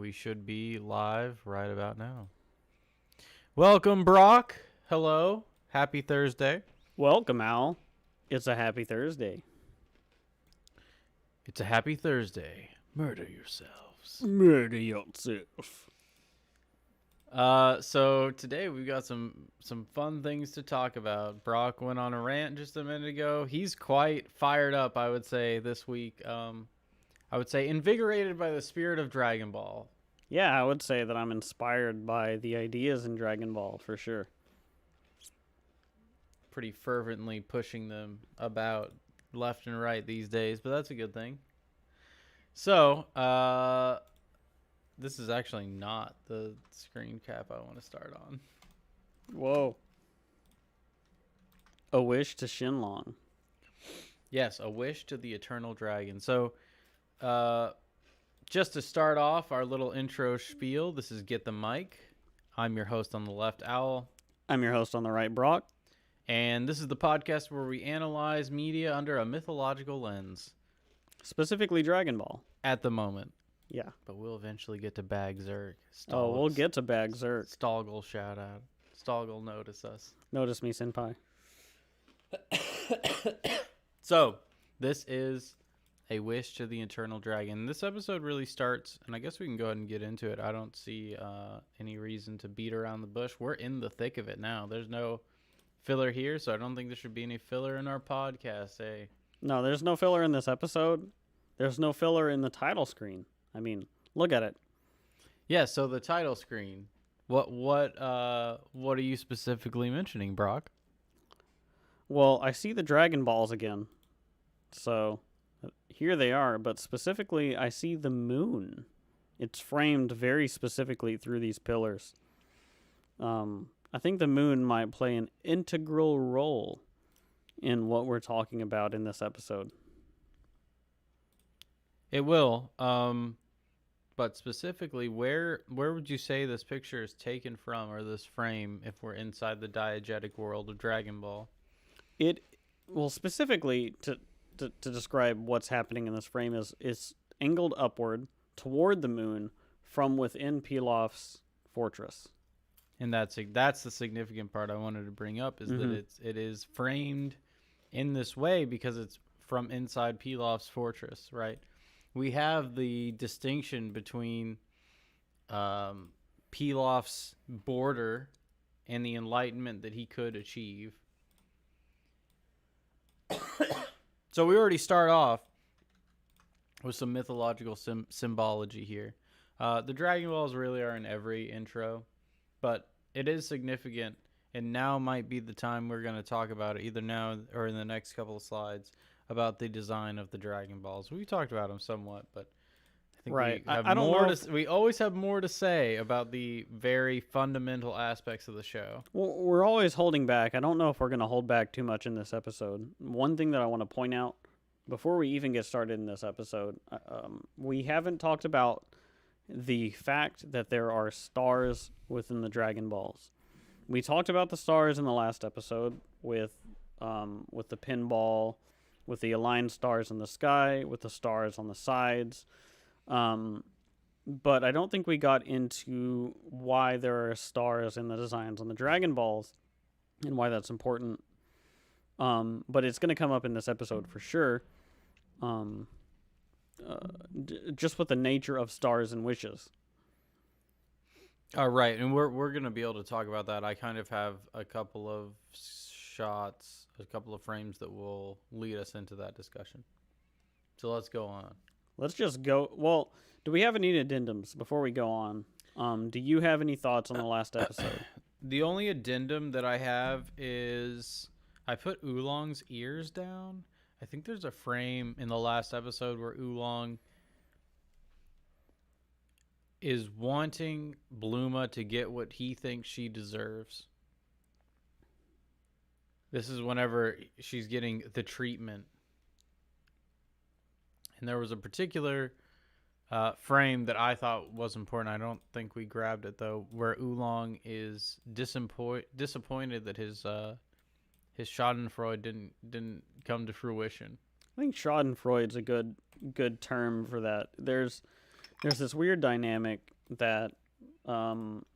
we should be live right about now. Welcome, Brok. Hello. Happy Thursday. Welcome, Owl. It's a happy Thursday. It's a happy Thursday. Murder yourselves. Murder yourself. So today we've got some fun things to talk about. Brok went on a rant just a minute ago. He's quite fired up, I would say, this week. I would say invigorated by the spirit of Dragon Ball. Yeah, I would say that I'm inspired by the ideas in Dragon Ball, for sure. Pretty fervently pushing them about left and right these days, but that's a good thing. So, this is actually not the screen cap I want to start on. Whoa. A wish to Shenlong. Yes, a wish to the eternal dragon. So, just to start off our little intro spiel, this is Get the Mic. I'm your host on the left, Owl. I'm your host on the right, Brok. And this is the podcast where we analyze media under a mythological lens. Specifically Dragon Ball. At the moment. Yeah. But we'll eventually get to Bag Zerg. We'll get to Bag Zerg. Stoggle shout out. Stoggle notice us. Notice me, senpai. So, this is a wish to the eternal dragon. This episode really starts, and I guess we can go ahead and get into it. I don't see any reason to beat around the bush. We're in the thick of it now. There's no filler here, so I don't think there should be any filler in our podcast. Hey. No, there's no filler in this episode. There's no filler in the title screen. I mean, look at it. Yeah, so the title screen. What are you specifically mentioning, Brok? Well, I see the Dragon Balls again. So, here they are, but specifically I see the moon. It's framed very specifically through these pillars. I think the moon might play an integral role in what we're talking about in this episode. It will. But specifically, where would you say this picture is taken from, or this frame, if we're inside the diegetic world of Dragon Ball? Specifically to describe what's happening in this frame is angled upward toward the moon from within Pilaf's fortress. And that's the significant part I wanted to bring up is that it is framed in this way because it's from inside Pilaf's fortress, right? We have the distinction between Pilaf's border and the enlightenment that he could achieve. So we already start off with some mythological symbology here. The Dragon Balls really are in every intro, but it is significant, and now might be the time we're going to talk about it, either now or in the next couple of slides, about the design of the Dragon Balls. We've talked about them somewhat, but I think right. we have I don't more know we always have more to say about the very fundamental aspects of the show. Well, we're always holding back. I don't know if we're going to hold back too much in this episode. One thing that I want to point out before we even get started in this episode, we haven't talked about the fact that there are stars within the Dragon Balls. We talked about the stars in the last episode with the pinball, with the aligned stars in the sky, with the stars on the sides. But I don't think we got into why there are stars in the designs on the Dragon Balls and why that's important. But it's going to come up in this episode for sure. Just with the nature of stars and wishes. All right, and we're going to be able to talk about that. I kind of have a couple of shots, a couple of frames that will lead us into that discussion. So let's go on. Let's just go. Well, do we have any addendums before we go on? Do you have any thoughts on the last episode? The only addendum that I have is I put Oolong's ears down. I think there's a frame in the last episode where Oolong is wanting Bluma to get what he thinks she deserves. This is whenever she's getting the treatment. And there was a particular frame that I thought was important. I don't think we grabbed it, though, where Oolong is disappointed that his Schadenfreude didn't come to fruition. I think Schadenfreude's a good term for that. There's this weird dynamic that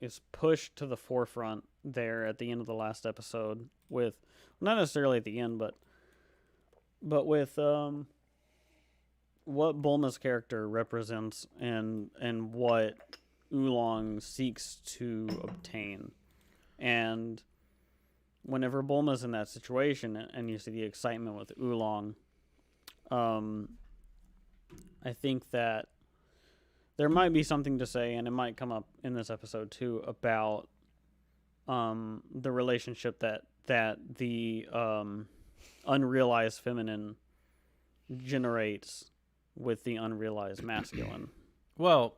is pushed to the forefront there at the end of the last episode with, not necessarily at the end, but with what Bulma's character represents and what Oolong seeks to obtain. And whenever Bulma's in that situation and you see the excitement with Oolong, I think that there might be something to say, and it might come up in this episode too, about the relationship that the unrealized feminine generates with the unrealized masculine. Well,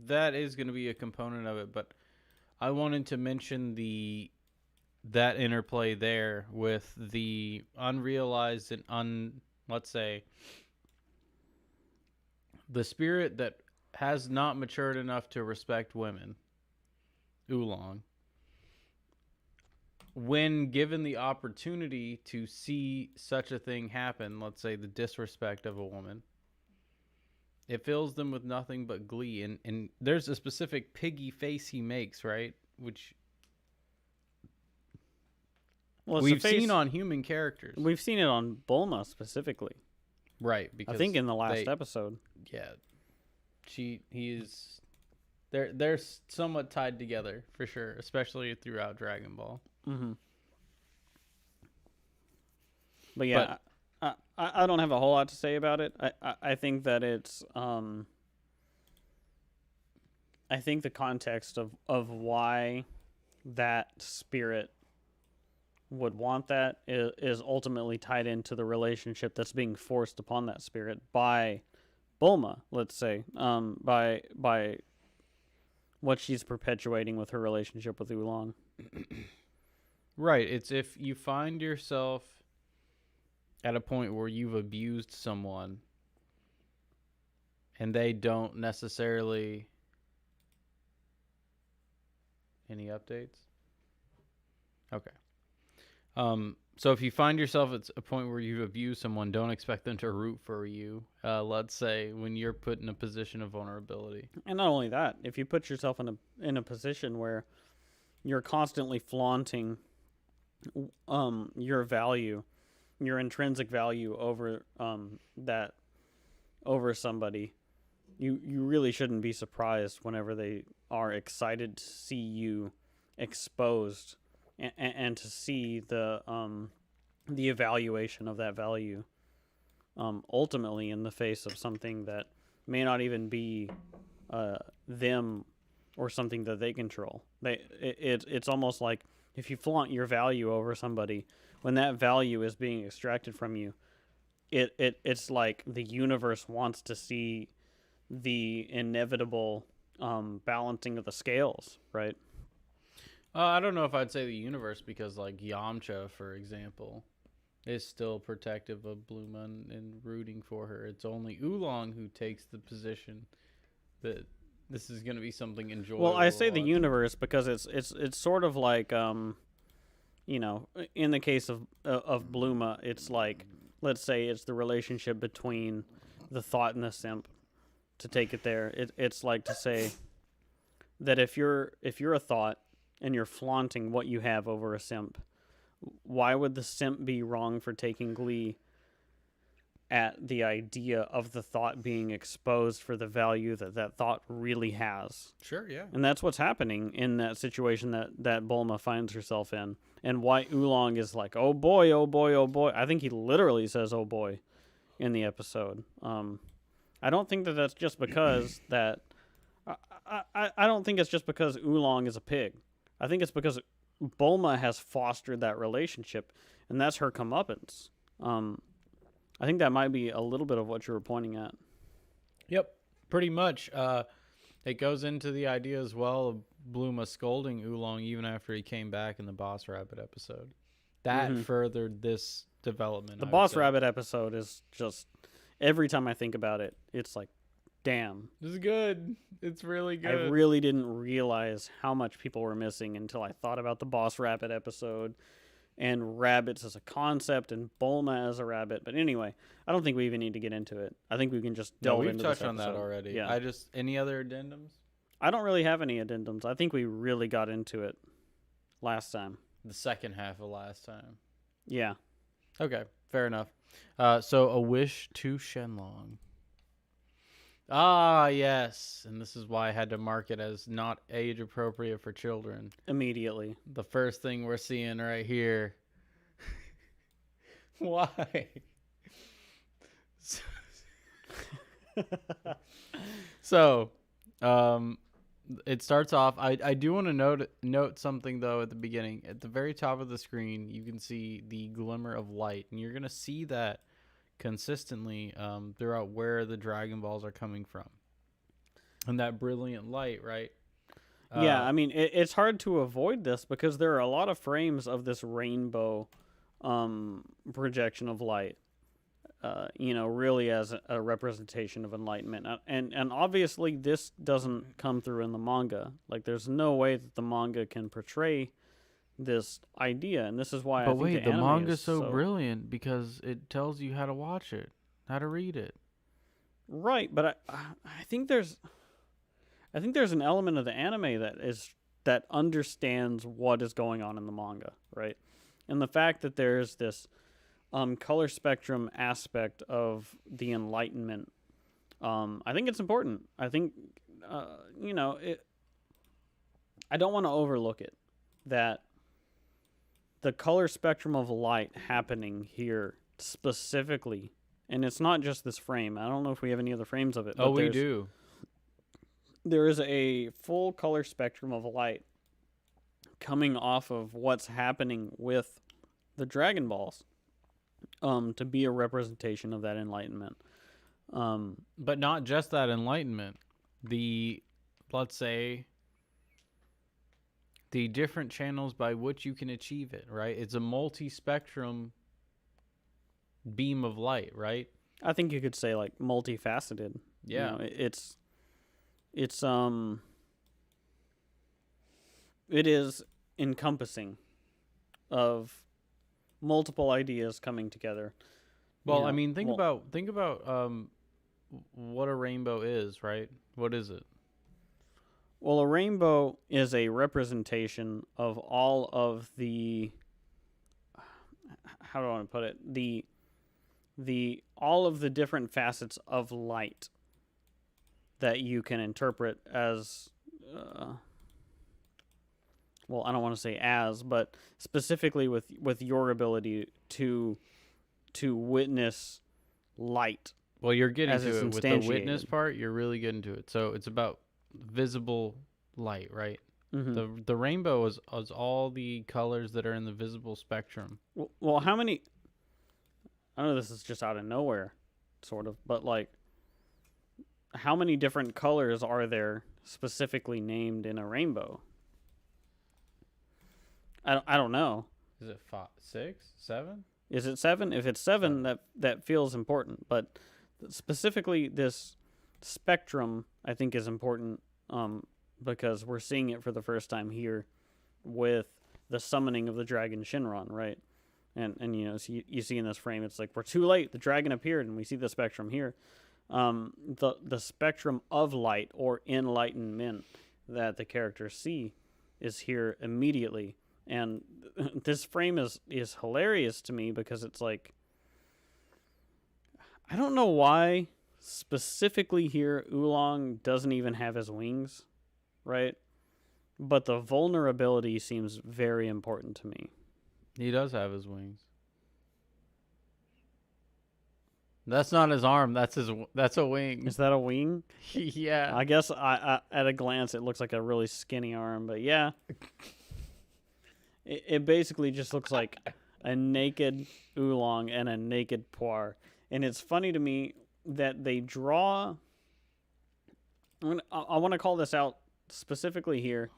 that is going to be a component of it, but I wanted to mention that interplay there with the unrealized and let's say the spirit that has not matured enough to respect women, Oolong, when given the opportunity to see such a thing happen, let's say the disrespect of a woman, it fills them with nothing but glee. And there's a specific piggy face he makes, right? Which we've seen on human characters. We've seen it on Bulma specifically. Right. Because I think in the last episode. Yeah. He is... They're somewhat tied together, for sure, especially throughout Dragon Ball. Mm-hmm. But yeah, I don't have a whole lot to say about it. I think that it's I think the context of why that spirit would want that is ultimately tied into the relationship that's being forced upon that spirit by Bulma, let's say, by what she's perpetuating with her relationship with Oolong. Right. It's if you find yourself at a point where you've abused someone and they don't necessarily... Any updates? Okay. So if you find yourself at a point where you've abused someone, don't expect them to root for you, let's say, when you're put in a position of vulnerability. And not only that, if you put yourself in a position where you're constantly flaunting your value, your intrinsic value over over somebody, you really shouldn't be surprised whenever they are excited to see you exposed and to see the evaluation of that value ultimately in the face of something that may not even be them or something that they control. It's almost like if you flaunt your value over somebody, when that value is being extracted from you, it's like the universe wants to see the inevitable balancing of the scales, right? I don't know if I'd say the universe, because like Yamcha, for example, is still protective of Bluma and rooting for her. It's only Oolong who takes the position that this is going to be something enjoyable. Well, I say the universe because it's sort of like you know, in the case of Bluma, it's like, let's say it's the relationship between the thought and the simp. To take it there, it's like to say that if you're a thought and you're flaunting what you have over a simp, why would the simp be wrong for taking glee at the idea of the thought being exposed for the value that thought really has? Sure, yeah. And that's what's happening in that situation that Bulma finds herself in. And why Oolong is like, oh boy, oh boy, oh boy. I think he literally says, oh boy, in the episode. I don't think that's just because that... I don't think it's just because Oolong is a pig. I think it's because Bulma has fostered that relationship, and that's her comeuppance. I think that might be a little bit of what you were pointing at. Yep, pretty much. It goes into the idea as well of Bluma scolding Oolong even after he came back in the Boss Rabbit episode. That furthered this development. The Boss Rabbit episode is just, every time I think about it, it's like, damn. This is good. It's really good. I really didn't realize how much people were missing until I thought about the Boss Rabbit episode and rabbits as a concept and Bulma as a rabbit. But anyway, I don't think we even need to get into it. I think we can just delve we've into touched this on that episode. already. Yeah. Any other addendums? I don't really have any addendums. I think we really got into it last time. The second half of last time. Yeah. Okay, fair enough. So a wish to Shenlong. Ah, yes. And this is why I had to mark it as not age appropriate for children. Immediately. The first thing we're seeing right here. Why? So, it starts off. I do want to note something though at the beginning. At the very top of the screen, you can see the glimmer of light, and you're gonna see that consistently throughout where the Dragon Balls are coming from, and that brilliant light, right? Yeah, I mean, it's hard to avoid this because there are a lot of frames of this rainbow projection of light. Really as a representation of enlightenment. And obviously this doesn't come through in the manga. Like, there's no way that the manga can portray this idea, and this is why I think the anime manga's is so brilliant because it tells you how to watch it, how to read it. Right, but I think there's an element of the anime that understands what is going on in the manga, right? And the fact that there's this color spectrum aspect of the Enlightenment, I think it's important. I think, I don't want to overlook it, that the color spectrum of light happening here specifically, and it's not just this frame. I don't know if we have any other frames of it. Oh, we do. There is a full color spectrum of light coming off of what's happening with the Dragon Balls. To be a representation of that enlightenment. But not just that enlightenment. Let's say, the different channels by which you can achieve it, right? It's a multi-spectrum beam of light, right? I think you could say, like, multifaceted. Yeah. It is encompassing of multiple ideas coming together. Well, I mean, think about what a rainbow is, right? What is it? Well, a rainbow is a representation of all of the, how do I want to put it? The all of the different facets of light that you can interpret as well, I don't want to say as, but specifically with your ability to witness light. Well, you're getting to it with the instantiated. witness part. You're really getting to it. So it's about visible light, right? Mm-hmm. The rainbow is all the colors that are in the visible spectrum. Well, how many? I know this is just out of nowhere, sort of, but like, how many different colors are there specifically named in a rainbow? I don't know. Is it 5, 6, 7? Is it 7? If it's 7, that feels important. But specifically, this spectrum, I think, is important because we're seeing it for the first time here with the summoning of the dragon Shinron, right? And so you see in this frame, it's like, we're too late. The dragon appeared, and we see the spectrum here. The spectrum of light or enlightenment that the characters see is here immediately. And this frame is hilarious to me because it's like, I don't know why specifically here Oolong doesn't even have his wings, right? But the vulnerability seems very important to me. He does have his wings. That's not his arm. That's a wing. Is that a wing? Yeah. I guess I at a glance it looks like a really skinny arm, but yeah. It basically just looks like a naked Oolong and a naked Puar. And it's funny to me that they draw... I want to call this out specifically here,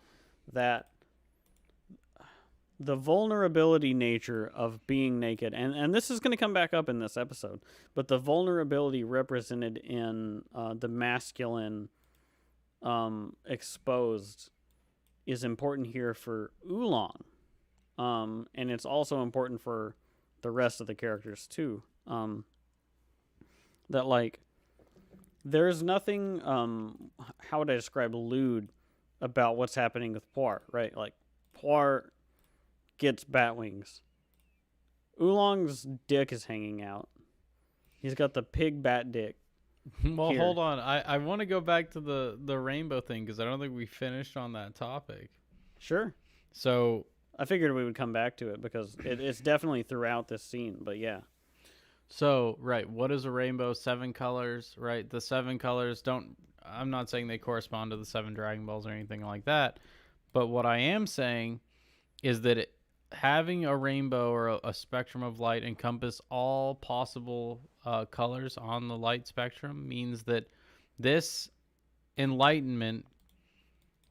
that the vulnerability nature of being naked, and this is going to come back up in this episode, but the vulnerability represented in the masculine exposed is important here for Oolong. and it's also important for the rest of the characters too. That like there's nothing how would I describe lewd about what's happening with Poir, right? Like Poir gets bat wings. Oolong's dick is hanging out. He's got the pig bat dick. Well, Here. hold on. I want to go back to the rainbow thing because I don't think we finished on that topic. Sure. So I figured we would come back to it because it's definitely throughout this scene, but yeah. So, right, what is a rainbow? 7 colors, right? The 7 colors I'm not saying they correspond to the 7 Dragon Balls or anything like that. But what I am saying is that having a rainbow or a spectrum of light encompass all possible colors on the light spectrum means that this enlightenment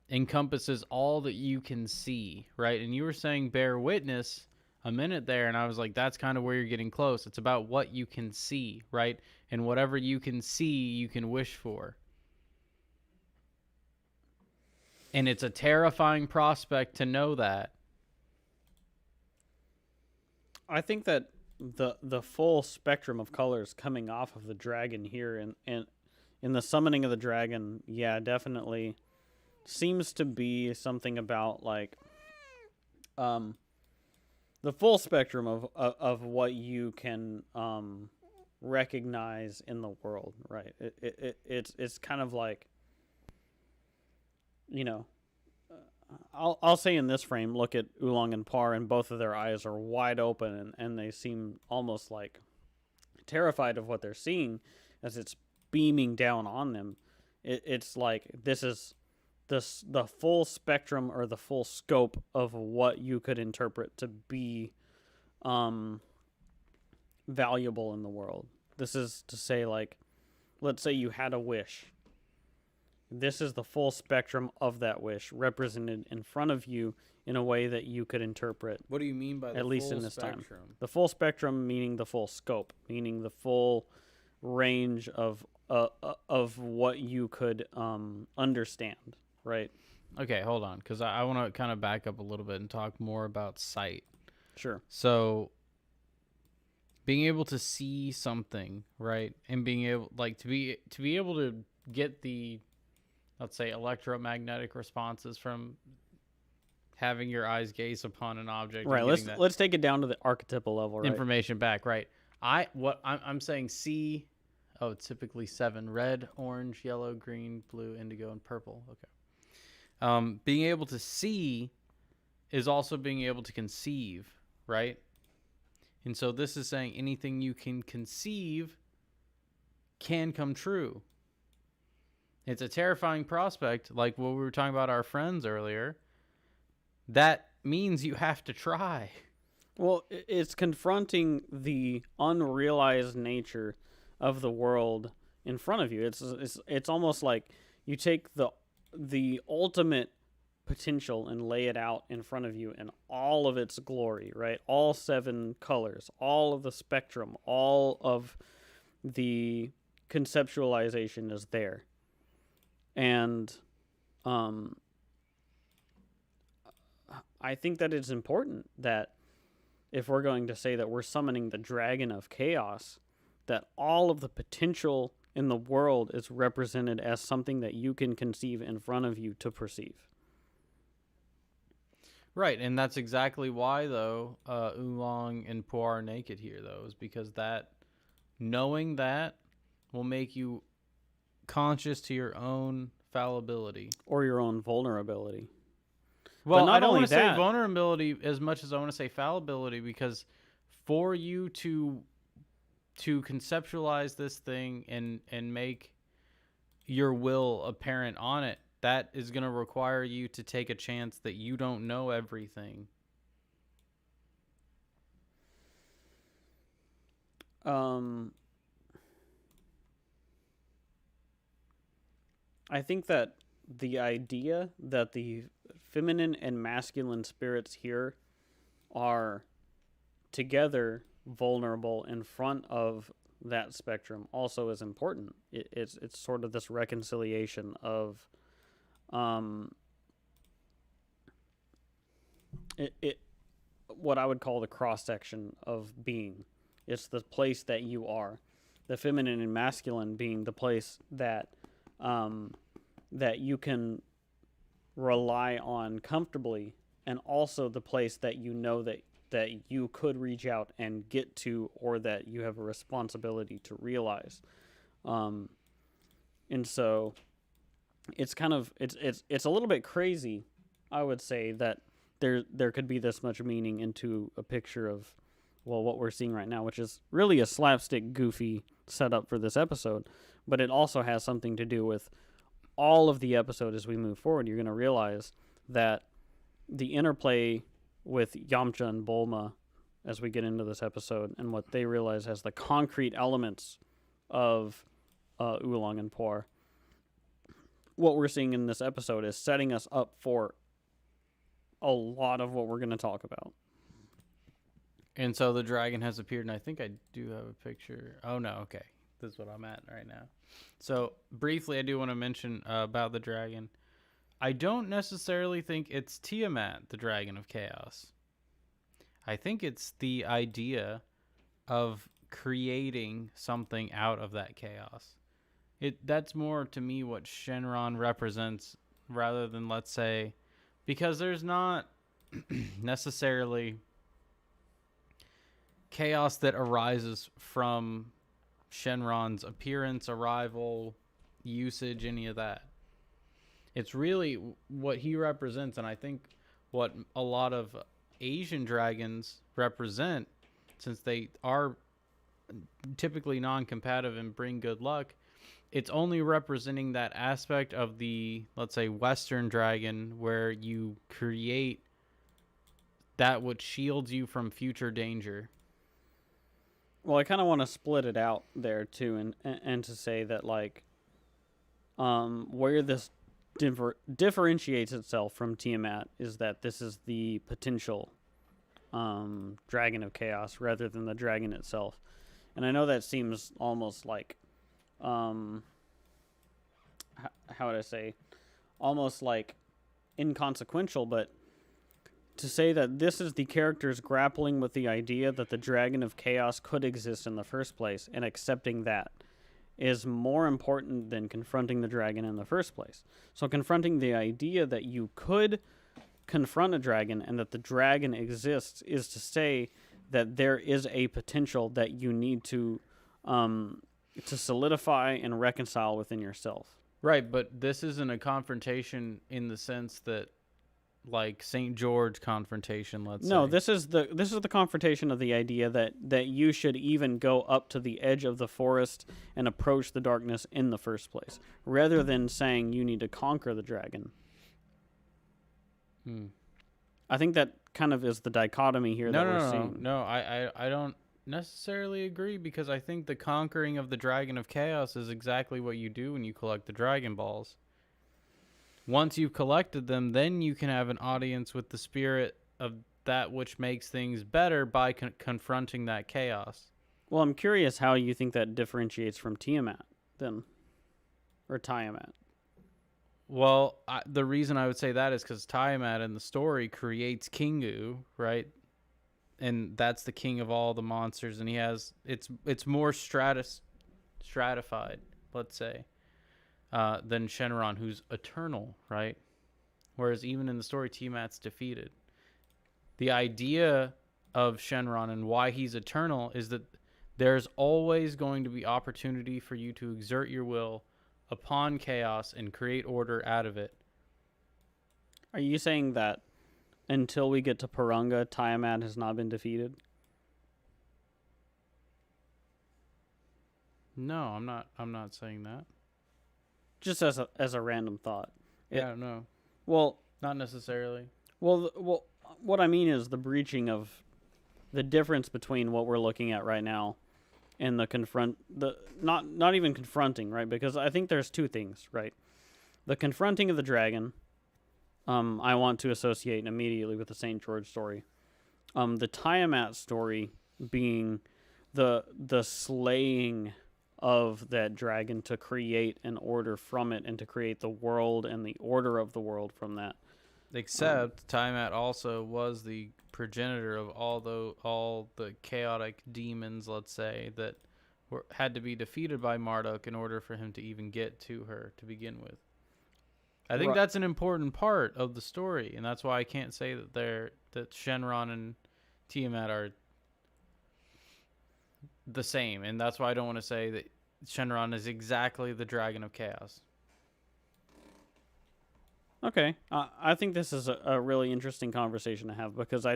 encompasses all that you can see, right? And you were saying bear witness a minute there, and I was like, that's kind of where you're getting close. It's about what you can see, right? And whatever you can see, you can wish for. And it's a terrifying prospect to know that. I think that the full spectrum of colors coming off of the dragon here and in the summoning of the dragon, yeah, definitely seems to be something about like the full spectrum of what you can recognize in the world, right? It's kind of like, you know, I'll say in this frame, look at Oolong and Poir, and both of their eyes are wide open, and they seem almost like terrified of what they're seeing as it's beaming down on them. It's like this is the full spectrum or the full scope of what you could interpret to be valuable in the world. This is to say, like, let's say you had a wish. This is the full spectrum of that wish represented in front of you in a way that you could interpret. What do you mean by at least in this spectrum? time? The full spectrum meaning the full scope, meaning the full range of what you could understand, right? Okay, hold on, because I want to kind of back up a little bit and talk more about sight. Sure. So, being able to see something, right, and being able, like, to be able to get the, let's say, electromagnetic responses from having your eyes gaze upon an object. Right. Let's take it down to the archetypal level. Right? Information back. Right. I'm saying see. Oh, typically 7: red, orange, yellow, green, blue, indigo, and purple. Okay. Being able to see is also being able to conceive, right? And so this is saying anything you can conceive can come true. It's a terrifying prospect, like what we were talking about our friends earlier. That means you have to try. Well, it's confronting the unrealized nature of the world in front of you. It's almost like you take the ultimate potential and lay it out in front of you in all of its glory, right? All 7 colors, all of the spectrum, all of the conceptualization is there. And I think that it's important that if we're going to say that we're summoning the dragon of chaos, that all of the potential in the world is represented as something that you can conceive in front of you to perceive. Right, and that's exactly why, though, Oolong and Poir are naked here, though, is because that, knowing that will make you conscious to your own fallibility. Or your own vulnerability. Well, I don't want to say vulnerability as much as I want to say fallibility, because for you to conceptualize this thing and make your will apparent on it, that is going to require you to take a chance that you don't know everything. I think that the idea that the feminine and masculine spirits here are together vulnerable in front of that spectrum also is important. It's sort of this reconciliation of what I would call the cross section of being. It's the place that you are. The feminine and masculine being the place that that you can rely on comfortably, and also the place that you know that you could reach out and get to, or that you have a responsibility to realize. And so it's kind of it's a little bit crazy, I would say, that there could be this much meaning into a picture of, well, what we're seeing right now, which is really a slapstick goofy setup for this episode, but it also has something to do with all of the episode. As we move forward, you're going to realize that the interplay with Yamcha and Bulma as we get into this episode, and what they realize as the concrete elements of Oolong and Por, what we're seeing in this episode is setting us up for a lot of what we're going to talk about. And so the dragon has appeared, and I think I do have a picture. Oh, no, okay. This is what I'm at right now. So, briefly, I do want to mention about the dragon. I don't necessarily think it's Tiamat, the Dragon of Chaos. I think it's the idea of creating something out of that chaos. That's more, to me, what Shenron represents, rather than, let's say, because there's not necessarily chaos that arises from Shenron's appearance, arrival, usage, any of that. It's really what he represents, and I think what a lot of Asian dragons represent, since they are typically non-combative and bring good luck, it's only representing that aspect of the, let's say, Western dragon, where you create that which shields you from future danger. Well, I kind of want to split it out there too, and to say that, like, where this differentiates itself from Tiamat is that this is the potential dragon of chaos rather than the dragon itself. And I know that seems almost like, how would I say, almost like inconsequential, but to say that this is the characters grappling with the idea that the dragon of chaos could exist in the first place, and accepting that is more important than confronting the dragon in the first place. So confronting the idea that you could confront a dragon and that the dragon exists is to say that there is a potential that you need to solidify and reconcile within yourself. Right, but this isn't a confrontation in the sense that, like, St. George confrontation, let's say. No, this is the confrontation of the idea that you should even go up to the edge of the forest and approach the darkness in the first place, rather than saying you need to conquer the dragon. I think that kind of is the dichotomy here that we're seeing. No, I don't necessarily agree, because I think the conquering of the Dragon of Chaos is exactly what you do when you collect the Dragon Balls. Once you've collected them, then you can have an audience with the spirit of that which makes things better by confronting that chaos. Well, I'm curious how you think that differentiates from Tiamat, then. Or Tiamat. Well, the reason I would say that is because Tiamat in the story creates Kingu, right? And that's the king of all the monsters, and he has it's more stratified, let's say, than Shenron, who's eternal, right? Whereas even in the story, Tiamat's defeated. The idea of Shenron and why he's eternal is that there's always going to be opportunity for you to exert your will upon chaos and create order out of it. Are you saying that until we get to Purunga, Tiamat has not been defeated? No, I'm not saying that. Just as a random thought. No. Well, not necessarily. Well, what I mean is the breaching of the difference between what we're looking at right now and not even confronting, right? Because I think there's two things, right? The confronting of the dragon, I want to associate immediately with the St. George story. The Tiamat story being the slaying of that dragon to create an order from it and to create the world and the order of the world from that. Except Tiamat also was the progenitor of all the chaotic demons, let's say, that had to be defeated by Marduk in order for him to even get to her to begin with. I think that's an important part of the story, and that's why I can't say that Shenron and Tiamat are the same, and that's why I don't want to say that Shenron is exactly the Dragon of Chaos. Okay, I think this is a really interesting conversation to have because I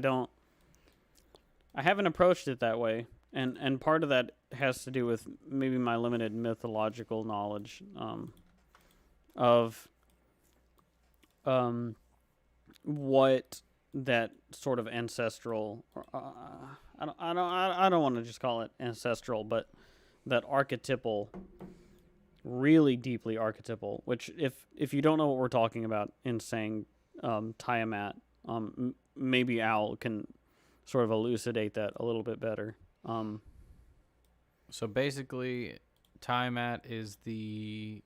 haven't approached it that way, and part of that has to do with maybe my limited mythological knowledge of what that sort of ancestral. I don't want to just call it ancestral, but that archetypal. Really deeply archetypal, which if you don't know what we're talking about in saying Tiamat, maybe Owl can sort of elucidate that a little bit better. So basically, Tiamat is the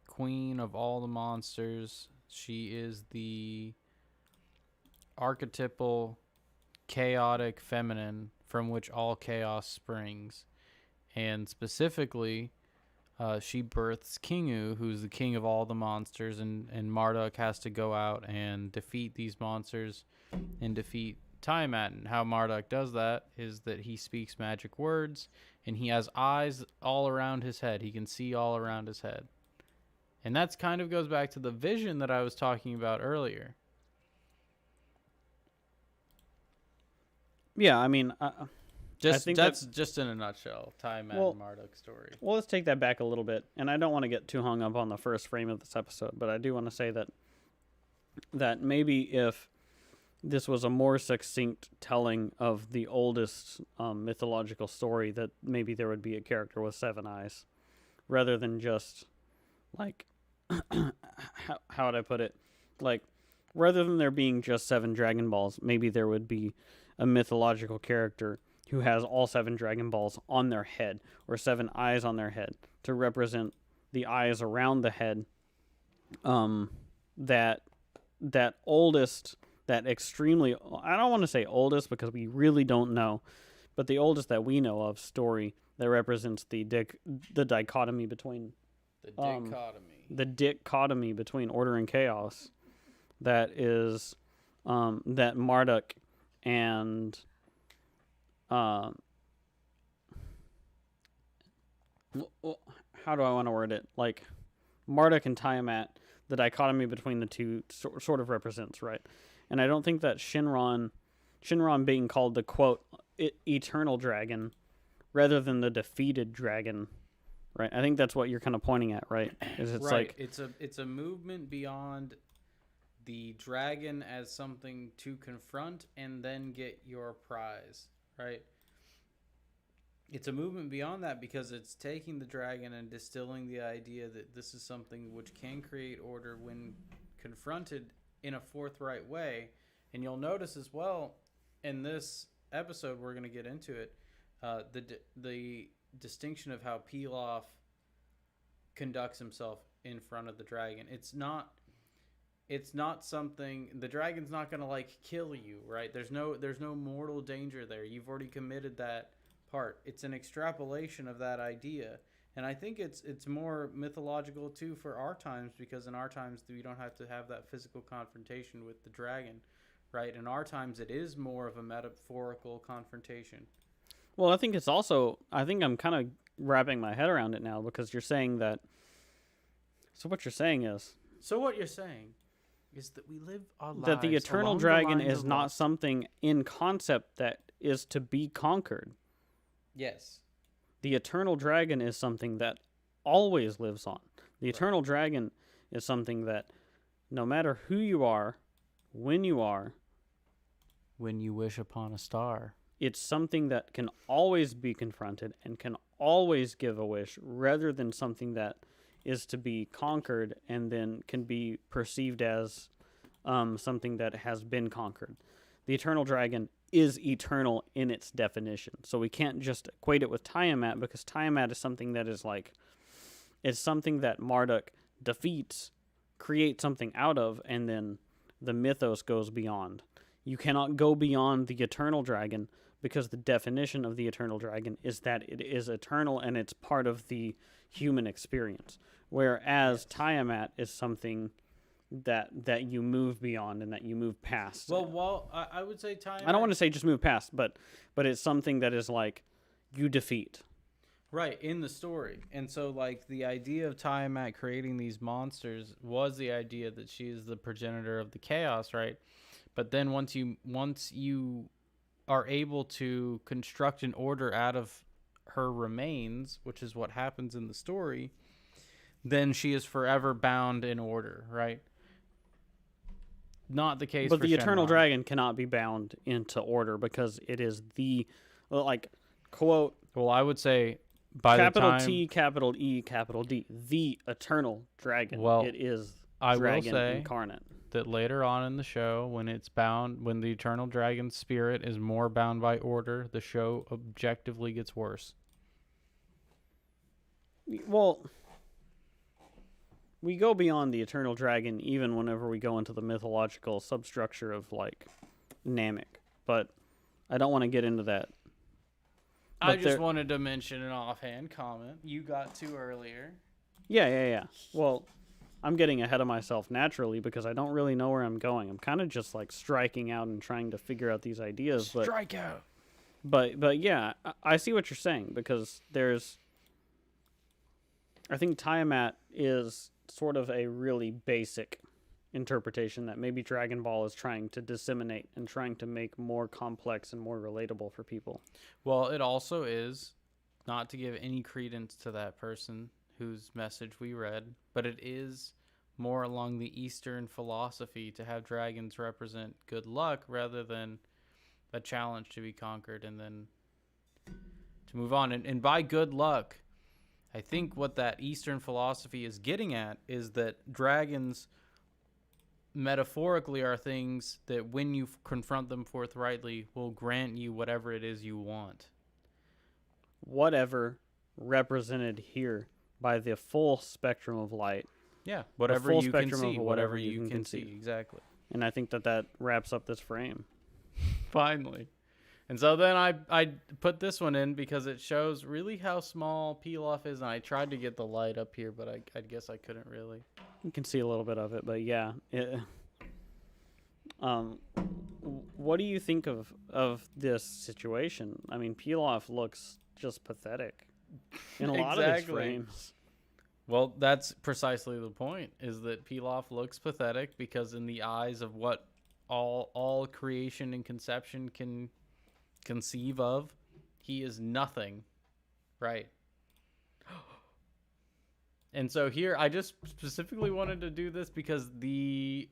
queen of all the monsters. She is the archetypal, chaotic feminine from which all chaos springs. And specifically, she births Kingu, who's the king of all the monsters, and Marduk has to go out and defeat these monsters and defeat Tiamat. And how Marduk does that is that he speaks magic words, and he has eyes all around his head. He can see all around his head. And that's kind of goes back to the vision that I was talking about earlier. Yeah, I mean... That's just in a nutshell, Tiamat and Marduk's story. Well, let's take that back a little bit, and I don't want to get too hung up on the first frame of this episode, but I do want to say that maybe if this was a more succinct telling of the oldest mythological story, that maybe there would be a character with 7 eyes, rather than just like how would I put it? Like rather than there being just 7 Dragon Balls, maybe there would be a mythological character who has all 7 Dragon Balls on their head, or 7 eyes on their head, to represent the eyes around the head. That oldest, that extremely, I don't want to say oldest because we really don't know, but the oldest that we know of story that represents the dichotomy between the dichotomy between order and chaos. That is that Marduk and how do I want to word it? Like Marduk and Tiamat, the dichotomy between the two sort of represents, right? And I don't think that Shenron being called the quote eternal dragon rather than the defeated dragon, right? I think that's what you're kind of pointing at, right? It's right. Like it's a movement beyond the dragon as something to confront and then get your prize, right? It's a movement beyond that because it's taking the dragon and distilling the idea that this is something which can create order when confronted in a forthright way. And you'll notice as well in this episode, we're going to get into it, the distinction of how Pilaf conducts himself in front of the dragon. It's not something, the dragon's not going to like kill you, right? There's no mortal danger there. You've already committed that part. It's an extrapolation of that idea. And I think it's more mythological too for our times, because in our times we don't have to have that physical confrontation with the dragon, right? In our times it is more of a metaphorical confrontation. Well, I think it's also, I think I'm kind of wrapping my head around it now, because you're saying that, so what you're saying is that we live our lives that the eternal dragon is not something in concept that is to be conquered. Yes. The eternal dragon is something that always lives on. The eternal dragon is something that no matter who you are, when you wish upon a star, it's something that can always be confronted and can always give a wish, rather than something that is to be conquered and then can be perceived as something that has been conquered. The eternal dragon is eternal in its definition. So we can't just equate it with Tiamat, because Tiamat is something that is like, it's something that Marduk defeats, creates something out of, and then the mythos goes beyond. You cannot go beyond the eternal dragon because the definition of the eternal dragon is that it is eternal and it's part of the human experience. Whereas Tiamat is something that you move beyond and that you move past. Well, I would say Tiamat... I don't want to say just move past, but it's something that is like you defeat. Right, in the story. And so, like, the idea of Tiamat creating these monsters was the idea that she is the progenitor of the chaos, right? But then once you are able to construct an order out of her remains, which is what happens in the story, then she is forever bound in order, right? Not the case but for the eternal Shenron. dragon cannot be bound into order because it is the, like, quote, Well, I would say by capital the time... T, capital E, capital D, the eternal dragon. Well, it is I will dragon say incarnate. that later on in the show, when the eternal dragon's spirit is more bound by order, the show objectively gets worse. Well, we go beyond the eternal dragon even whenever we go into the mythological substructure of, like, Namek. But I don't want to get into that. I just wanted to mention an offhand comment you got to earlier. Yeah. Well, I'm getting ahead of myself naturally because I don't really know where I'm going. I'm kind of just, like, striking out and trying to figure out these ideas. Strike out. But yeah, I see what you're saying because I think Tiamat is sort of a really basic interpretation that maybe Dragon Ball is trying to disseminate and trying to make more complex and more relatable for people. Well, it also is, not to give any credence to that person whose message we read, but it is more along the Eastern philosophy to have dragons represent good luck rather than a challenge to be conquered and then to move on. And by good luck, I think what that Eastern philosophy is getting at is that dragons metaphorically are things that when you confront them forthrightly will grant you whatever it is you want. Whatever represented here by the full spectrum of light. Yeah, whatever full you can spectrum see, of whatever whatever you you can can see. see. Exactly. And I think that wraps up this frame. Finally. And so then I put this one in because it shows really how small Pilaf is, and I tried to get the light up here, but I guess I couldn't really. You can see a little bit of it, but yeah. What do you think of this situation? I mean, Pilaf looks just pathetic in a lot of his frames. Well, that's precisely the point, is that Pilaf looks pathetic because in the eyes of what all creation and conception can conceive of, he is nothing, right? And so here I just specifically wanted to do this because the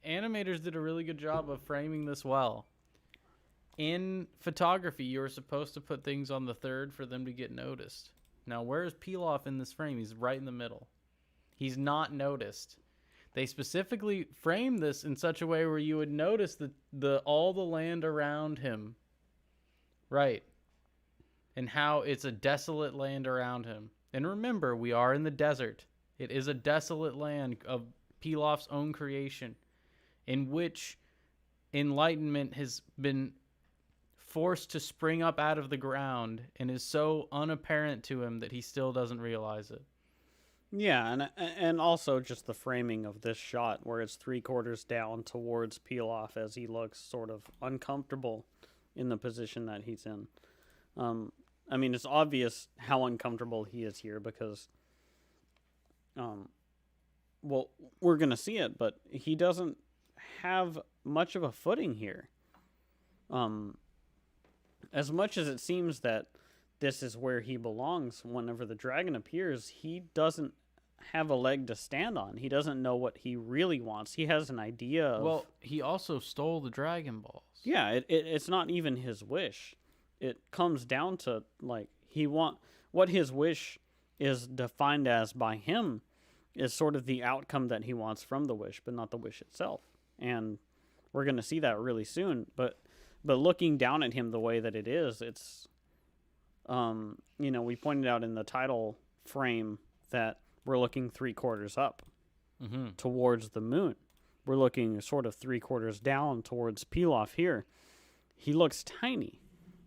animators did a really good job of framing this well. In photography, you're supposed to put things on the third for them to get noticed. Now, where is Pilaf in this frame? He's right in the middle. He's not noticed. They specifically framed this in such a way where you would notice all the land around him. Right. And how it's a desolate land around him. And remember, we are in the desert. It is a desolate land of Pilaf's own creation, in which enlightenment has been forced to spring up out of the ground and is so unapparent to him that he still doesn't realize it. Yeah, and also just the framing of this shot where it's 3/4 down towards Pilaf as he looks sort of uncomfortable in the position that he's in. I mean, it's obvious how uncomfortable he is here because, well, we're going to see it, but he doesn't have much of a footing here. As much as it seems that this is where he belongs, whenever the dragon appears, he doesn't have a leg to stand on. He doesn't know what he really wants. He has an idea of... Well, he also stole the Dragon Balls. Yeah, it's not even his wish. It comes down to, like, what his wish is defined as by him is sort of the outcome that he wants from the wish, but not the wish itself. And we're going to see that really soon. But looking down at him the way that it is, it's, we pointed out in the title frame that we're looking 3/4 up towards the moon. we're looking sort of 3/4 down towards Pilaf here. He looks tiny.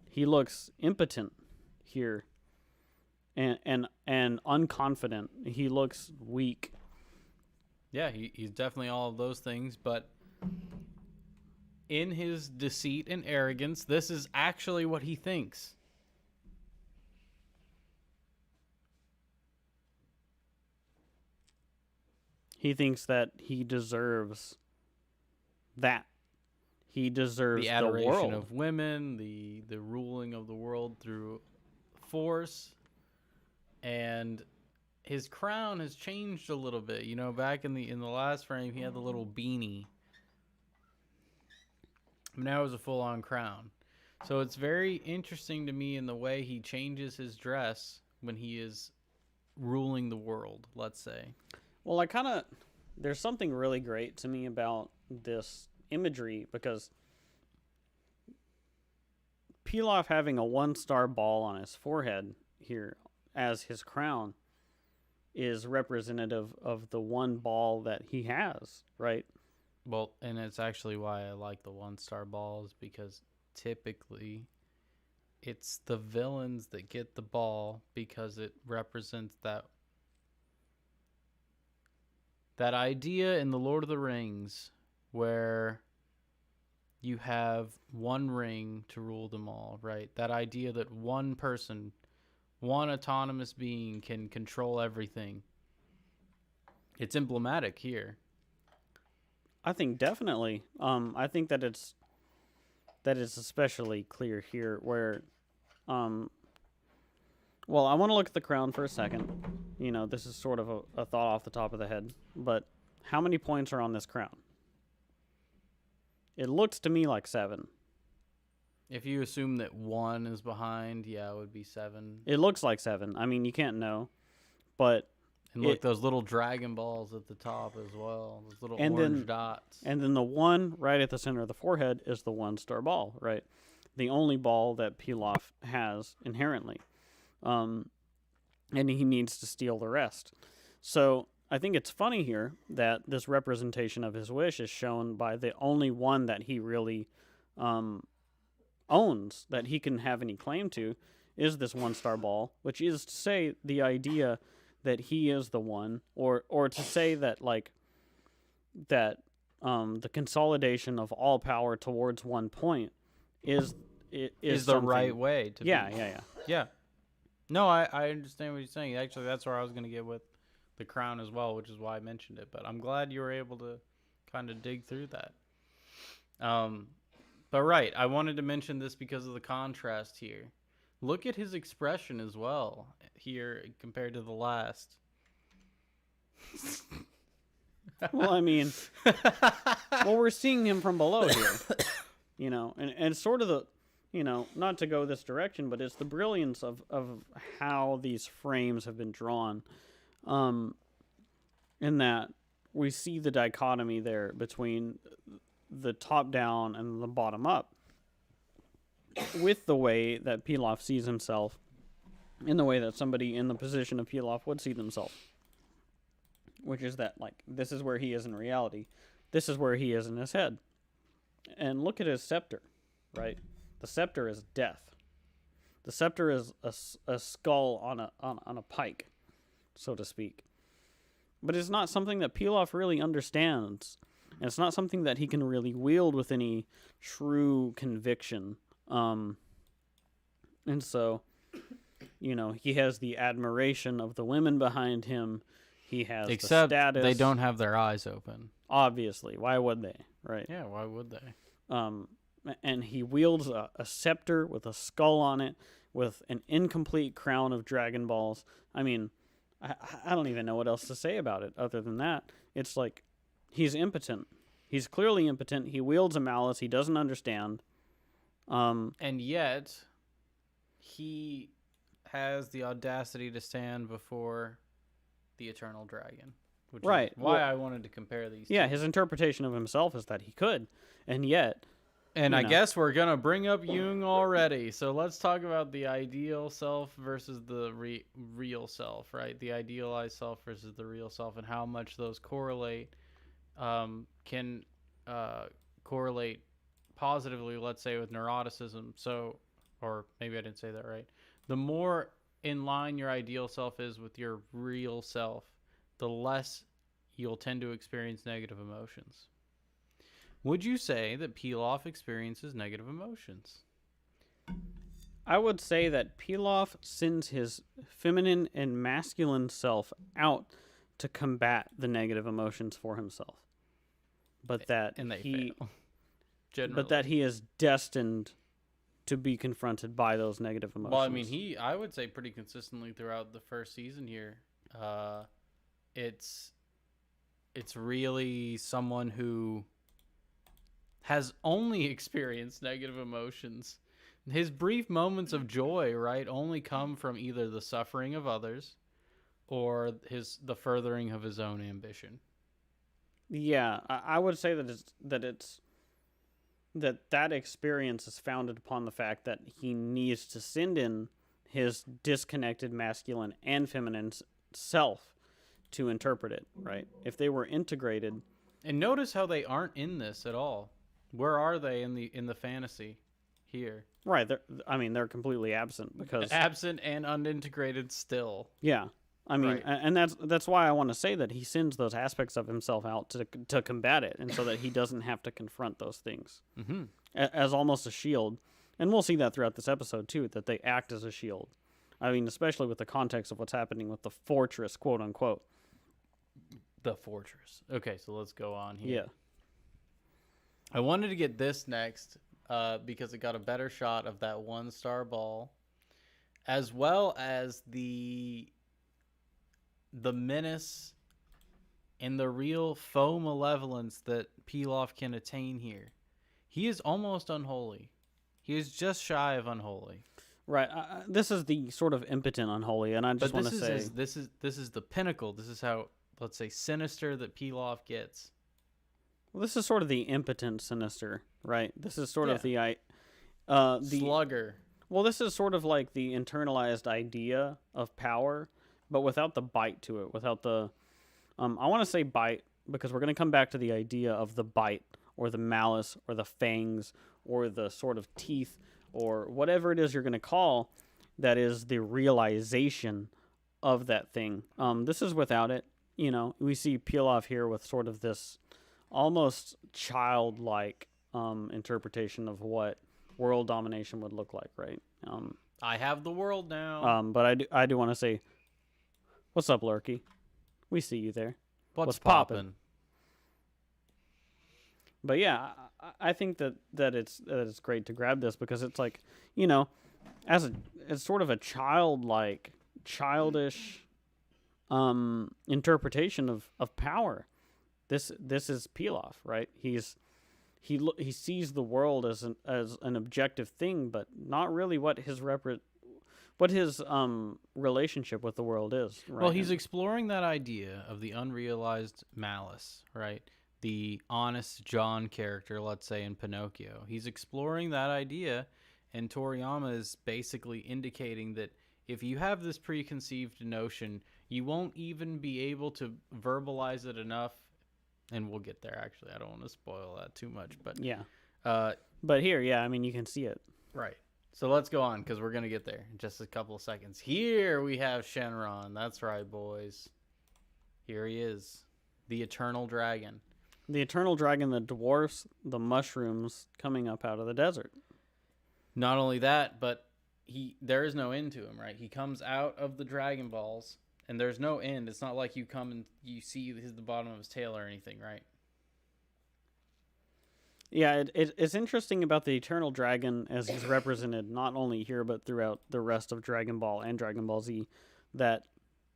He looks impotent here, and unconfident. He looks weak. Yeah, he's definitely all of those things, but in his deceit and arrogance, this is actually what he thinks. He thinks that he deserves that. He deserves The the adoration world. of women, the ruling of the world through force, and his crown has changed a little bit. You know, back in the last frame, he had the little beanie. Now it's a full-on crown. So it's very interesting to me in the way he changes his dress when he is ruling the world, let's say. Well, there's something really great to me about this imagery, because Pilaf having a 1-star ball on his forehead here as his crown is representative of the one ball that he has, right? Well, and it's actually why I like the 1-star balls, because typically it's the villains that get the ball because it represents that idea in the Lord of the Rings where you have one ring to rule them all, right? That idea that one person, one autonomous being can control everything. It's emblematic here. I think definitely. I think that it's especially clear here where, well, I want to look at the crown for a second. You know, this is sort of a thought off the top of the head, but how many points are on this crown? It looks to me like 7. If you assume that 1 is behind, yeah, it would be 7. It looks like 7. I mean, you can't know, but And look, those little Dragon Balls at the top as well. Those little orange dots. And then the one right at the center of the forehead is the 1-star ball, right? The only ball that Pilaf has inherently. And he needs to steal the rest. So I think it's funny here that this representation of his wish is shown by the only one that he really owns, that he can have any claim to, is this 1-star ball, which is to say the idea that he is the one, or to say that the consolidation of all power towards one point is the right way to be. Yeah. No, I understand what you're saying. Actually, that's where I was going to get with the crown as well, which is why I mentioned it. But I'm glad you were able to kind of dig through that. But right, I wanted to mention this because of the contrast here. Look at his expression as well here compared to the last. Well, I mean, we're seeing him from below here, you know, and sort of the, you know, not to go this direction, but it's the brilliance of how these frames have been drawn, in that we see the dichotomy there between the top down and the bottom up, with the way that Pilaf sees himself, in the way that somebody in the position of Pilaf would see themselves. Which is that, like, this is where he is in reality. This is where he is in his head. And look at his scepter, right? The scepter is death. The scepter is a skull on a pike, so to speak. But it's not something that Pilaf really understands. And it's not something that he can really wield with any true conviction. And so, you know, he has the admiration of the women behind him. He has Except the status. they don't have their eyes open. Obviously. Why would they? Right. Yeah, why would they? And he wields a scepter with a skull on it, with an incomplete crown of Dragon Balls. I mean, I don't even know what else to say about it other than that. It's like, he's impotent. He's clearly impotent. He wields a malice he doesn't understand. And yet, he has the audacity to stand before the Eternal Dragon. Which right. is why I wanted to compare these two. Yeah, his interpretation of himself is that he could. And yet... And I guess we're going to bring up Jung already. So let's talk about the ideal self versus the real self, right? The idealized self versus the real self, and how much those correlate can correlate positively, let's say, with neuroticism. So, or maybe I didn't say that right. The more in line your ideal self is with your real self, the less you'll tend to experience negative emotions. Would you say that Pilaf experiences negative emotions? I would say that Pilaf sends his feminine and masculine self out to combat the negative emotions for himself, but that And they he, fail. Generally. but that he is destined to be confronted by those negative emotions. Well, I mean, I would say pretty consistently throughout the first season here, it's really someone who has only experienced negative emotions. His brief moments of joy, right, only come from either the suffering of others or the furthering of his own ambition. Yeah, I would say that experience is founded upon the fact that he needs to send in his disconnected masculine and feminine self to interpret it, right? If they were integrated. And notice how they aren't in this at all. Where are they in the fantasy here? Right, they're completely absent because absent and unintegrated still. Yeah. I mean, Right. and that's why I want to say that he sends those aspects of himself out to combat it, and so that he doesn't have to confront those things as almost a shield. And we'll see that throughout this episode too, that they act as a shield. I mean, especially with the context of what's happening with the fortress, quote unquote. The fortress. Okay, so let's go on here. Yeah. I wanted to get this next because it got a better shot of that 1-star ball, as well as the menace and the real faux malevolence that Pilaf can attain here. He is almost unholy. He is just shy of unholy. Right. This is the sort of impotent unholy, and I just want to say this is the pinnacle. This is how, let's say, sinister that Pilaf gets. Well, this is sort of the impotent sinister, right? This is sort of the slugger. Well, this is sort of like the internalized idea of power, but without the bite to it, without the I want to say bite because we're going to come back to the idea of the bite or the malice or the fangs or the sort of teeth or whatever it is you're going to call that is the realization of that thing. This is without it. You know, we see Pilaf here with sort of this almost childlike interpretation of what world domination would look like, right? I have the world now. But I do want to say, what's up, Lurky? We see you there. What's poppin'? But yeah, I think that it's great to grab this because it's like, you know, it's sort of a childish interpretation of power. This is Pilaf, right? He sees the world as an objective thing, but not really what his relationship with the world is. Right? Well, he's exploring that idea of the unrealized malice, right? The honest John character, let's say, in Pinocchio. He's exploring that idea, and Toriyama is basically indicating that if you have this preconceived notion, you won't even be able to verbalize it enough. And we'll get there, actually. I don't want to spoil that too much. But yeah. But here, yeah, I mean, you can see it. Right. So let's go on, because we're going to get there in just a couple of seconds. Here we have Shenron. That's right, boys. Here he is. The Eternal Dragon. The Eternal Dragon that dwarfs the mushrooms coming up out of the desert. Not only that, but there is no end to him, right? He comes out of the Dragon Balls, and there's no end. It's not like you come and you see the bottom of his tail or anything, right? Yeah, it's interesting about the Eternal Dragon as he's represented not only here but throughout the rest of Dragon Ball and Dragon Ball Z, that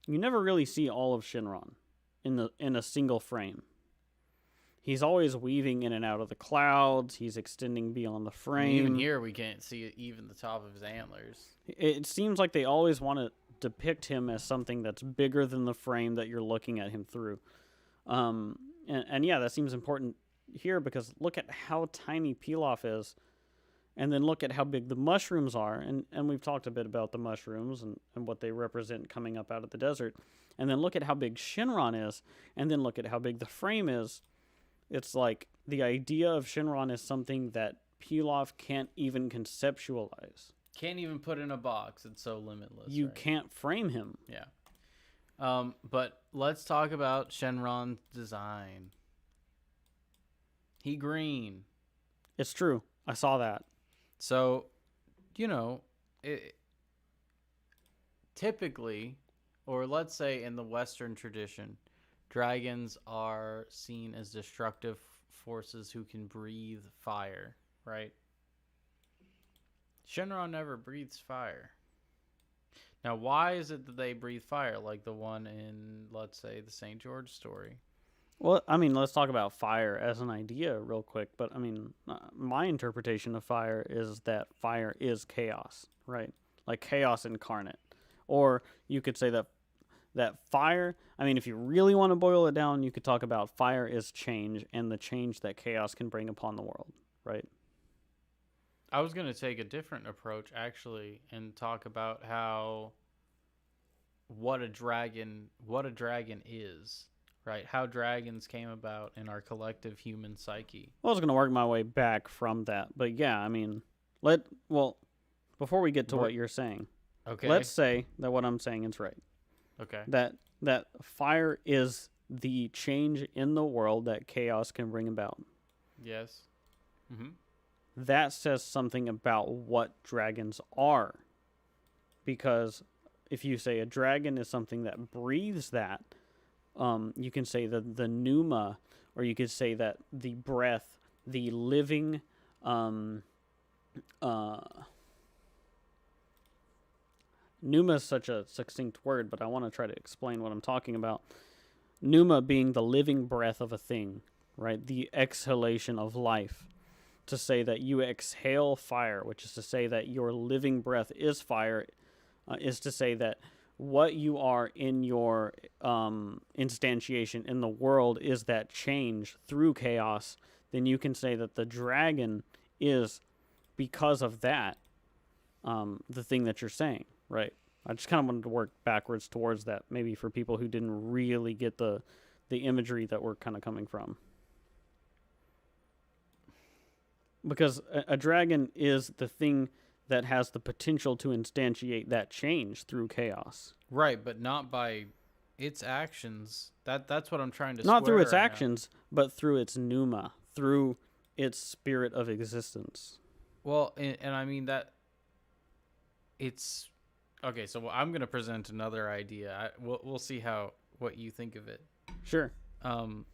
you never really see all of Shenron in a single frame. He's always weaving in and out of the clouds. He's extending beyond the frame. Even here, we can't see even the top of his antlers. It seems like they always want to depict him as something that's bigger than the frame that you're looking at him through. And yeah, that seems important here because look at how tiny Pilaf is, and then look at how big the mushrooms are. And we've talked a bit about the mushrooms and what they represent coming up out of the desert. And then look at how big Shenron is, and then look at how big the frame is. It's like the idea of Shinron is something that Pilaf can't even conceptualize. Can't even put in a box. It's so limitless. You right? can't frame him. Yeah. But let's talk about Shenron's design. He green. It's true. I saw that. So, typically, or let's say in the Western tradition, dragons are seen as destructive forces who can breathe fire, right? Shenron never breathes fire. Now, why is it that they breathe fire, like the one in, let's say, the St. George story? Well, I mean, let's talk about fire as an idea real quick. But I mean, my interpretation of fire is that fire is chaos, right? Like chaos incarnate. Or you could say that fire, I mean, if you really want to boil it down, you could talk about fire is change and the change that chaos can bring upon the world, right? I was going to take a different approach, actually, and talk about what a dragon is, right? How dragons came about in our collective human psyche. Well, I was going to work my way back from that. But yeah, I mean, before we get to what you're saying, okay, let's say that what I'm saying is right. Okay. That fire is the change in the world that chaos can bring about. Yes. Mm-hmm. That says something about what dragons are. Because if you say a dragon is something that breathes that, you can say the pneuma, or you could say that the breath, the living, pneuma is such a succinct word, but I want to try to explain what I'm talking about. Pneuma being the living breath of a thing, right? The exhalation of life. To say that you exhale fire, which is to say that your living breath is fire, is to say that what you are in your instantiation in the world is that change through chaos. Then you can say that the dragon is, because of that, the thing that you're saying, right? I just kind of wanted to work backwards towards that, maybe for people who didn't really get the imagery that we're kind of coming from. Because a dragon is the thing that has the potential to instantiate that change through chaos. Right, but not by its actions. That's what I'm trying to Not through its right actions, but through its pneuma, through its spirit of existence. Well, and I mean that it's okay. So I'm going to present another idea. We'll see what you think of it. Sure. And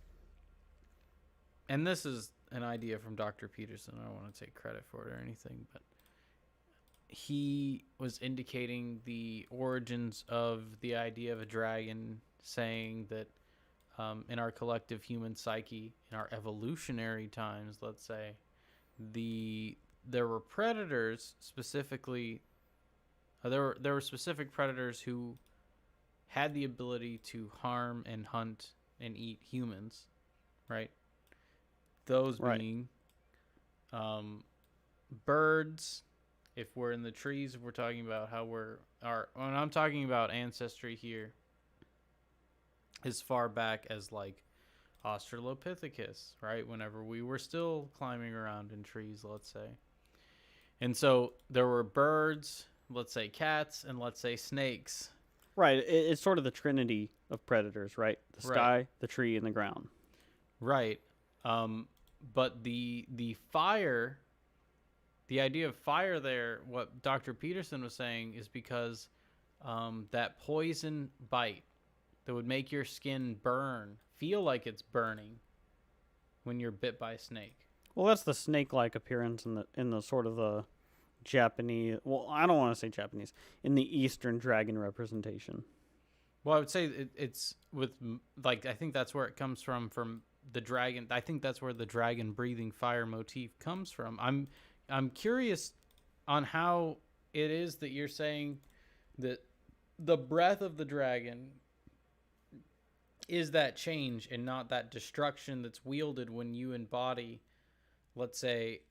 this is an idea from Dr. Peterson. I don't want to take credit for it or anything, but he was indicating the origins of the idea of a dragon, saying that in our collective human psyche, in our evolutionary times, let's say, there were predators specifically. There were specific predators who had the ability to harm and hunt and eat humans, right? Those being birds. If we're in the trees, if we're talking about when I'm talking about ancestry here, as far back as like Australopithecus, right? Whenever we were still climbing around in trees, let's say. And so there were birds, let's say cats, and let's say snakes. Right. It's sort of the trinity of predators, right? The sky, the tree, and the ground. Right. But the fire, the idea of fire there, what Dr. Peterson was saying is because that poison bite that would make your skin feel like it's burning when you're bit by a snake. Well, that's the snake-like appearance in the sort of the Japanese. Well, I don't want to say Japanese. In the Eastern dragon representation. Well, I would say it's with like I think that's where it comes from the dragon. I think that's where the dragon breathing fire motif comes from. I'm curious on how it is that you're saying that the breath of the dragon is that change and not that destruction that's wielded when you embody, let's say,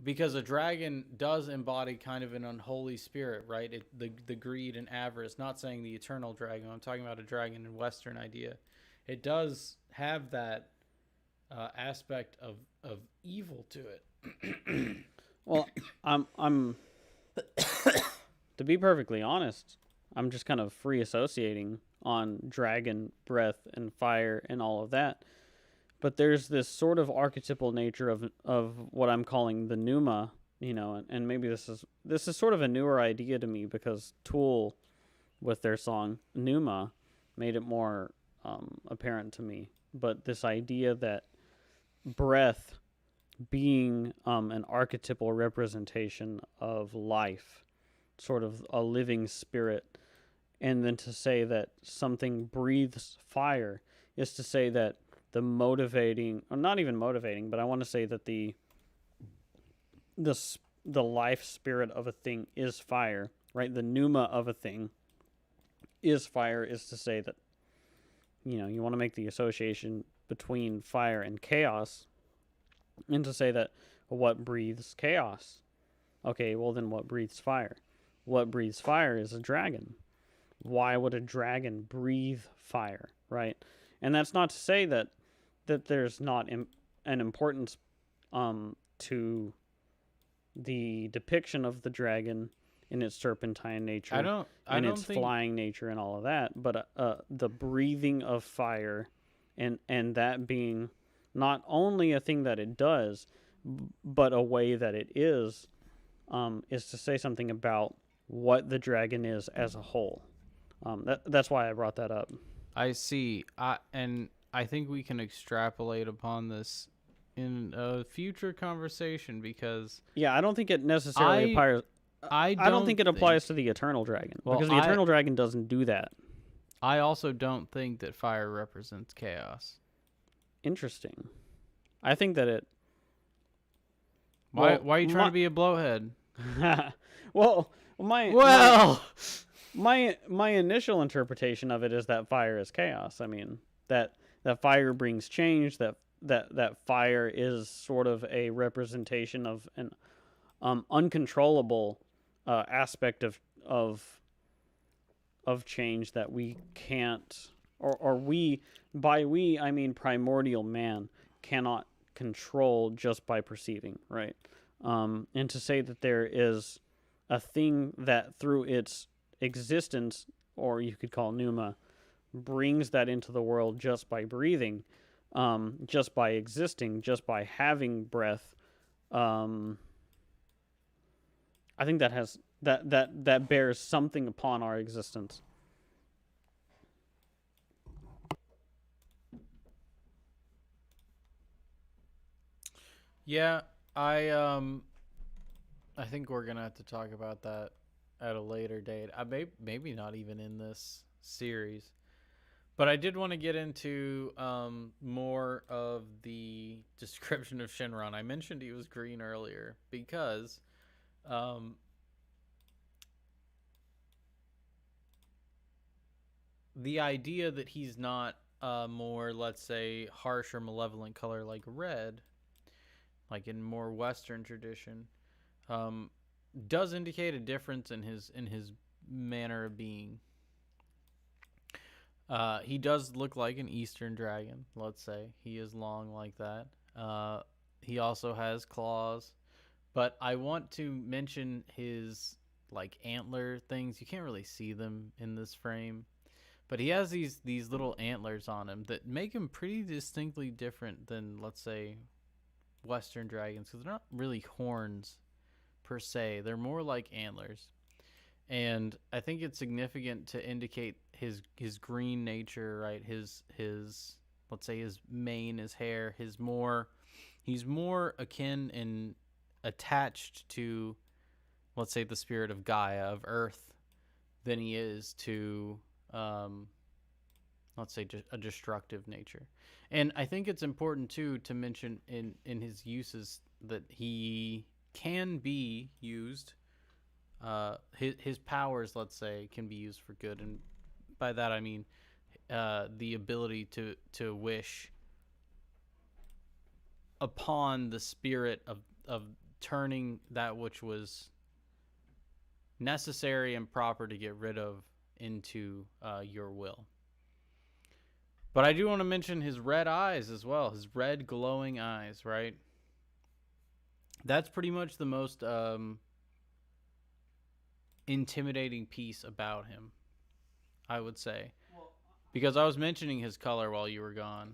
because a dragon does embody kind of an unholy spirit, right? The greed and avarice, not saying the eternal dragon. I'm talking about a dragon in Western idea. it does have that aspect of evil to it. Well, I'm to be perfectly honest, I'm just kind of free associating on dragon, breath, and fire and all of that. But there's this sort of archetypal nature of what I'm calling the pneuma, and maybe this is sort of a newer idea to me because Tool, with their song Pneuma, made it more apparent to me. But this idea that breath being an archetypal representation of life, sort of a living spirit, and then to say that something breathes fire is to say that the motivating, or not even motivating, but I want to say that the life spirit of a thing is fire, right? The pneuma of a thing is fire, is to say that, you want to make the association between fire and chaos, and to say that what breathes chaos? Okay, well then what breathes fire? What breathes fire is a dragon. Why would a dragon breathe fire, right? And that's not to say that there's not an importance to the depiction of the dragon in its serpentine nature, I don't its think flying nature and all of that, but the breathing of fire, and that being not only a thing that it does, but a way that it is to say something about what the dragon is as a whole. That's why I brought that up. I see. And I think we can extrapolate upon this in a future conversation because I don't think it necessarily applies. I don't think it applies to the Eternal Dragon, because the Eternal Dragon doesn't do that. I also don't think that fire represents chaos. Interesting. I think that it. Why are you trying to be a blowhead? Well, my initial interpretation of it is that fire is chaos. I mean, that fire brings change, that fire is sort of a representation of an uncontrollable aspect of change that we can't, or we, by we I mean primordial man, cannot control just by perceiving, right? And to say that there is a thing that through its existence, or you could call pneuma, brings that into the world just by breathing, just by existing, just by having breath. I think that has that bears something upon our existence. Yeah, I think we're gonna have to talk about that at a later date. Maybe not even in this series. But I did want to get into more of the description of Shenron. I mentioned he was green earlier because the idea that he's not more, let's say, harsh or malevolent color like red, like in more Western tradition, does indicate a difference in his manner of being. He does look like an Eastern dragon, let's say. He is long like that. He also has claws. But I want to mention his like antler things. You can't really see them in this frame. But he has these little antlers on him that make him pretty distinctly different than, let's say, Western dragons. Because they're not really horns per se. They're more like antlers. And I think it's significant to indicate his green nature, right? His let's say his mane, his hair, he's more akin and attached to, let's say, the spirit of Gaia, of Earth, than he is to let's say a destructive nature. And I think it's important too to mention in his uses that he can be used. His powers, let's say, can be used for good, and by that I mean the ability to wish upon the spirit of turning that which was necessary and proper to get rid of into your will. But I do want to mention his red eyes as well. His red glowing eyes, right? That's pretty much the most intimidating piece about him, I would say. Because I was mentioning his color while you were gone.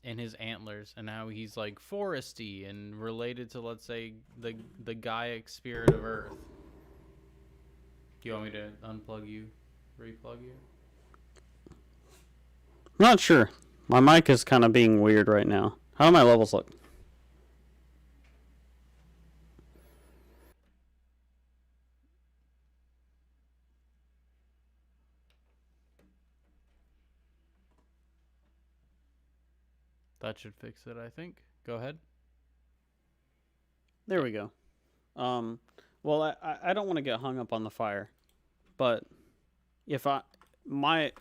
And his antlers, and how he's like foresty and related to, let's say, the Gaiac spirit of Earth. Do you want me to unplug you? Replug you? Not sure. My mic is kind of being weird right now. How do my levels look? That should fix it, I think. Go ahead. There we go. Well, I don't want to get hung up on the fire, but if my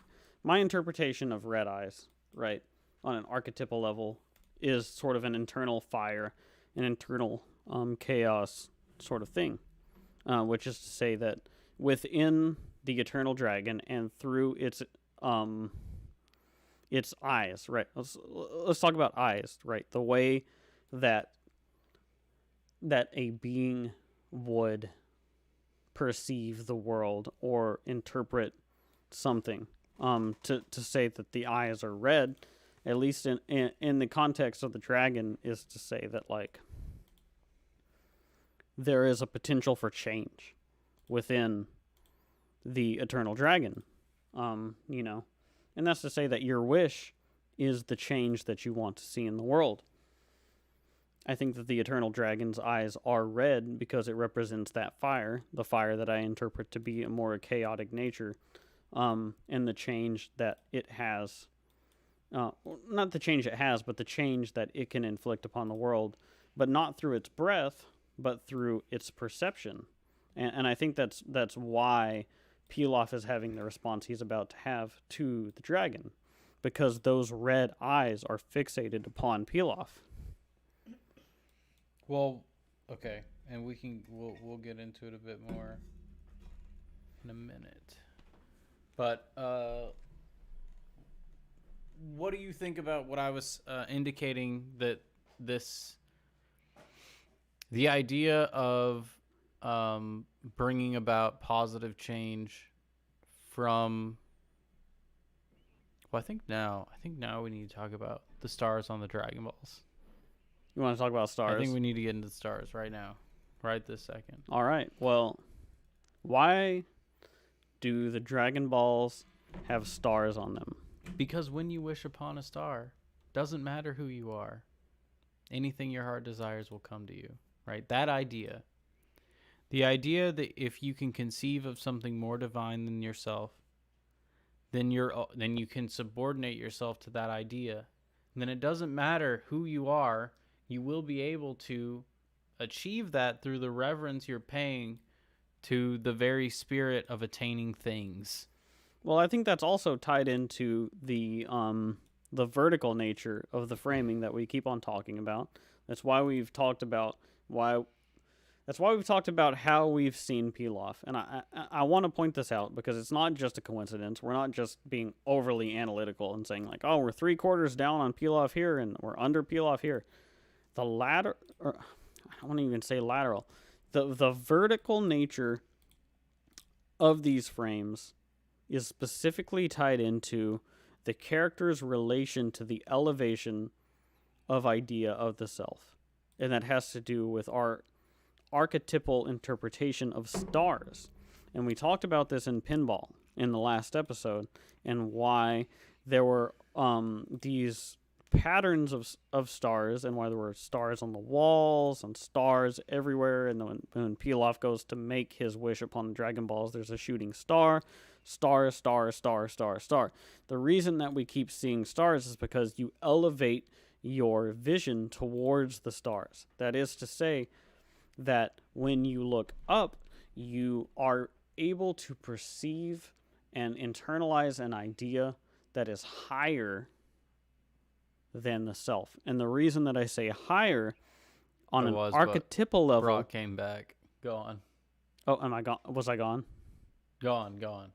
interpretation of red eyes, right, on an archetypal level, is sort of an internal fire, an internal chaos sort of thing, which is to say that within the eternal dragon and through its eyes, right? Let's talk about eyes, right? The way that a being would perceive the world or interpret something. To say that the eyes are red, at least in the context of the dragon, is to say that, like, there is a potential for change within the eternal dragon. You know, and that's to say that your wish is the change that you want to see in the world. I think that the eternal dragon's eyes are red because it represents that fire, the fire that I interpret to be a more chaotic nature, and the change that it has. Not the change it has, but the change that it can inflict upon the world, but not through its breath, but through its perception. And I think that's why Pilaf is having the response he's about to have to the dragon, because those red eyes are fixated upon Pilaf. Well, okay, and we'll get into it a bit more in a minute. But what do you think about what I was indicating, that the idea of bringing about positive change from? Well, I think now we need to talk about the stars on the Dragon Balls. You want to talk about stars? I think we need to get into the stars right now, right this second. All right. Well, why do the Dragon Balls have stars on them? Because when you wish upon a star, doesn't matter who you are, anything your heart desires will come to you, right? That idea. The idea that if you can conceive of something more divine than yourself, then you can subordinate yourself to that idea. And then it doesn't matter who you are, you will be able to achieve that through the reverence you're paying to the very spirit of attaining things. Well, I think that's also tied into the vertical nature of the framing that we keep on talking about. That's why we've talked about how we've seen Pilaf. And I want to point this out because it's not just a coincidence. We're not just being overly analytical and saying, like, oh, we're 3/4 down on Pilaf here and we're under Pilaf here. The latter, or I don't even say lateral, the vertical nature of these frames is specifically tied into the character's relation to the elevation of idea of the self. And that has to do with our archetypal interpretation of stars. And we talked about this in Pinball in the last episode, and why there were these patterns of stars, and why there were stars on the walls and stars everywhere. And when Pilaf goes to make his wish upon the Dragon Balls, there's a shooting star. Star, star, star, star, star. The reason that we keep seeing stars is because you elevate your vision towards the stars. That is to say that when you look up, you are able to perceive and internalize an idea that is higher than the self. And the reason that I say higher on an archetypal level... Brok came back. Go on. Oh, am I gone? Was I gone? Go on.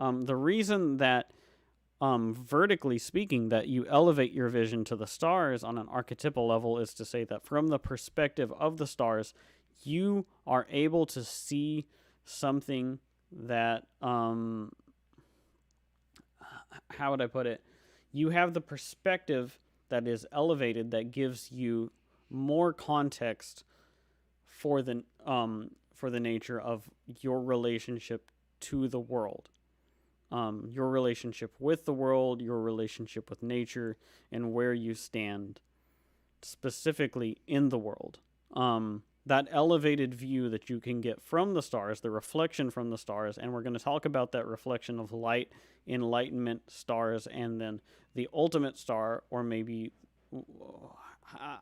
The reason that, vertically speaking, that you elevate your vision to the stars on an archetypal level is to say that from the perspective of the stars, you are able to see something that, how would I put it? You have the perspective that is elevated that gives you more context for the nature of your relationship to the world, your relationship with the world, your relationship with nature, and where you stand specifically in the world. That elevated view that you can get from the stars, the reflection from the stars, and we're going to talk about that reflection of light, enlightenment, stars, and then the ultimate star, or maybe,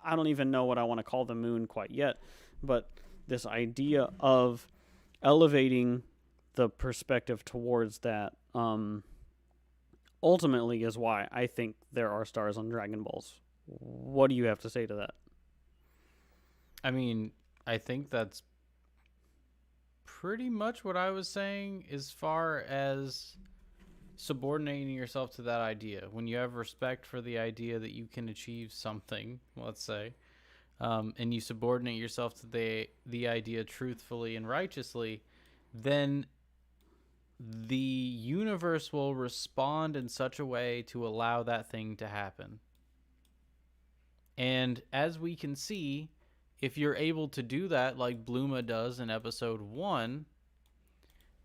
I don't even know what I want to call the moon quite yet, but this idea of elevating the perspective towards that, ultimately is why I think there are stars on Dragon Balls. What do you have to say to that? I mean, I think that's pretty much what I was saying as far as subordinating yourself to that idea. When you have respect for the idea that you can achieve something, let's say, and you subordinate yourself to the idea truthfully and righteously, then the universe will respond in such a way to allow that thing to happen. And as we can see, if you're able to do that like Bluma does in episode 1,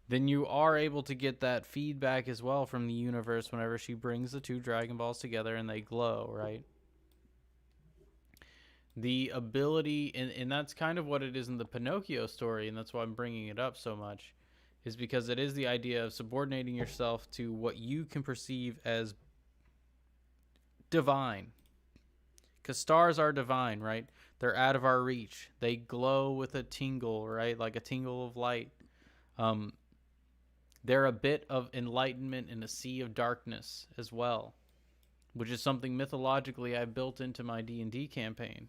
then you are able to get that feedback as well from the universe whenever she brings the two Dragon Balls together and they glow, right? The ability, and that's kind of what it is in the Pinocchio story, and that's why I'm bringing it up so much, is because it is the idea of subordinating yourself to what you can perceive as divine. Because stars are divine, right? They're out of our reach. They glow with a tingle, right? Like a tingle of light. They're a bit of enlightenment in a sea of darkness as well, which is something mythologically I built into my D&D campaign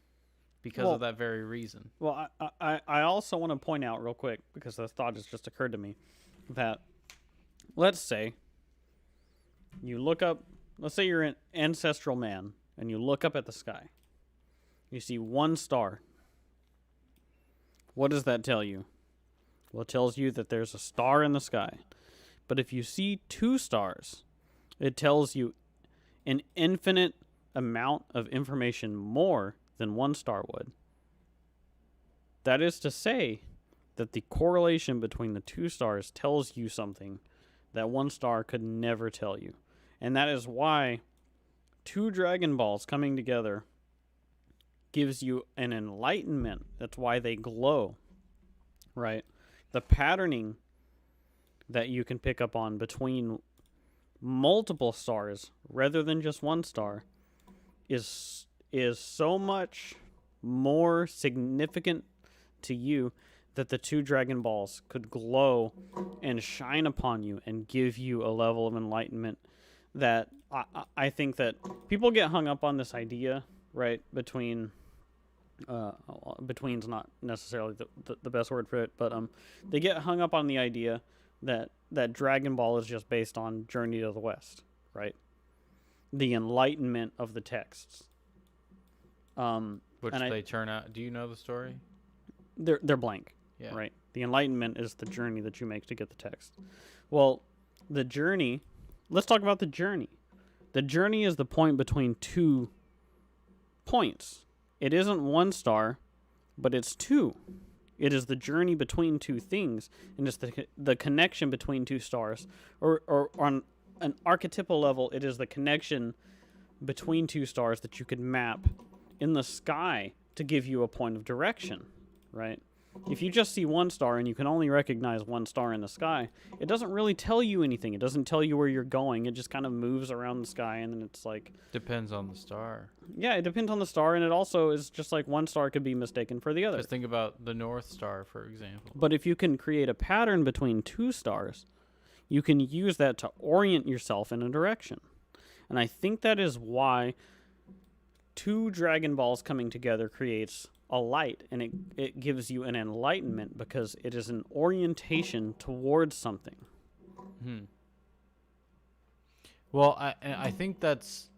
because of that very reason. Well, I also want to point out real quick, because the thought has just occurred to me, that let's say you look up, let's say you're an ancestral man, and you look up at the sky. You see one star. What does that tell you? Well, it tells you that there's a star in the sky. But if you see two stars, it tells you an infinite amount of information more than one star would. That is to say that the correlation between the two stars tells you something that one star could never tell you. And that is why two Dragon Balls coming together gives you an enlightenment. That's why they glow, right? The patterning that you can pick up on between multiple stars rather than just one star is so much more significant to you that the two Dragon Balls could glow and shine upon you and give you a level of enlightenment that I think that people get hung up on this idea, right? Between's not necessarily the best word for it, but they get hung up on the idea that Dragon Ball is just based on Journey to the West, right? The enlightenment of the texts. Which they turn out. Do you know the story? They're blank, yeah. Right? The enlightenment is the journey that you make to get the text. Well, the journey. Let's talk about the journey. The journey is the point between 2 points. It isn't one star, but it's 2. It is the journey between 2 things, and it's the connection between 2 stars. Or on an archetypal level, it is the connection between 2 stars that you could map in the sky to give you a point of direction, right? If you just see one star and you can only recognize one star in the sky, it doesn't really tell you anything. It doesn't tell you where you're going. It just kind of moves around the sky, and then it's like... Depends on the star. Yeah, it depends on the star, and it also is just like one star could be mistaken for the other. Just think about the North Star, for example. But if you can create a pattern between 2 stars, you can use that to orient yourself in a direction. And I think that is why 2 Dragon Balls coming together creates a light, and it gives you an enlightenment because it is an orientation towards something. Well, I think that's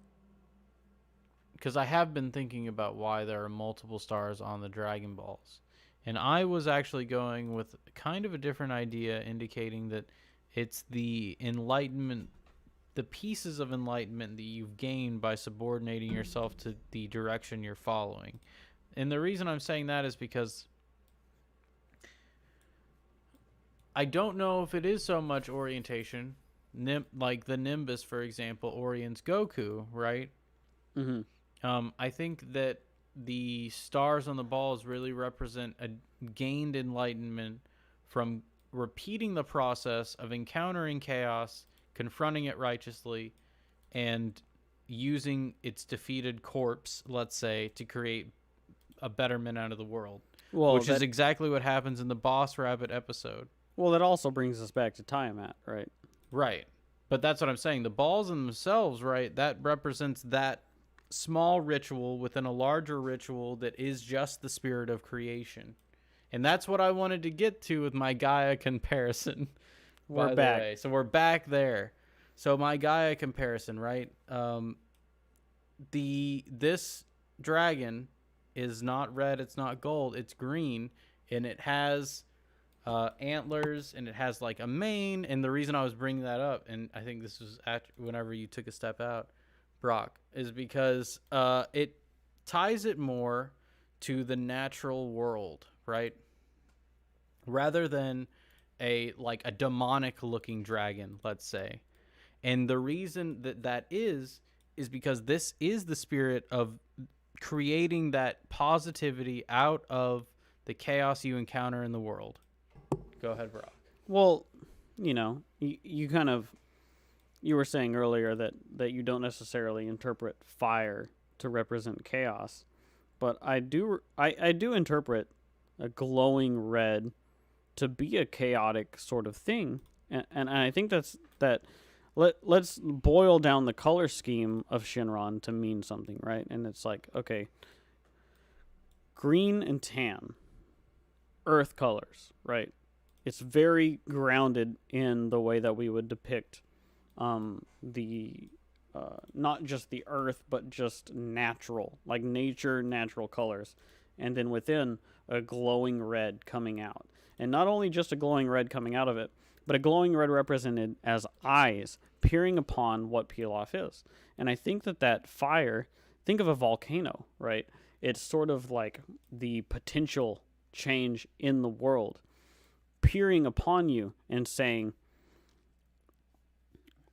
because I have been thinking about why there are multiple stars on the Dragon Balls. And I was actually going with kind of a different idea, indicating that it's the enlightenment, the pieces of enlightenment that you've gained by subordinating yourself to the direction you're following. And the reason I'm saying that is because I don't know if it is so much orientation. Like the Nimbus, for example, orients Goku, right? Mm-hmm. I think that the stars on the balls really represent a gained enlightenment from repeating the process of encountering chaos, confronting it righteously, and using its defeated corpse, let's say, to create a betterment out of the world. Well, Which is exactly what happens in the Boss Rabbit episode. Well, that also brings us back to Tiamat, right? Right. But that's what I'm saying. The balls in themselves, right, that represents that small ritual within a larger ritual that is just the spirit of creation. And that's what I wanted to get to with my Gaia comparison. We're back. So we're back there. So my Gaia comparison, right? This dragon is not red, it's not gold, it's green, and it has antlers, and it has like a mane. And the reason I was bringing that up, and I think this was whenever you took a step out, Brock, is because it ties it more to the natural world, right? Rather than a demonic looking dragon, let's say. And the reason that is because this is the spirit of creating that positivity out of the chaos you encounter in the world. Go ahead, Brock. Well, you kind of, you were saying earlier that you don't necessarily interpret fire to represent chaos, but I do interpret a glowing red to be a chaotic sort of thing, and I think that. Let's boil down the color scheme of Shinron to mean something, right? And it's like, okay, green and tan, earth colors, right? It's very grounded in the way that we would depict the not just the earth, but just natural, like nature, natural colors. And then within, a glowing red coming out. And not only just a glowing red coming out of it, but a glowing red represented as eyes peering upon what Pilaf is. And I think that fire, think of a volcano, right? It's sort of like the potential change in the world, peering upon you and saying,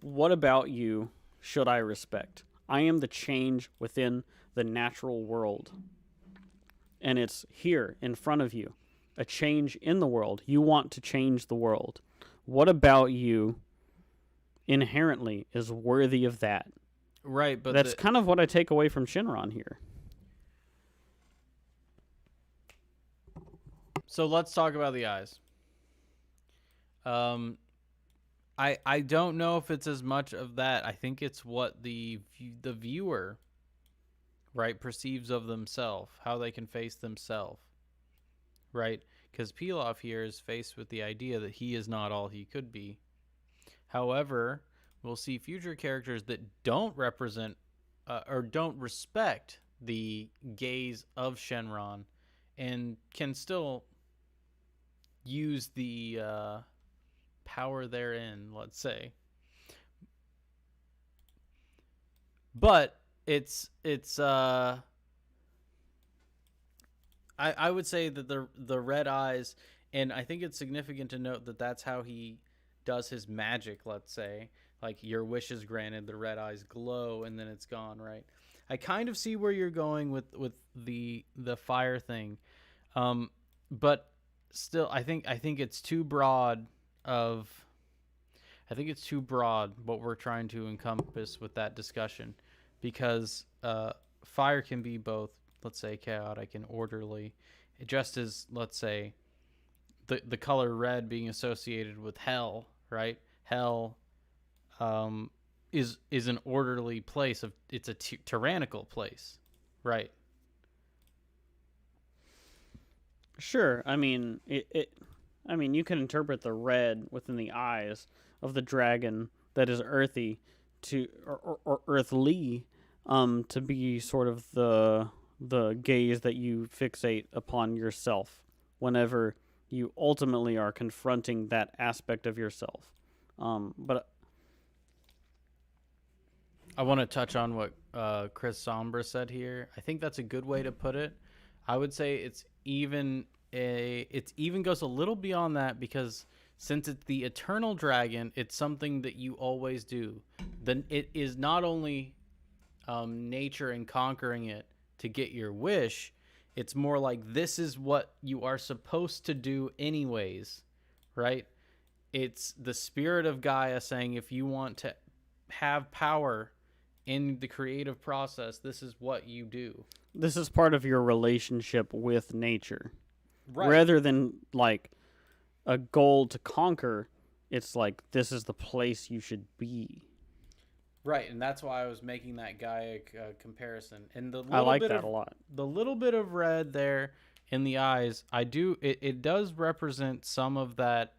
what about you should I respect? I am the change within the natural world. And it's here in front of you, a change in the world. You want to change the world. What about you inherently is worthy of that? Right, but that's kind of what I take away from Shinron here. So let's talk about the eyes. I don't know if it's as much of that. I think it's what the viewer, right, perceives of themselves, how they can face themselves, right? Because Pilaf here is faced with the idea that he is not all he could be. However, we'll see future characters that don't represent or don't respect the gaze of Shenron and can still use the power therein, let's say. But it's I would say that the red eyes, and I think it's significant to note that that's how he does his magic, let's say. Like, your wish is granted, the red eyes glow, and then it's gone, right? I kind of see where you're going with the fire thing. But still, I think it's too broad what we're trying to encompass with that discussion, because fire can be both, let's say, chaotic and orderly, just as, let's say, the color red being associated with hell, right? Hell is an orderly place. It's a tyrannical place, right? Sure. I mean, you can interpret the red within the eyes of the dragon that is earthy to or earthly to be sort of the gaze that you fixate upon yourself whenever you ultimately are confronting that aspect of yourself. But I want to touch on what Chris Sombra said here. I think that's a good way to put it. I would say it's even goes a little beyond that, because since it's the eternal dragon, it's something that you always do. Then it is not only nature and conquering it to get your wish. It's more like this is what you are supposed to do anyways, right? It's the spirit of Gaia saying, if you want to have power in the creative process, this is what you do. This is part of your relationship with nature. Right. Rather than like a goal to conquer, it's like this is the place you should be. Right, and that's why I was making that Gaia comparison. And I like that a lot. The little bit of red there in the eyes, it does represent some of that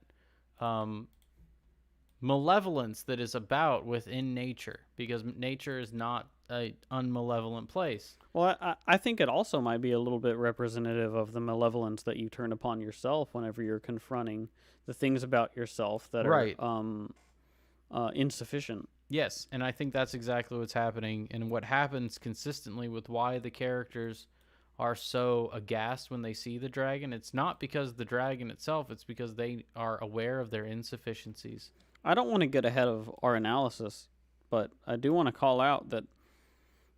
malevolence that is about within nature, because nature is not an unmalevolent place. Well, I think it also might be a little bit representative of the malevolence that you turn upon yourself whenever you're confronting the things about yourself that Right. are insufficient. Yes, and I think that's exactly what's happening, and what happens consistently with why the characters are so aghast when they see the dragon. It's not because of the dragon itself, it's because they are aware of their insufficiencies. I don't want to get ahead of our analysis, but I do want to call out that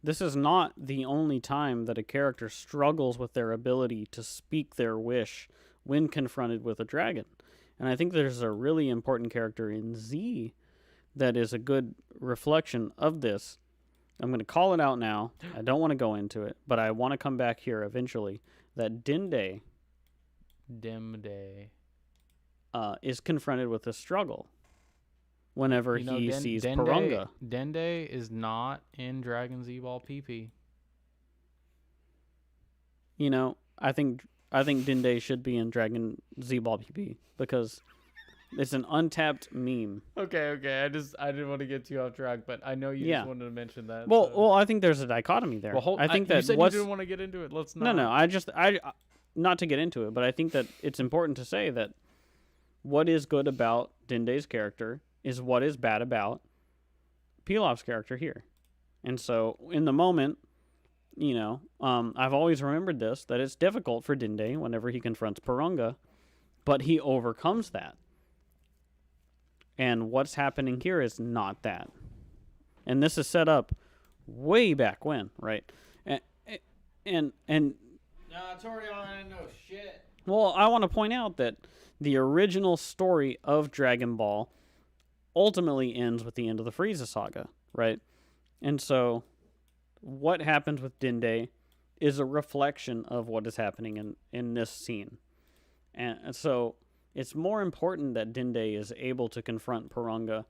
this is not the only time that a character struggles with their ability to speak their wish when confronted with a dragon. And I think there's a really important character in Z that is a good reflection of this. I'm going to call it out now. I don't want to go into it, but I want to come back here eventually. That Dende is confronted with a struggle whenever he sees Purunga. Dende is not in Dragon Z Ball PP. You know, I think Dende should be in Dragon Z Ball PP because it's an untapped meme. Okay. I didn't want to get too off track, but I know you just wanted to mention that. Well, I think there's a dichotomy there. Well, I think that you said you didn't want to get into it. Let's not. No. I not to get into it, but I think that it's important to say that what is good about Dende's character is what is bad about Pilaf's character here. And so, in the moment, you know, I've always remembered this, that it's difficult for Dende whenever he confronts Purunga, but he overcomes that. And what's happening here is not that. And this is set up way back when, right? And Nah, Toriyama didn't know shit. well, I want to point out that the original story of Dragon Ball ultimately ends with the end of the Frieza saga, right? And so what happens with Dende is a reflection of what is happening in this scene. And so it's more important that Dende is able to confront Purunga,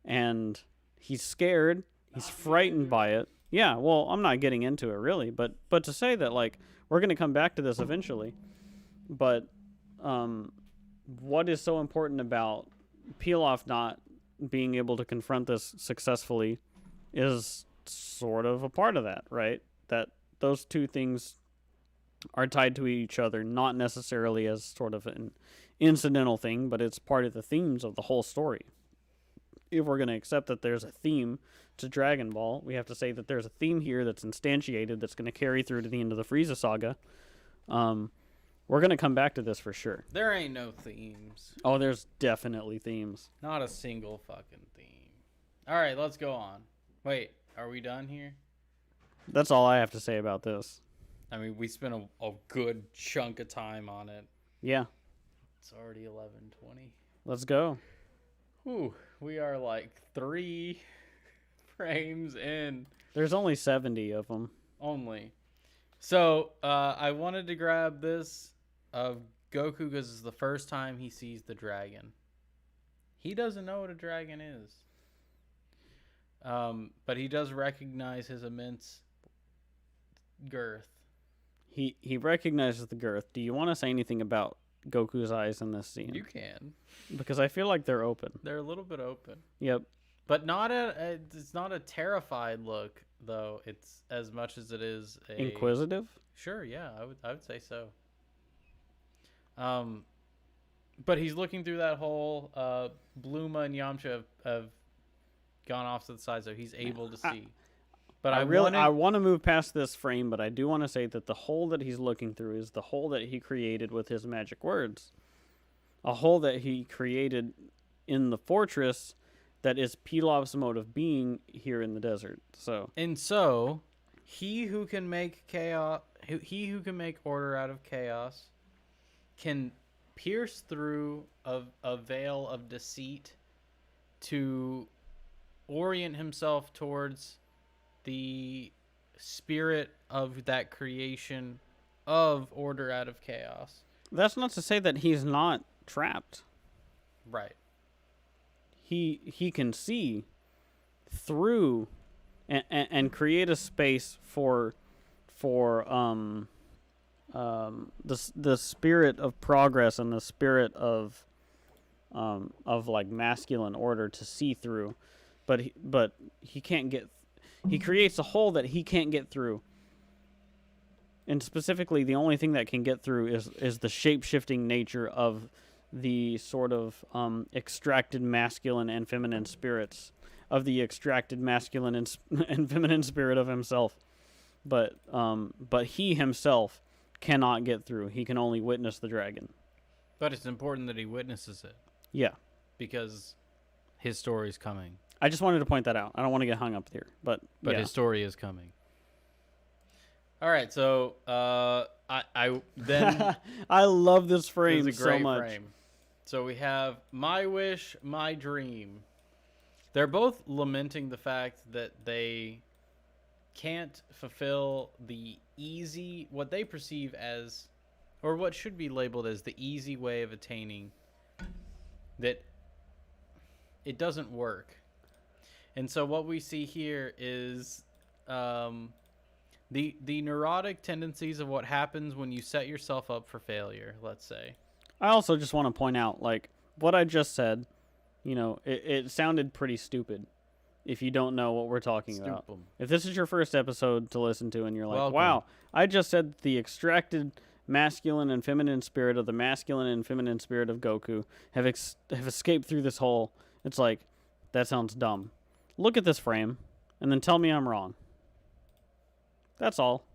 and he's scared, he's frightened by it. Yeah, well, I'm not getting into it really, but to say that, like, we're going to come back to this eventually, but what is so important about Pilaf not being able to confront this successfully is sort of a part of that, right? That those two things are tied to each other, not necessarily as sort of an incidental thing, but it's part of the themes of the whole story. If we're going to accept that there's a theme to Dragon Ball, we have to say that there's a theme here that's instantiated that's going to carry through to the end of the Frieza saga. We're going to come back to this for sure. There ain't no themes. Oh, there's definitely themes. Not a single fucking theme. All right, let's go on. Wait, are we done here? That's all I have to say about this. I mean, we spent a good chunk of time on it. Yeah. It's already 11:20. Let's go. Whew, we are like 3 frames in. There's only 70 of them. Only. So, I wanted to grab this of Goku because it's the first time he sees the dragon. He doesn't know what a dragon is. But he does recognize his immense girth. He recognizes the girth. Do you want to say anything about Goku's eyes in this scene? You can. Because I feel like they're open. They're a little bit open. Yep. but it's not a terrified look though. It's as much as it is a Inquisitive? Sure, yeah, I would say so. But he's looking through that hole. Bluma and Yamcha have gone off to the side, so he's able to see. But I want to move past this frame, but I do want to say that the hole that he's looking through is the hole that he created with his magic words. A hole that he created in the fortress that is Pilov's mode of being here in the desert. So he who can make chaos, he who can make order out of chaos, can pierce through a veil of deceit to orient himself towards the spirit of that creation of order out of chaos. That's not to say that he's not trapped. Right. He can see through and create a space for the spirit of progress and the spirit of like masculine order to see through, but he can't get. He creates a hole that he can't get through, and specifically, the only thing that can get through is the shape-shifting nature of the sort of extracted masculine and feminine spirits of the extracted masculine and feminine spirit of himself. But he himself cannot get through. He can only witness the dragon. But it's important that he witnesses it. Yeah. Because his story is coming. I just wanted to point that out. I don't want to get hung up here, but yeah. His story is coming. All right, so I then I love this frame it's a great so much. Frame. So we have my wish, my dream. They're both lamenting the fact that they can't fulfill the easy, what they perceive as, or what should be labeled as the easy way of attaining, that it doesn't work. And so what we see here is the neurotic tendencies of what happens when you set yourself up for failure, let's say. I also just want to point out, like, what I just said, it sounded pretty stupid if you don't know what we're talking about. If this is your first episode to listen to and you're like, wow, I just said the extracted masculine and feminine spirit of the masculine and feminine spirit of Goku have escaped through this hole. It's like, that sounds dumb. Look at this frame and then tell me I'm wrong. That's all.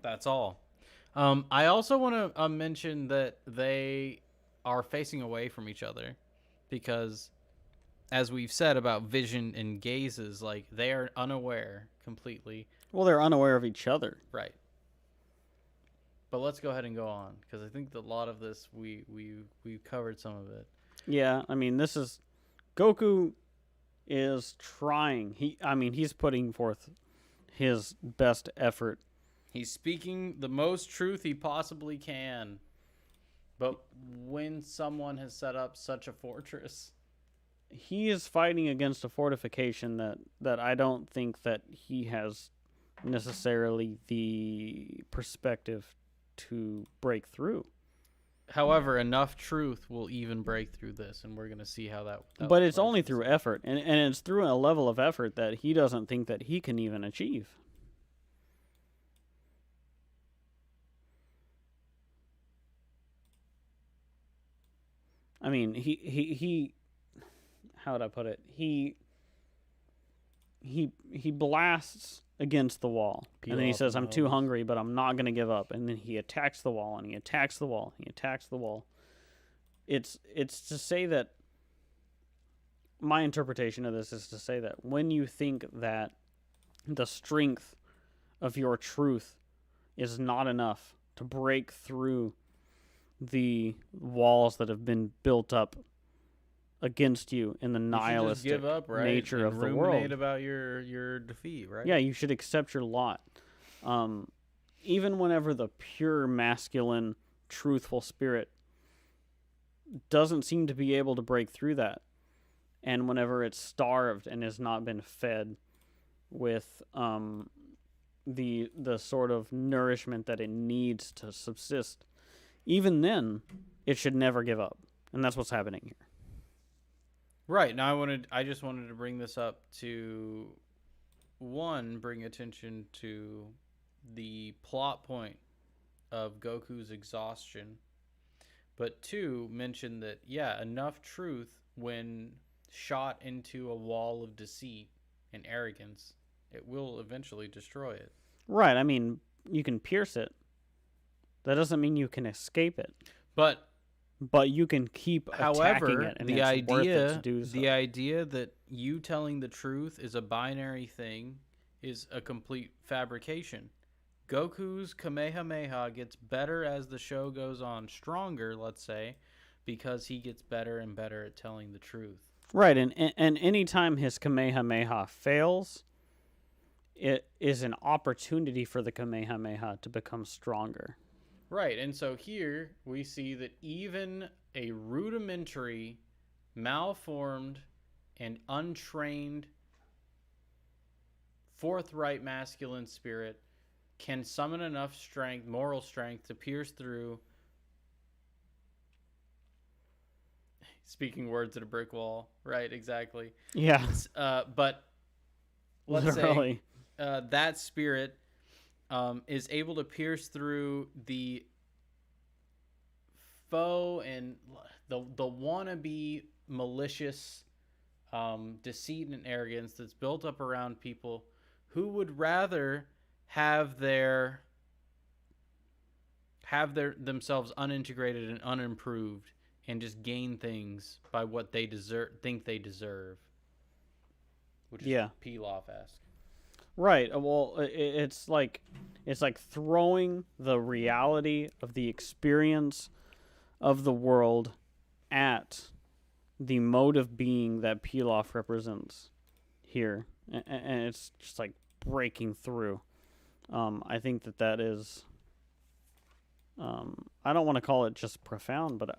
That's all. I also want to mention that they are facing away from each other because, as we've said about vision and gazes, like, they are unaware completely. Well, they're unaware of each other. Right. But let's go ahead and go on because I think that a lot of this, we've covered some of it. Yeah, I mean, this is... Goku is trying. He's putting forth his best effort. He's speaking the most truth he possibly can. But when someone has set up such a fortress... He is fighting against a fortification that I don't think that he has necessarily the perspective to break through. However, enough truth will even break through this, and we're going to see how that but it's only through effort, and it's through a level of effort that he doesn't think that he can even achieve. I mean, he how would I put it? He blasts against the wall, and then he says, "I'm too hungry, but I'm not going to give up." And then he attacks the wall, and he attacks the wall, and he attacks the wall. It's to say that my interpretation of this is to say that when you think that the strength of your truth is not enough to break through the walls that have been built up against you in the nihilistic give up, right? nature and of the world. Ruminate about your defeat, right? Yeah, you should accept your lot. Even whenever the pure masculine, truthful spirit doesn't seem to be able to break through that, and whenever it's starved and has not been fed with the sort of nourishment that it needs to subsist, even then, it should never give up. And that's what's happening here. Right. Now I just wanted to bring this up to bring attention to the plot point of Goku's exhaustion, but two, mention that enough truth when shot into a wall of deceit and arrogance, it will eventually destroy it. Right. I mean, you can pierce it. That doesn't mean you can escape it. But you can keep attacking it, and it's worth it to do so. The idea that you telling the truth is a binary thing is a complete fabrication. Goku's Kamehameha gets better as the show goes on, stronger, let's say, because he gets better and better at telling the truth. Right, and any time his Kamehameha fails, it is an opportunity for the Kamehameha to become stronger. Right, and so here we see that even a rudimentary, malformed, and untrained forthright masculine spirit can summon enough strength, moral strength, to pierce through, speaking words at a brick wall. Right, exactly. Yeah. But let's Literally. say that spirit is able to pierce through the foe and the wannabe malicious deceit and arrogance that's built up around people who would rather have themselves unintegrated and unimproved and just gain things by what they think they deserve, which is Pilaf-esque. Right. Well, it's like throwing the reality of the experience of the world at the mode of being that Pilaf represents here, and it's just like breaking through. I think that is. I don't want to call it just profound, but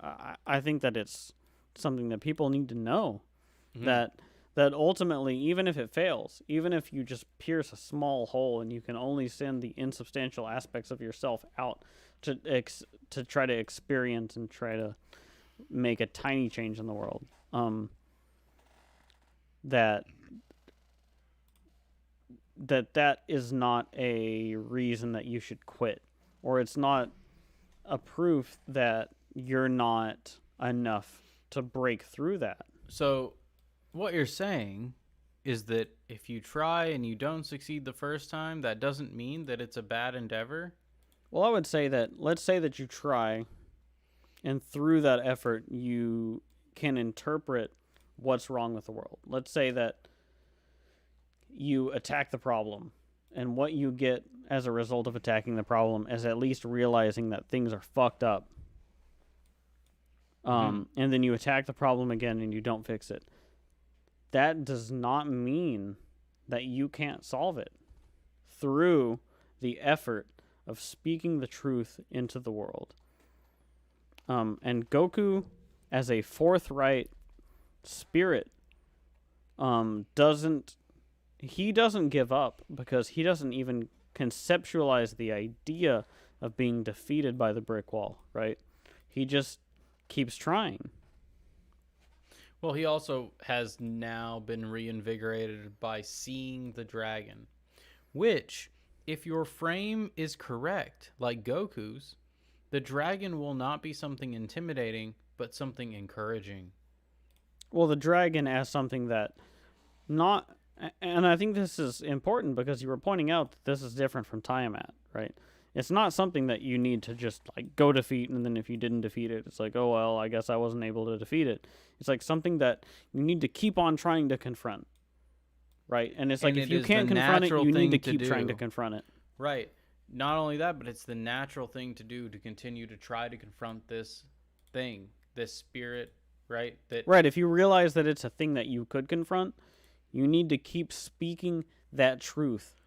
I think that it's something that people need to know. Mm-hmm. That ultimately, even if it fails, even if you just pierce a small hole and you can only send the insubstantial aspects of yourself out to try to experience and try to make a tiny change in the world, that is not a reason that you should quit, or it's not a proof that you're not enough to break through that. So what you're saying is that if you try and you don't succeed the first time, that doesn't mean that it's a bad endeavor? Well, I would say that, let's say that you try, and through that effort, you can interpret what's wrong with the world. Let's say that you attack the problem, and what you get as a result of attacking the problem is at least realizing that things are fucked up. And then you attack the problem again and you don't fix it. That does not mean that you can't solve it through the effort of speaking the truth into the world. And Goku, as a forthright spirit, doesn't give up, because he doesn't even conceptualize the idea of being defeated by the brick wall, right? He just keeps trying. Well, he also has now been reinvigorated by seeing the dragon, which, if your frame is correct, like Goku's, the dragon will not be something intimidating, but something encouraging. Well, the dragon as something that not... And I think this is important because you were pointing out that this is different from Tiamat, right? It's not something that you need to just like go defeat, and then if you didn't defeat it, it's like, oh, well, I guess I wasn't able to defeat it. It's like something that you need to keep on trying to confront, right? And it's like, if you can't confront it, you need to keep trying to confront it. Right. Not only that, but it's the natural thing to do, to continue to try to confront this thing, this spirit, right? Right. If you realize that it's a thing that you could confront, you need to keep speaking that truth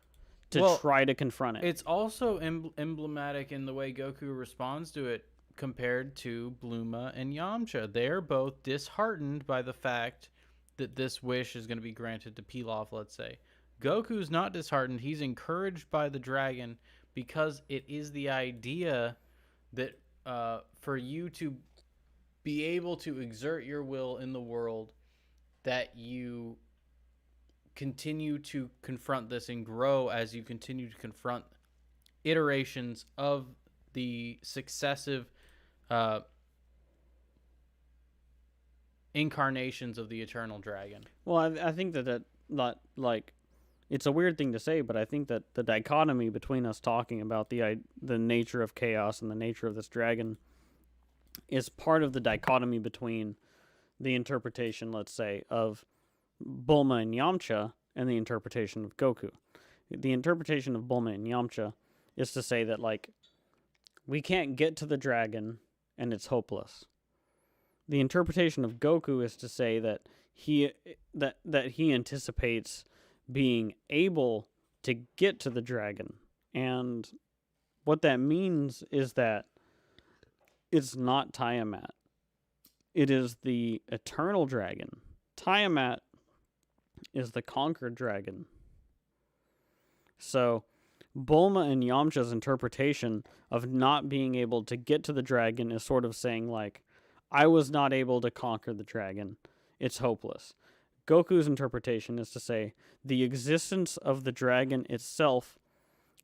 to try to confront it. It's also emblematic in the way Goku responds to it compared to Bluma and Yamcha. They're both disheartened by the fact that this wish is going to be granted to Pilaf, let's say. Goku's not disheartened. He's encouraged by the dragon because it is the idea that for you to be able to exert your will in the world, that you continue to confront this and grow as you continue to confront iterations of the successive incarnations of the eternal dragon. Well, I think that not like it's a weird thing to say, but I think that the dichotomy between us talking about the nature of chaos and the nature of this dragon is part of the dichotomy between the interpretation, let's say, of Bulma and Yamcha and the interpretation of Goku. The interpretation of Bulma and Yamcha is to say that, like, we can't get to the dragon and it's hopeless. The interpretation of Goku is to say that he anticipates being able to get to the dragon. And what that means is that it's not Tiamat. It is the eternal dragon. Tiamat is the conquered dragon. So Bulma and Yamcha's interpretation of not being able to get to the dragon is sort of saying, like, I was not able to conquer the dragon. It's hopeless. Goku's interpretation is to say the existence of the dragon itself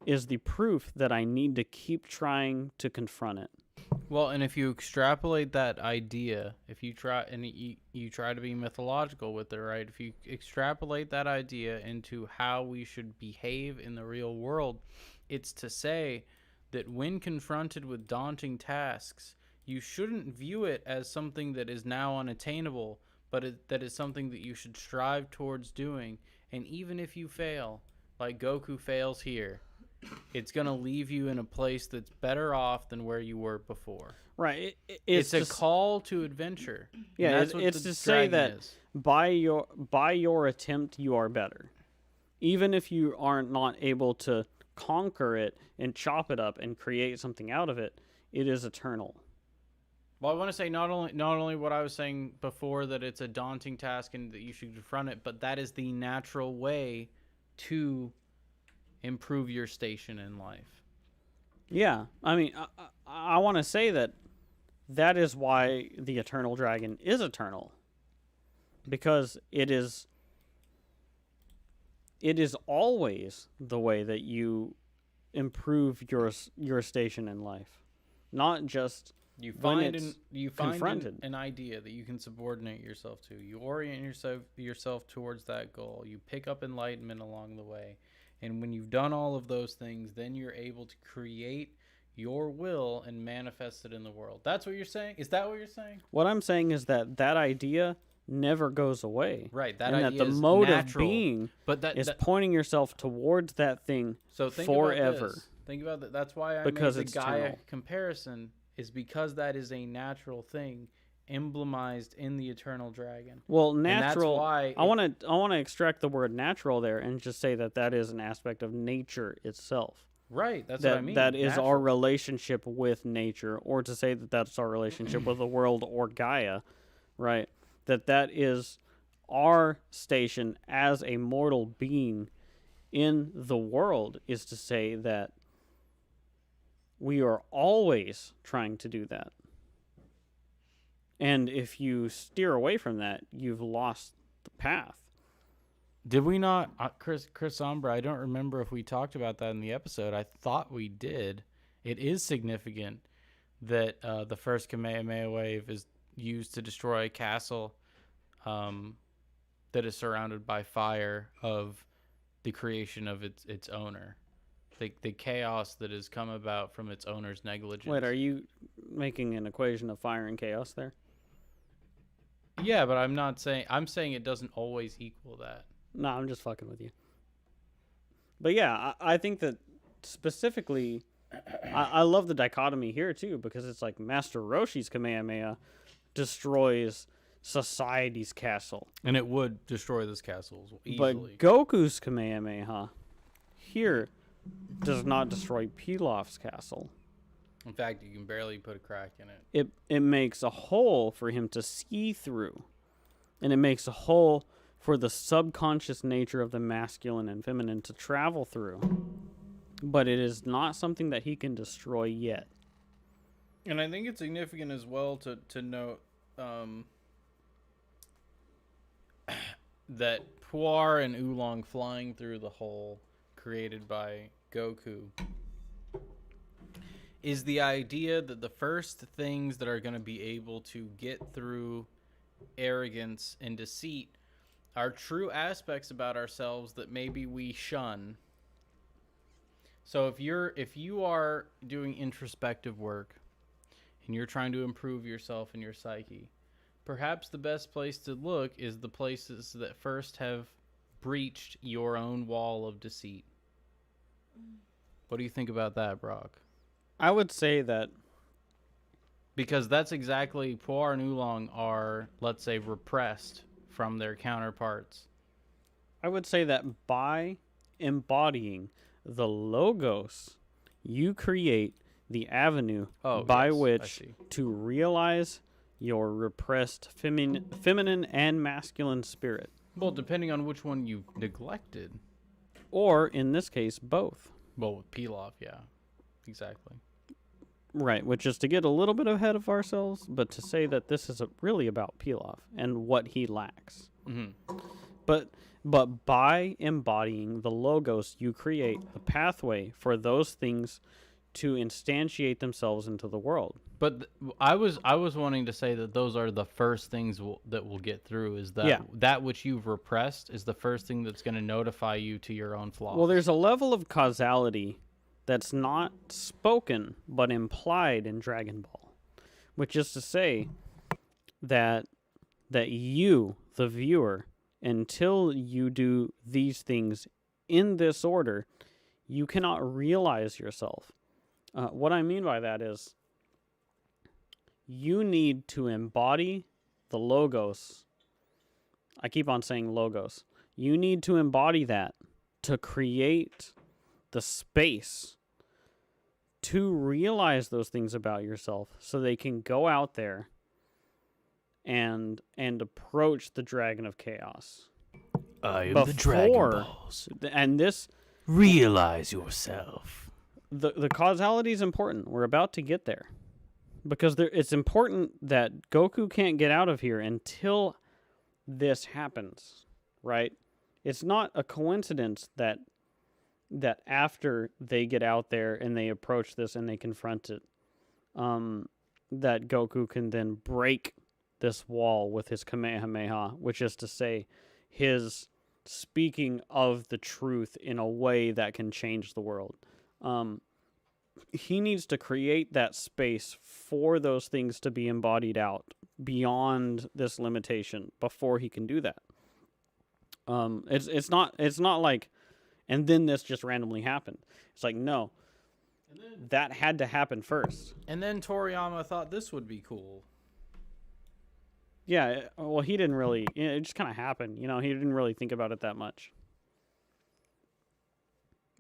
is the proof that I need to keep trying to confront it. Well, and if you extrapolate that idea, if you try and you try to be mythological with it, right? If you extrapolate that idea into how we should behave in the real world, it's to say that when confronted with daunting tasks, you shouldn't view it as something that is now unattainable, but that is something that you should strive towards doing. And even if you fail, like Goku fails here, it's going to leave you in a place that's better off than where you were before. Right. It's a call to adventure. Yeah, it's to say that by your attempt, you are better. Even if you are not able to conquer it and chop it up and create something out of it, it is eternal. Well, I want to say not only what I was saying before, that it's a daunting task and that you should confront it, but that is the natural way to improve your station in life. Yeah, I mean, I want to say that is why the eternal dragon is eternal, because it is always the way that you improve your station in life, not just you find confronted. an idea that you can subordinate yourself to. You orient yourself towards that goal. You pick up enlightenment along the way. And when you've done all of those things, then you're able to create your will and manifest it in the world. That's what you're saying? Is that what you're saying? What I'm saying is that idea never goes away. Right. That and idea that the is mode natural, of being is pointing yourself towards that thing forever. Think about that. That's why I made the Gaia comparison, is because that is a natural thing emblemized in the eternal dragon. Well, natural. I want to extract the word natural there and just say that is an aspect of nature itself. Right, that's what I mean. That is our relationship with nature, or to say that that's our relationship with the world or Gaia, right? That is our station as a mortal being in the world, is to say that we are always trying to do that. And if you steer away from that, you've lost the path. Did we not, Chris Sombra, I don't remember if we talked about that in the episode. I thought we did. It is significant that the first Kamehameha wave is used to destroy a castle that is surrounded by fire of the creation of its owner. The chaos that has come about from its owner's negligence. Wait, are you making an equation of fire and chaos there? Yeah, but I'm saying it doesn't always equal that. No, I'm just fucking with you. But yeah, I think that specifically, I love the dichotomy here too, because it's like Master Roshi's Kamehameha destroys society's castle. And it would destroy this castle easily. But Goku's Kamehameha here does not destroy Pilaf's castle. In fact, you can barely put a crack in it. It makes a hole for him to see through. And it makes a hole for the subconscious nature of the masculine and feminine to travel through. But it is not something that he can destroy yet. And I think it's significant as well to note um, that Puar and Oolong flying through the hole created by Goku is the idea that the first things that are going to be able to get through arrogance and deceit are true aspects about ourselves that maybe we shun. So if you are doing introspective work and you're trying to improve yourself and your psyche, perhaps the best place to look is the places that first have breached your own wall of deceit. What do you think about that, Brock? I would say that Because that's exactly Puar and Oolong are, let's say, repressed from their counterparts. by embodying the logos, you create the avenue by yes, I which see. to realize your repressed feminine and masculine spirit. Well, depending on which one you neglected. Or, in this case, both. Well, with Pilaf, yeah. Exactly. Right, which is to get a little bit ahead of ourselves, but to say that this is really about Pilaf and what he lacks. Mm-hmm. But by embodying the logos, you create a pathway for those things to instantiate themselves into the world. But I was wanting to say that those are the first things that we'll get through. Is that that which you've repressed is the first thing that's going to notify you to your own flaws. Well, there's a level of causality that's not spoken but implied in Dragon Ball, which is to say that you, the viewer, until you do these things in this order, you cannot realize yourself. What I mean by that is you need to embody the logos. I keep on saying logos. You need to embody that to create the space to realize those things about yourself so they can go out there and approach the Dragon of Chaos. I am the Dragon Balls. And this... Realize yourself. The causality is important. We're about to get there. Because it's important that Goku can't get out of here until this happens, right? It's not a coincidence that after they get out there and they approach this and they confront it, that Goku can then break this wall with his Kamehameha, which is to say, his speaking of the truth in a way that can change the world. He needs to create that space for those things to be embodied out beyond this limitation before he can do that. It's not like, and then this just randomly happened. It's like, no, that had to happen first. And then Toriyama thought this would be cool. Yeah, well, he didn't really, it just kind of happened. He didn't really think about it that much.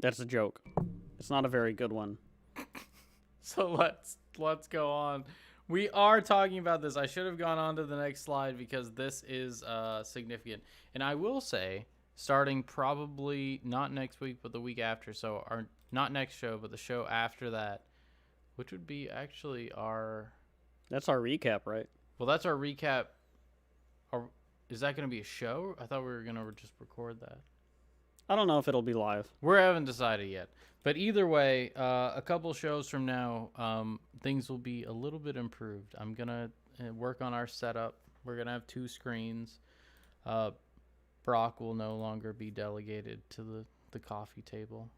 That's a joke. It's not a very good one. So let's go on. We are talking about this. I should have gone on to the next slide because this is significant. And I will say, starting probably not next week, but the week after. So not next show, but the show after that, which would be actually our... That's our recap, right? Well, that's our recap. Is that going to be a show? I thought we were going to just record that. I don't know if it'll be live. We haven't decided yet. But either way, a couple shows from now, things will be a little bit improved. I'm going to work on our setup. We're going to have 2 screens. Brock will no longer be delegated to the coffee table.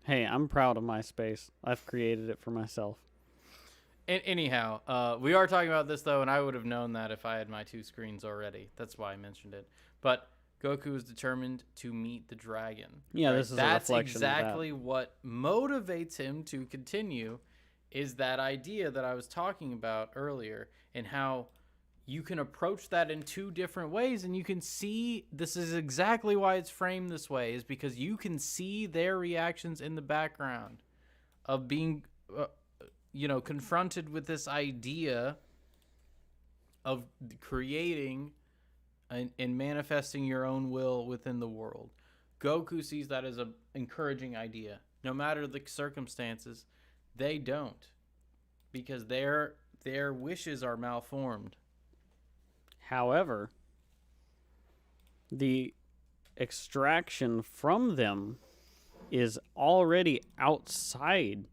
Hey, I'm proud of my space. I've created it for myself. Anyhow, we are talking about this, though, and I would have known that if I had my 2 screens already. That's why I mentioned it. But Goku is determined to meet the dragon. Yeah, right? This is a reflection That's exactly what motivates him to continue, is that idea that I was talking about earlier, and how you can approach that in 2 different ways, and you can see, this is exactly why it's framed this way, is because you can see their reactions in the background of being, confronted with this idea of creating and manifesting your own will within the world. Goku sees that as an encouraging idea. No matter the circumstances, they don't. Because they're their wishes are malformed. However, the extraction from them is already outside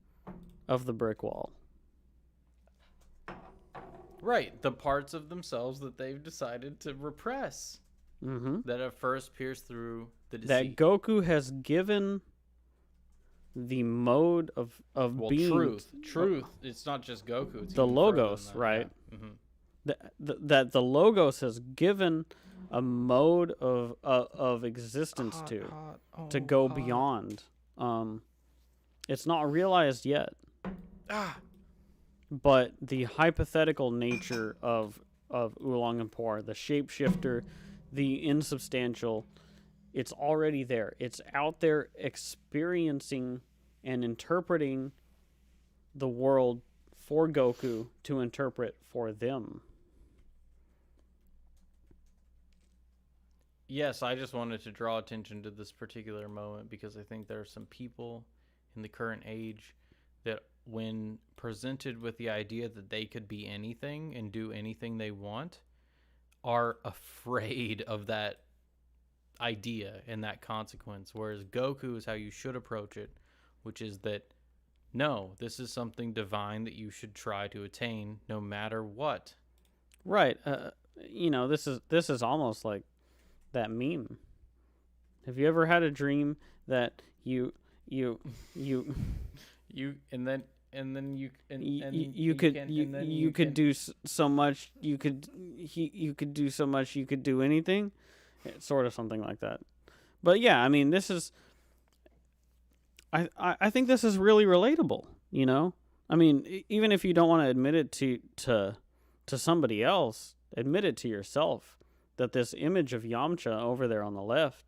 of the brick wall. Right, the parts of themselves that they've decided to repress that have first pierced through the deceit. That Goku has given the mode of being truth. It's not just Goku. It's the even Logos, further than that. right? Yeah. Mm-hmm. That the Logos has given a mode of existence to go beyond. It's not realized yet. But the hypothetical nature of Oolong and Por, the shapeshifter, the insubstantial, it's already there. It's out there experiencing and interpreting the world for Goku to interpret for them. Yes, I just wanted to draw attention to this particular moment because I think there are some people in the current age that, when presented with the idea that they could be anything and do anything they want, are afraid of that idea and that consequence. Whereas Goku is how you should approach it, which is that, no, this is something divine that you should try to attain no matter what. Right. This is almost like that meme. Have you ever had a dream that you could do so much, you could do so much, you could do anything? It's sort of something like that. But yeah, I mean, this is I think this is really relatable, you know? I mean, even if you don't want to admit it to somebody else, admit it to yourself that this image of Yamcha over there on the left,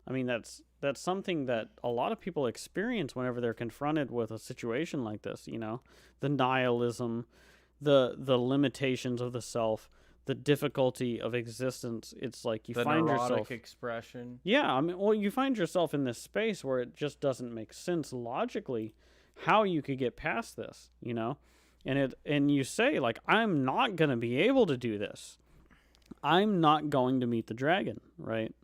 I mean, that's something that a lot of people experience whenever they're confronted with a situation like this, you know? The nihilism, the limitations of the self, the difficulty of existence. It's like you find yourself expression. Yeah, I mean, well, you find yourself in this space where it just doesn't make sense logically how you could get past this, you know? And you say, like, I'm not going to be able to do this. I'm not going to meet the dragon, right?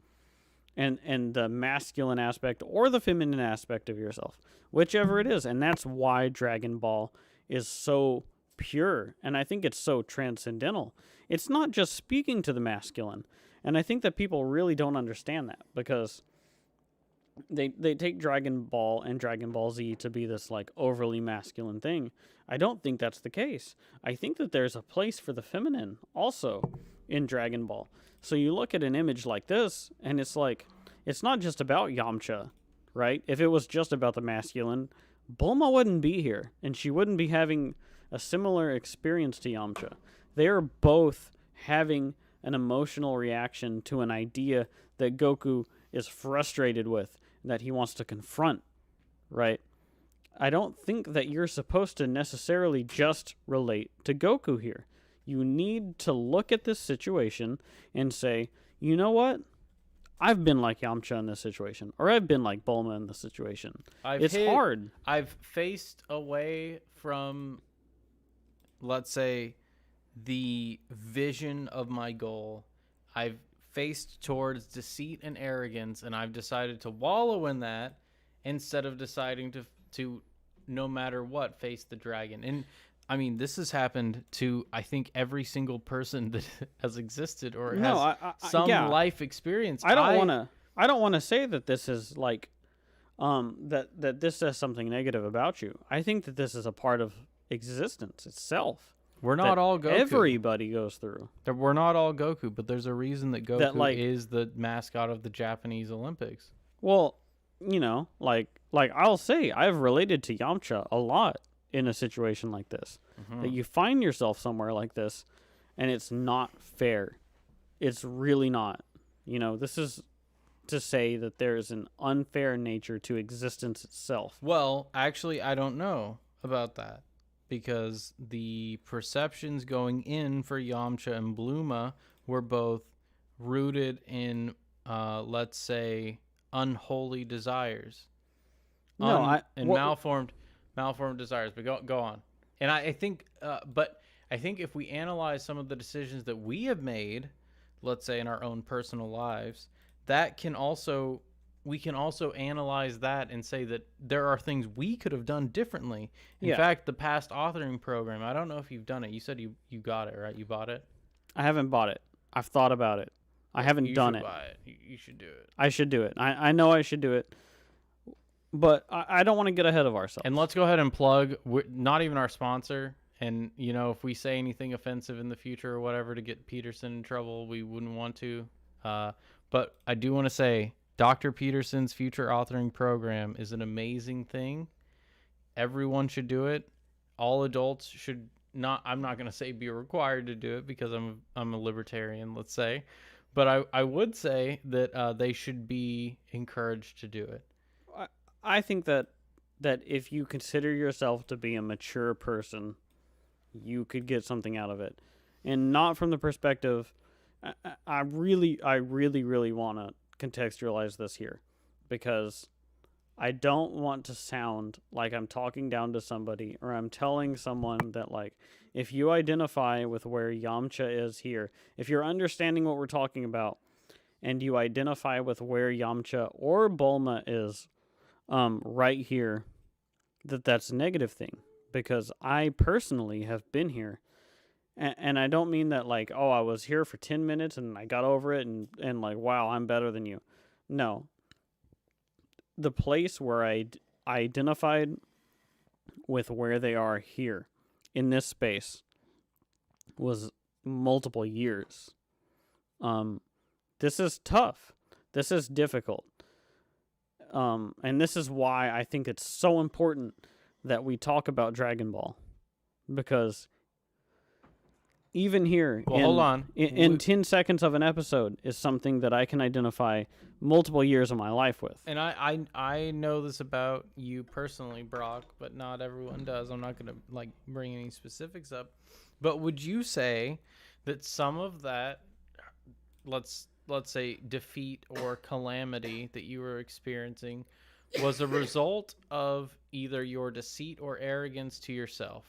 And the masculine aspect or the feminine aspect of yourself, whichever it is. And that's why Dragon Ball is so pure, and I think it's so transcendental. It's not just speaking to the masculine, and I think that people really don't understand that because they take Dragon Ball and Dragon Ball Z to be this like overly masculine thing. I don't think that's the case. I think that there's a place for the feminine also in Dragon Ball. So you look at an image like this, and it's like, it's not just about Yamcha, right? If it was just about the masculine, Bulma wouldn't be here, and she wouldn't be having a similar experience to Yamcha. They're both having an emotional reaction to an idea that Goku is frustrated with, that he wants to confront, right? I don't think that you're supposed to necessarily just relate to Goku here. You need to look at this situation and say, you know what? I've been like Yamcha in this situation, or I've been like Bulma in this situation. It's hard. I've faced away from, let's say, the vision of my goal. I've faced towards deceit and arrogance, and I've decided to wallow in that instead of deciding to no matter what, face the dragon. And I mean, this has happened to, I think, every single person that has existed or has some life experience. I don't want to say that this is like, that this says something negative about you. I think that this is a part of existence itself. We're not all Goku. Everybody goes through. We're not all Goku, but there's a reason that Goku is the mascot of the Japanese Olympics. Well, you know, like I'll say, I've related to Yamcha a lot in a situation like this. Mm-hmm. That you find yourself somewhere like this, and it's not fair. It's really not. You know, this is to say that there is an unfair nature to existence itself. Well, actually, I don't know about that, because the perceptions going in for Yamcha and Bluma were both rooted in, let's say, unholy desires. Malformed desires. But go on. And I think, but I think if we analyze some of the decisions that we have made, let's say in our own personal lives, that can also we can also analyze that and say that there are things we could have done differently. In fact, the past authoring program, I don't know if you've done it. You said you got it, right? You bought it? I haven't bought it. I've thought about it. I haven't done it. Buy it. You should do it. I should do it. I know I should do it. But I don't want to get ahead of ourselves. And let's go ahead and plug, not even our sponsor. And, you know, if we say anything offensive in the future or whatever to get Peterson in trouble, we wouldn't want to. But I do want to say Dr. Peterson's future authoring program is an amazing thing. Everyone should do it. All adults should not, I'm not going to say be required to do it because I'm a libertarian, let's say. But I would say that they should be encouraged to do it. I think that if you consider yourself to be a mature person, you could get something out of it. And not from the perspective, I really want to contextualize this here, because I don't want to sound like I'm talking down to somebody, or I'm telling someone that, like, if you identify with where Yamcha is here, if you're understanding what we're talking about, and you identify with where Yamcha or Bulma is right here, that's a negative thing. Because I personally have been here. And I don't mean that, like, oh, I was here for 10 minutes and I got over it and like, wow, I'm better than you. No. The place where I identified with where they are here in this space was multiple years. This is tough. This is difficult. And this is why I think it's so important that we talk about Dragon Ball. Because even here, hold on. In 10 seconds of an episode is something that I can identify multiple years of my life with. And I know this about you personally, Brock, but not everyone does. I'm not going to, like, bring any specifics up. But would you say that some of that, let's say, defeat or calamity that you were experiencing was a result of either your deceit or arrogance to yourself?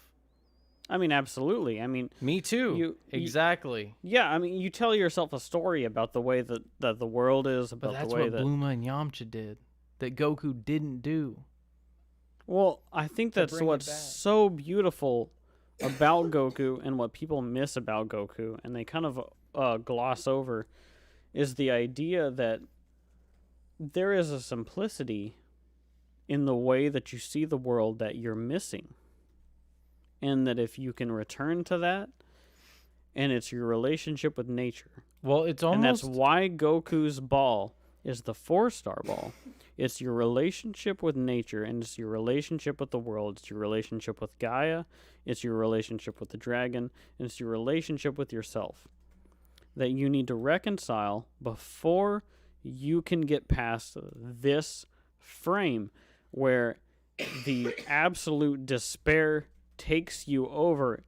I mean, absolutely. I mean, me too. Exactly. Yeah, I mean, you tell yourself a story about the way that the world is, about but the way that... that's what Bulma and Yamcha did, that Goku didn't do. Well, I think that's what's so beautiful about Goku, and what people miss about Goku, and they kind of gloss over, is the idea that there is a simplicity in the way that you see the world that you're missing. And that if you can return to that, and it's your relationship with nature. Well, it's almost... And that's why Goku's ball is the 4-star ball. It's your relationship with nature, and it's your relationship with the world. It's your relationship with Gaia. It's your relationship with the dragon. And it's your relationship with yourself. That you need to reconcile before you can get past this frame where the absolute despair takes you over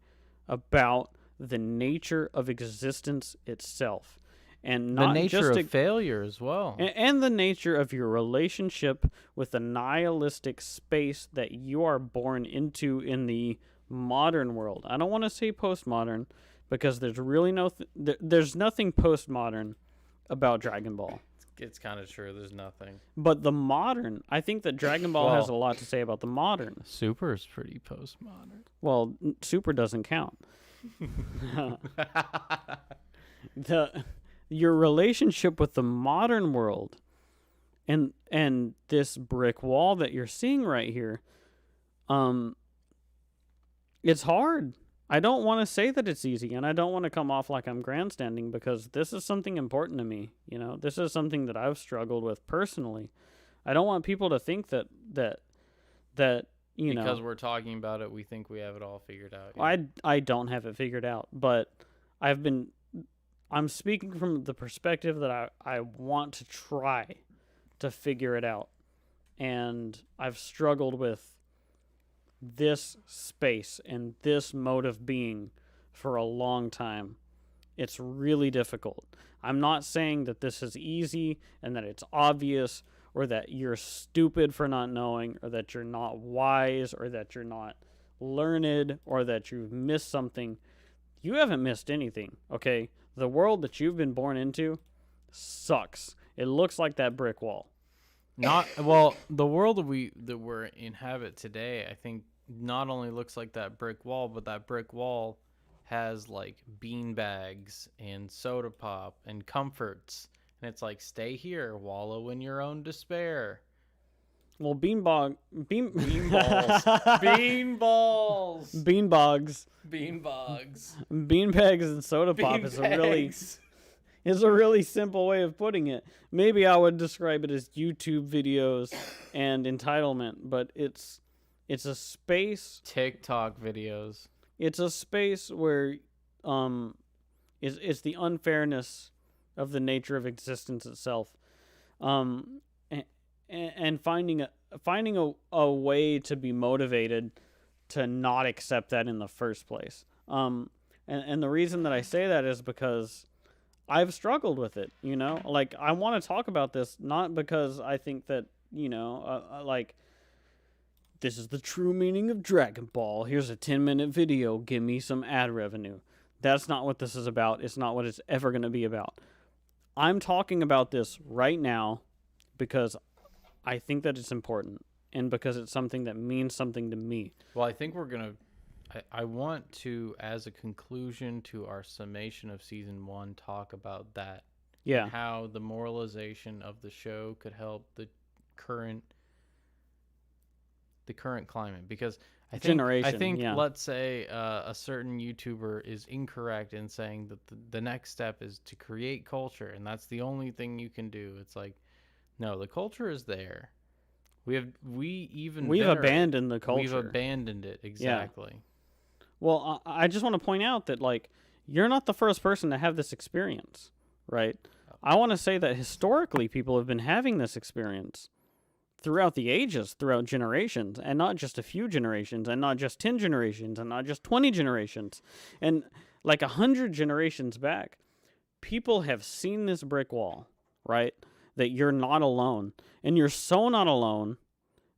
about the nature of existence itself, and not the nature just of failure as well, and the nature of your relationship with the nihilistic space that you are born into in the modern world. I don't want to say postmodern, because there's really there's nothing postmodern about Dragon Ball. It's kind of true. There's nothing. But the modern, I think that Dragon Ball has a lot to say about the modern. Super's pretty postmodern. Well, Super doesn't count. Your relationship with the modern world and this brick wall that you're seeing right here, it's hard. I don't want to say that it's easy, and I don't want to come off like I'm grandstanding, because this is something important to me. You know, this is something that I've struggled with personally. I don't want people to think that you know, because we're talking about it, we think we have it all figured out. I don't have it figured out, but I'm speaking from the perspective that I want to try to figure it out, and I've struggled with this space and this mode of being for a long time. It's really difficult. I'm not saying that this is easy and that it's obvious, or that you're stupid for not knowing, or that you're not wise, or that you're not learned or that you've missed something. You haven't missed anything, okay? The world that you've been born into sucks. It looks like that brick wall. Not well, the world that we're inhabit today, I think not only looks like that brick wall, but that brick wall has like bean bags and soda pop and comforts. And it's like, stay here, wallow in your own despair. Well, beanballs. beanbogs, Beanbogs. beanbags and soda pop is a really simple way of putting it. Maybe I would describe it as YouTube videos and entitlement, but it's a space. TikTok videos. It's a space where it's the unfairness of the nature of existence itself, and finding a way to be motivated to not accept that in the first place. And the reason that I say that is because I've struggled with it, you know? Like, I want to talk about this, not because I think that, you know, like, this is the true meaning of Dragon Ball. Here's a 10-minute video. Give me some ad revenue. That's not what this is about. It's not what it's ever going to be about. I'm talking about this right now because I think that it's important and because it's something that means something to me. Well, I think we're going to... I want to, as a conclusion to our summation of season 1, talk about that. Yeah. How the moralization of the show could help the current climate. Because I think yeah. Let's say a certain YouTuber is incorrect in saying that the next step is to create culture, and that's the only thing you can do. It's like, no, the culture is there. We've abandoned the culture. We've abandoned it, exactly. Yeah. Well, I just want to point out that, like, you're not the first person to have this experience, right? I want to say that historically people have been having this experience throughout the ages, throughout generations, and not just a few generations, and not just 10 generations, and not just 20 generations. And like 100 generations back, people have seen this brick wall, right? That you're not alone. And you're so not alone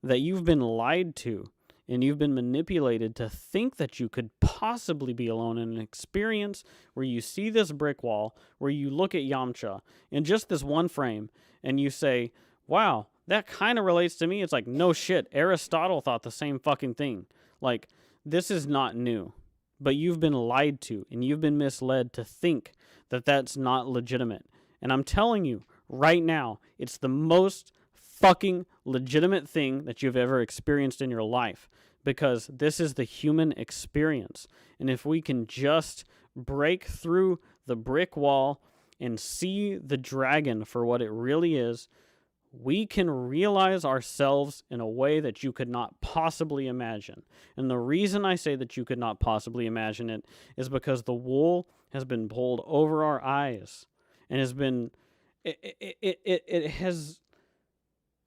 that you've been lied to. And you've been manipulated to think that you could possibly be alone in an experience where you see this brick wall, where you look at Yamcha in just this one frame, and you say, wow, that kind of relates to me. It's like, no shit, Aristotle thought the same fucking thing. Like, this is not new. But you've been lied to, and you've been misled to think that that's not legitimate. And I'm telling you, right now, it's the most fucking legitimate thing that you've ever experienced in your life, because this is the human experience. And if we can just break through the brick wall and see the dragon for what it really is, we can realize ourselves in a way that you could not possibly imagine. And the reason I say that you could not possibly imagine it is because the wool has been pulled over our eyes and has been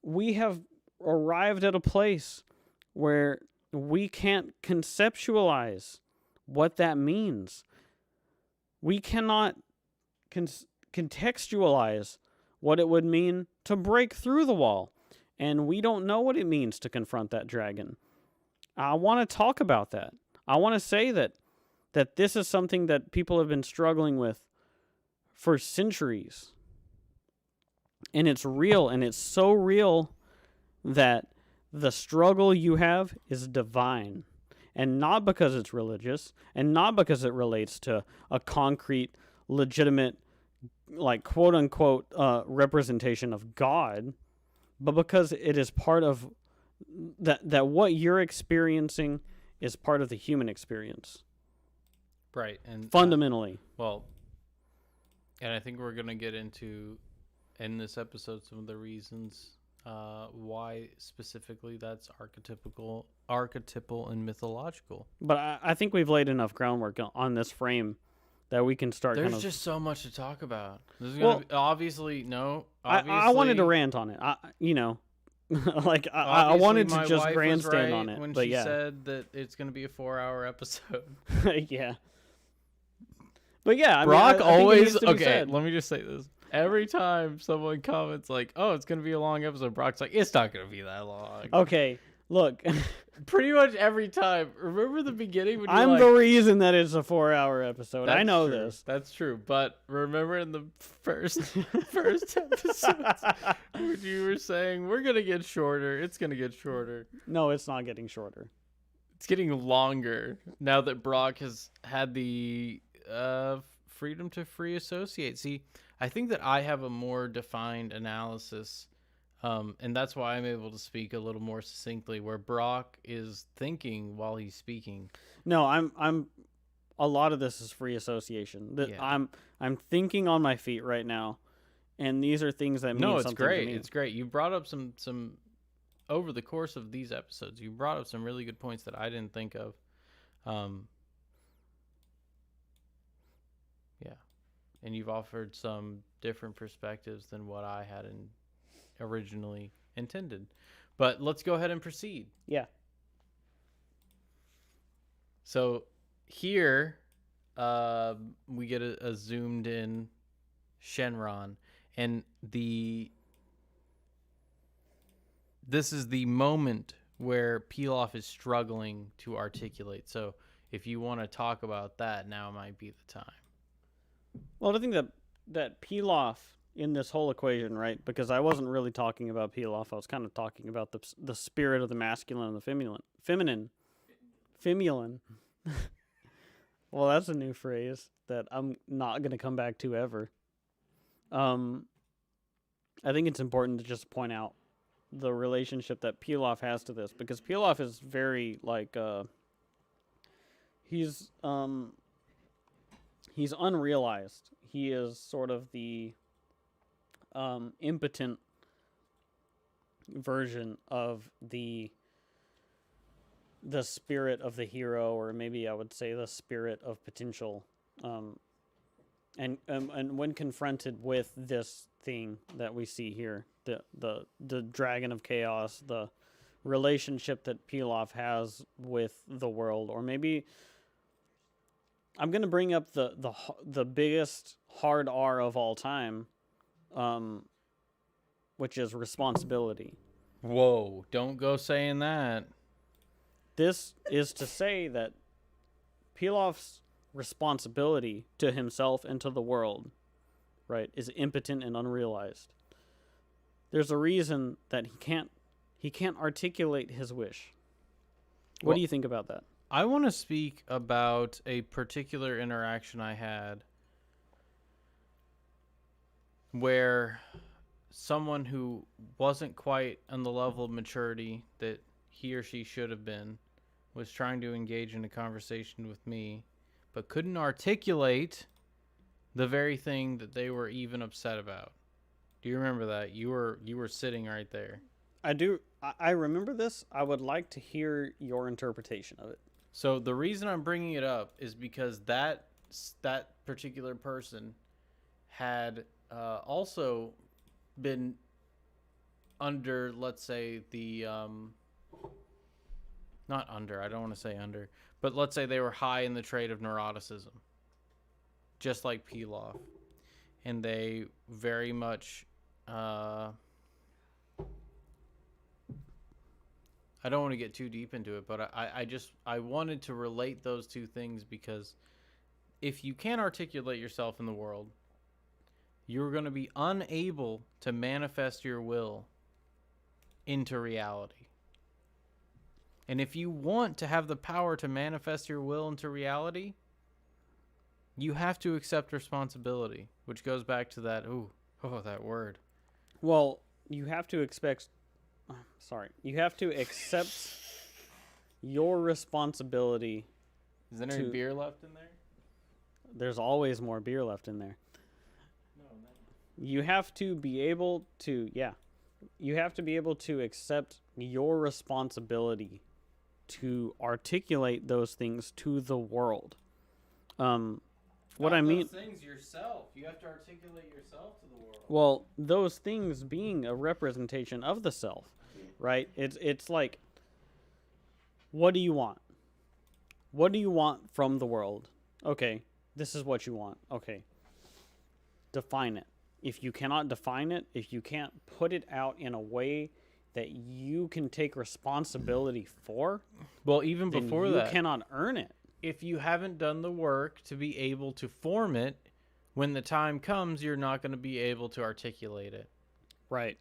we have arrived at a place where we can't conceptualize what that means. We cannot contextualize what it would mean to break through the wall. And we don't know what it means to confront that dragon. I want to talk about that. I want to say that this is something that people have been struggling with for centuries. And it's real, and it's so real that the struggle you have is divine. And not because it's religious, and not because it relates to a concrete, legitimate, like, quote-unquote representation of God, but because it is part of that what you're experiencing is part of the human experience. Right. And fundamentally. And I think we're going to get into, in this episode, some of the reasons why specifically that's archetypal and mythological. But I think we've laid enough groundwork on this frame that we can start. There's just so much to talk about. This is obviously. I wanted to rant on it. I wanted to just grandstand on it. When but she yeah. said that it's going to be a 4-hour episode. Yeah. But yeah, Brok always. Okay, let me just say this. Every time someone comments like, "Oh, it's going to be a long episode," Brock's like, "It's not going to be that long." Okay. Look, Pretty much every time. Remember the beginning when you're I'm like, the reason that it's a 4-hour episode. I That's know true. this. That's true. But remember in the first episodes when you were saying we're gonna get shorter. It's gonna get shorter. No, it's not getting shorter. It's getting longer now that Brock has had the freedom to free associate. See, I think that I have a more defined analysis, and that's why I'm able to speak a little more succinctly. Where Brock is thinking while he's speaking. No, I'm. A lot of this is free association. Yeah. I'm thinking on my feet right now, and these are things that mean No, it's something great. to me. It's great. You brought up some over the course of these episodes. You brought up some really good points that I didn't think of. Yeah, and you've offered some different perspectives than what I had originally intended. But let's go ahead and proceed. Yeah. So here, we get a zoomed in Shenron, and this is the moment where Pilaf is struggling to articulate. So if you want to talk about that, now might be the time. Well, I think that Pilaf in this whole equation, right? Because I wasn't really talking about Pilaf. I was kind of talking about the spirit of the masculine and the feminine. Well, that's a new phrase that I'm not going to come back to ever. I think it's important to just point out the relationship that Pilaf has to this, because Pilaf is very like he's unrealized. He is sort of the impotent version of the spirit of the hero, or maybe I would say the spirit of potential. And when confronted with this thing that we see here, the dragon of chaos, the relationship that Pilaf has with the world, or maybe I'm gonna bring up the biggest hard R of all time, which is responsibility. Whoa! Don't go saying that. This is to say that Pilaf's responsibility to himself and to the world, right, is impotent and unrealized. There's a reason that he can't articulate his wish. What do you think about that? I want to speak about a particular interaction I had where someone who wasn't quite on the level of maturity that he or she should have been was trying to engage in a conversation with me, but couldn't articulate the very thing that they were even upset about. Do you remember that? You were sitting right there. I do. I remember this. I would like to hear your interpretation of it. So the reason I'm bringing it up is because that particular person had also been under, let's say, the not under, I don't want to say under, but let's say they were high in the trait of neuroticism, just like Pilaf. And they very much, I don't want to get too deep into it, but I wanted to relate those two things, because if you can't articulate yourself in the world, you're going to be unable to manifest your will into reality. And if you want to have the power to manifest your will into reality, you have to accept responsibility, which goes back to that, that word. Well, you have to you have to accept your responsibility. Is there any beer left in there? There's always more beer left in there. No. You have to be able to, you have to be able to accept your responsibility to articulate those things to the world. What I mean, those things yourself. You have to articulate yourself to the world. Well, those things being a representation of the self, right? It's like, what do you want? What do you want from the world? Okay, this is what you want. Okay, define it. If you cannot define it, if you can't put it out in a way that you can take responsibility for, Well, even then before you that, cannot earn it. if you haven't done the work to be able to form it, when the time comes, you're not going to be able to articulate it. Right.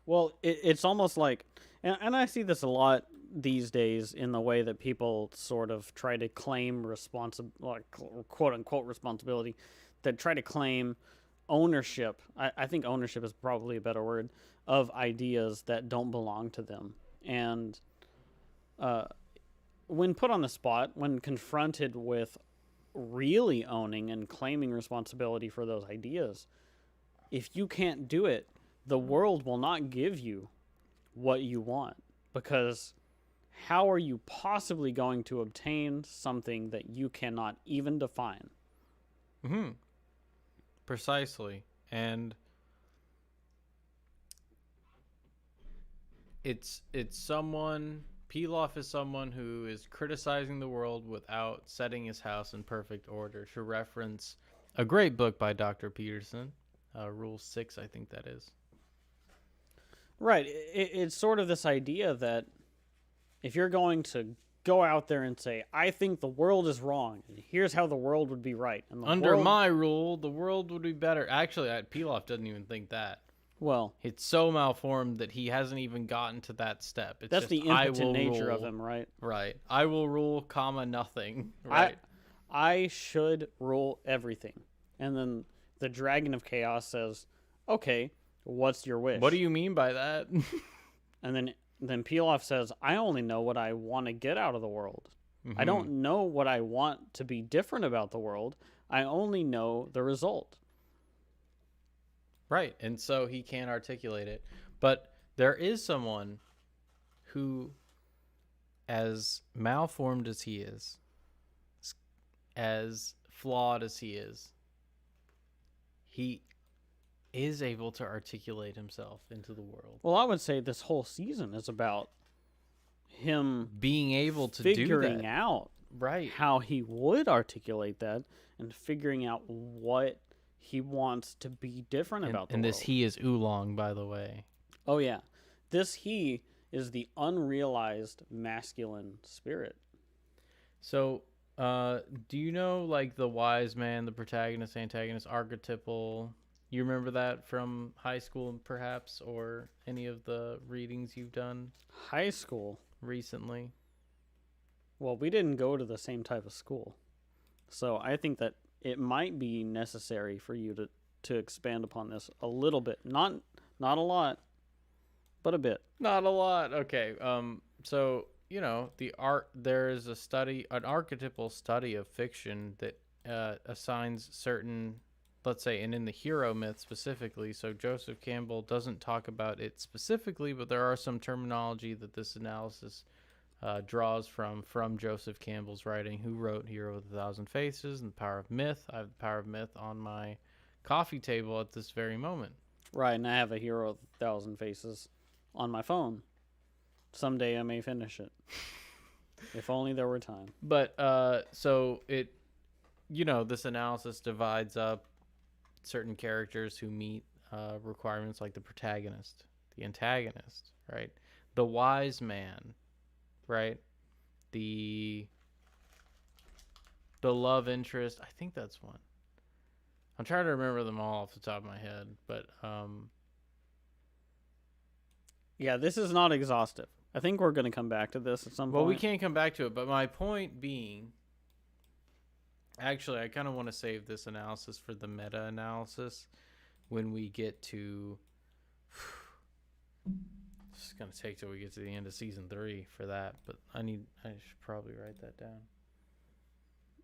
Well, it's almost like, and I see this a lot these days in the way that people sort of try to claim like, quote unquote responsibility, that try to claim ownership. I think ownership is probably a better word, of ideas that don't belong to them. And when put on the spot, when confronted with really owning and claiming responsibility for those ideas, if you can't do it, the world will not give you what you want, because how are you possibly going to obtain something that you cannot even define? Mm-hmm. Precisely. And it's someone, Pilaf is someone who is criticizing the world without setting his house in perfect order, to reference a great book by Dr. Peterson, Rule 6, I think that is. Right. It's sort of this idea that if you're going to go out there and say, I think the world is wrong, and here's how the world would be right. And Under my rule, the world would be better. Actually, Pilaf doesn't even think that. Well, it's so malformed that he hasn't even gotten to that step. It's that's just, the impotent nature of him, right? Right. I will rule, comma, nothing. Right. I should rule everything. And then the Dragon of Chaos says, okay, what's your wish? What do you mean by that? And then Pilaf says, I only know what I want to get out of the world. Mm-hmm. I don't know what I want to be different about the world. I only know the result. Right. And so he can't articulate it. But there is someone who, as malformed as he is, as flawed as he is able to articulate himself into the world. Well, I would say this whole season is about him being able to figuring out right how he would articulate that, and figuring out what he wants to be different about the world. And this he is Oolong, by the way. Oh yeah, this he is the unrealized masculine spirit. So, do you know, like, the wise man, the protagonist, antagonist, archetypal? You remember that from high school, perhaps, or any of the readings you've done? High school? Recently? Well, we didn't go to the same type of school. So I think that it might be necessary for you to expand upon this a little bit. Not a lot, but a bit. Not a lot. Okay. So, you know, there is an archetypal study of fiction that assigns certain, let's say, and in the hero myth specifically, so Joseph Campbell doesn't talk about it specifically, but there are some terminology that this analysis draws from Joseph Campbell's writing, who wrote Hero with a Thousand Faces and The Power of Myth. I have The Power of Myth on my coffee table at this very moment. Right, and I have a Hero with a Thousand Faces on my phone. Someday I may finish it. If only there were time. But, so it, you know, this analysis divides up certain characters who meet requirements, like the protagonist, the antagonist, right? The wise man, right? The love interest. I think that's one. I'm trying to remember them all off the top of my head, but yeah, this is not exhaustive. I think we're going to come back to this at some point. Well, we can't come back to it, but my point being, actually, I kind of want to save this analysis for the meta-analysis when we get to... It's going to take till we get to the end of season 3 for that, but I should probably write that down.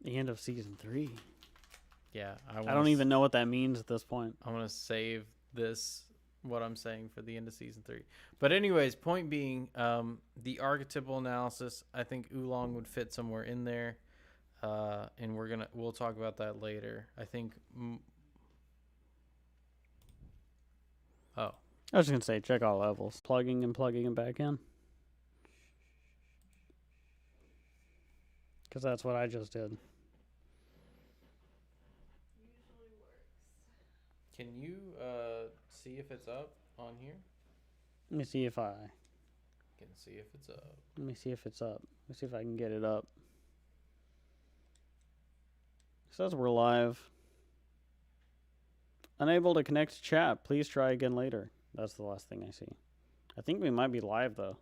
The end of season 3? Yeah. I don't even know what that means at this point. I want to save this, what I'm saying, for the end of season 3. But anyways, point being, the archetypal analysis, I think Oolong would fit somewhere in there. And we'll talk about that later. I think. I was just gonna say, check all levels, plugging and back in, because that's what I just did. Usually works. Can you see if it's up on here? Let me see if I and see if it's up. Let me see if it's up. Let me see if I can get it up. It says we're live. Unable to connect to chat. Please try again later. That's the last thing I see. I think we might be live though.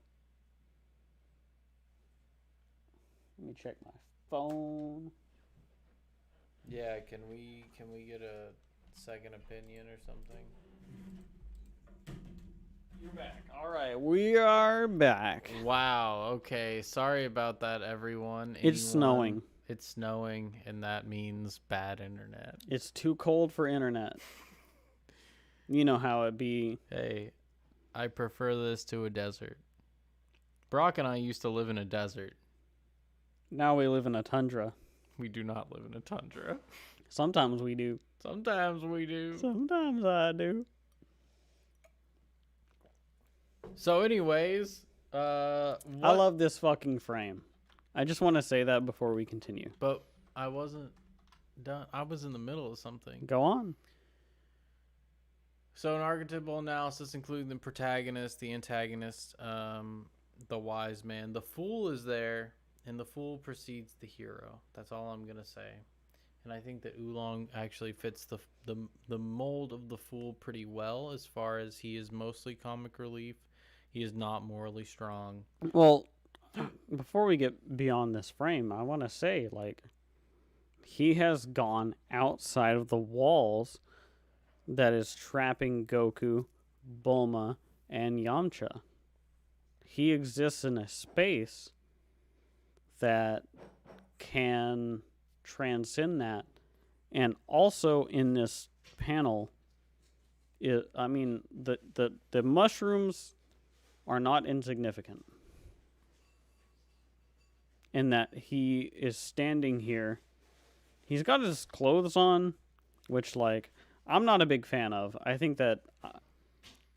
Let me check my phone. Yeah, can we get a second opinion or something? You're back. All right, we are back. Wow. Okay. Sorry about that, everyone. It's snowing. It's snowing, and that means bad internet. It's too cold for internet. You know how it be. Hey, I prefer this to a desert. Brok and I used to live in a desert. Now we live in a tundra. We do not live in a tundra. Sometimes we do. Sometimes we do. Sometimes I do. So anyways, I love this fucking frame. I just want to say that before we continue. But I wasn't done. I was in the middle of something. Go on. So an archetypal analysis including the protagonist, the antagonist, the wise man. The fool is there, and the fool precedes the hero. That's all I'm gonna say. And I think that Oolong actually fits the mold of the fool pretty well, as far as he is mostly comic relief. He is not morally strong. Well, before we get beyond this frame, I want to say, like, he has gone outside of the walls that is trapping Goku, Bulma, and Yamcha. He exists in a space that can transcend that. And also in this panel, the mushrooms are not insignificant. In that he is standing here. He's got his clothes on, which, like, I'm not a big fan of. I think that,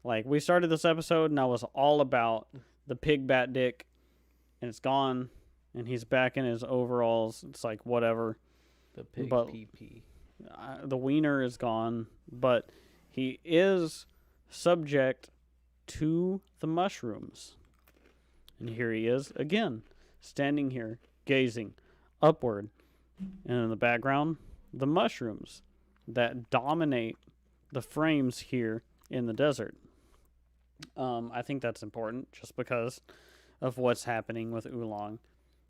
like, we started this episode and I was all about the pig bat dick, and it's gone, and he's back in his overalls. It's like, whatever. The pig but, PP. The wiener is gone, but he is subject to the mushrooms. And here he is again, standing here, gazing upward. And in the background, the mushrooms that dominate the frames here in the desert. I think that's important just because of what's happening with Oolong,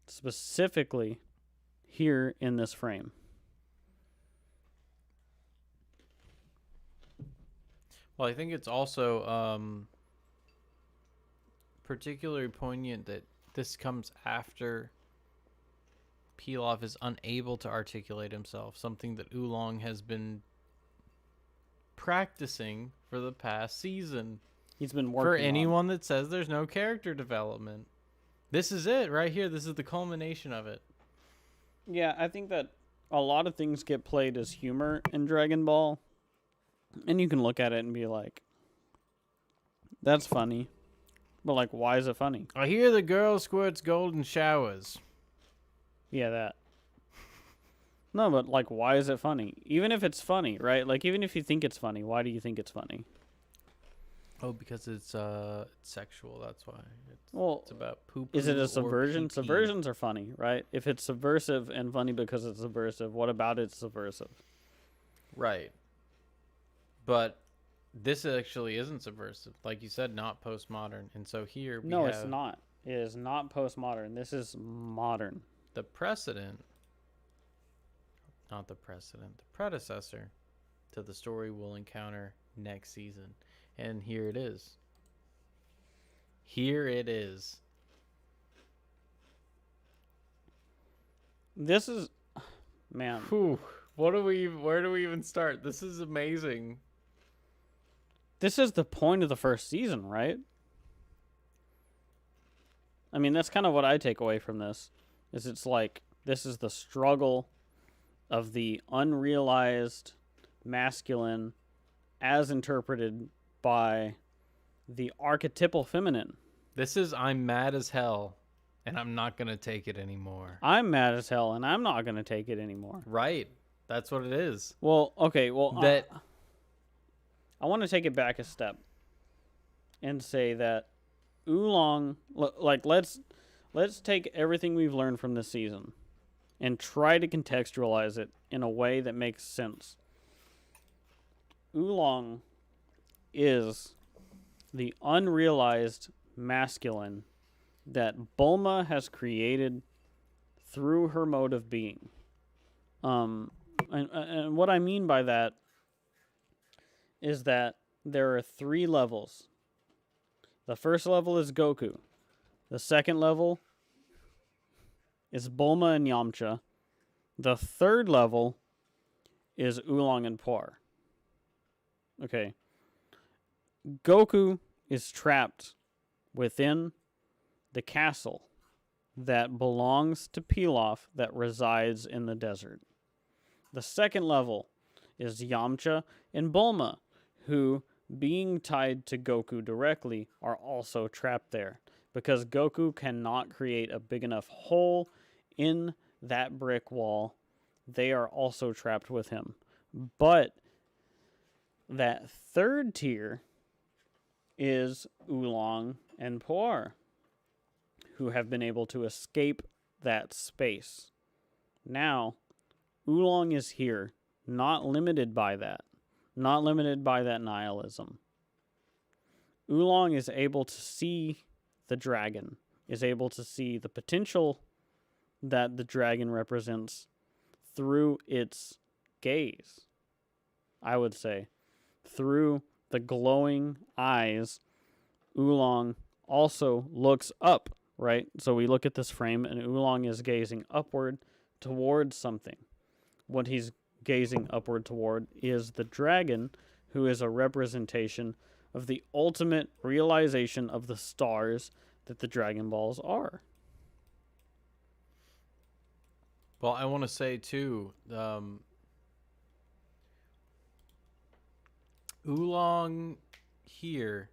specifically here in this frame. Well, I think it's also particularly poignant that this comes after Pilaf is unable to articulate himself, something that Oolong has been practicing for the past season. He's been working for anyone that says there's no character development. This is it right here. This is the culmination of it. Yeah, I think that a lot of things get played as humor in Dragon Ball. And you can look at it and be like, that's funny. But, like, why is it funny? I hear the girl squirts golden showers. Yeah, that. No, but, like, why is it funny? Even if it's funny, right? Like, even if you think it's funny, why do you think it's funny? Oh, because it's sexual. That's why. It's about poop. Is it a subversion? Subversions are funny, right? If it's subversive and funny because it's subversive, what about it's subversive? Right. But this actually isn't subversive. Like you said, not postmodern. And so here we have... it's not. It is not postmodern. This is modern. The precedent... Not the precedent. The predecessor to the story we'll encounter next season. And here it is. Here it is. This is... Man. Whew. Where do we even start? This is amazing. This is the point of the first season, right? I mean, that's kind of what I take away from this. Is it's like, this is the struggle of the unrealized masculine as interpreted by the archetypal feminine. This is I'm mad as hell, and I'm not going to take it anymore. I'm mad as hell, and I'm not going to take it anymore. Right. That's what it is. Well, okay, well... That... I want to take it back a step and say that Oolong, like let's take everything we've learned from this season and try to contextualize it in a way that makes sense. Oolong is the unrealized masculine that Bulma has created through her mode of being. And what I mean by that is that there are 3 levels. The first level is Goku. The second level is Bulma and Yamcha. The third level is Oolong and Puar. Okay. Goku is trapped within the castle that belongs to Pilaf that resides in the desert. The second level is Yamcha and Bulma, who, being tied to Goku directly, are also trapped there because Goku cannot create a big enough hole in that brick wall. They are also trapped with him. But that third tier is Oolong and Puar, who have been able to escape that space. Now, Oolong is here, not limited by that. Not limited by that nihilism. Oolong is able to see the dragon, is able to see the potential that the dragon represents through its gaze, I would say. Through the glowing eyes, Oolong also looks up, right? So we look at this frame, and Oolong is gazing upward towards something. What he's gazing upward toward is the dragon, who is a representation of the ultimate realization of the stars that the Dragon Balls are. Well, I want to say too, Oolong here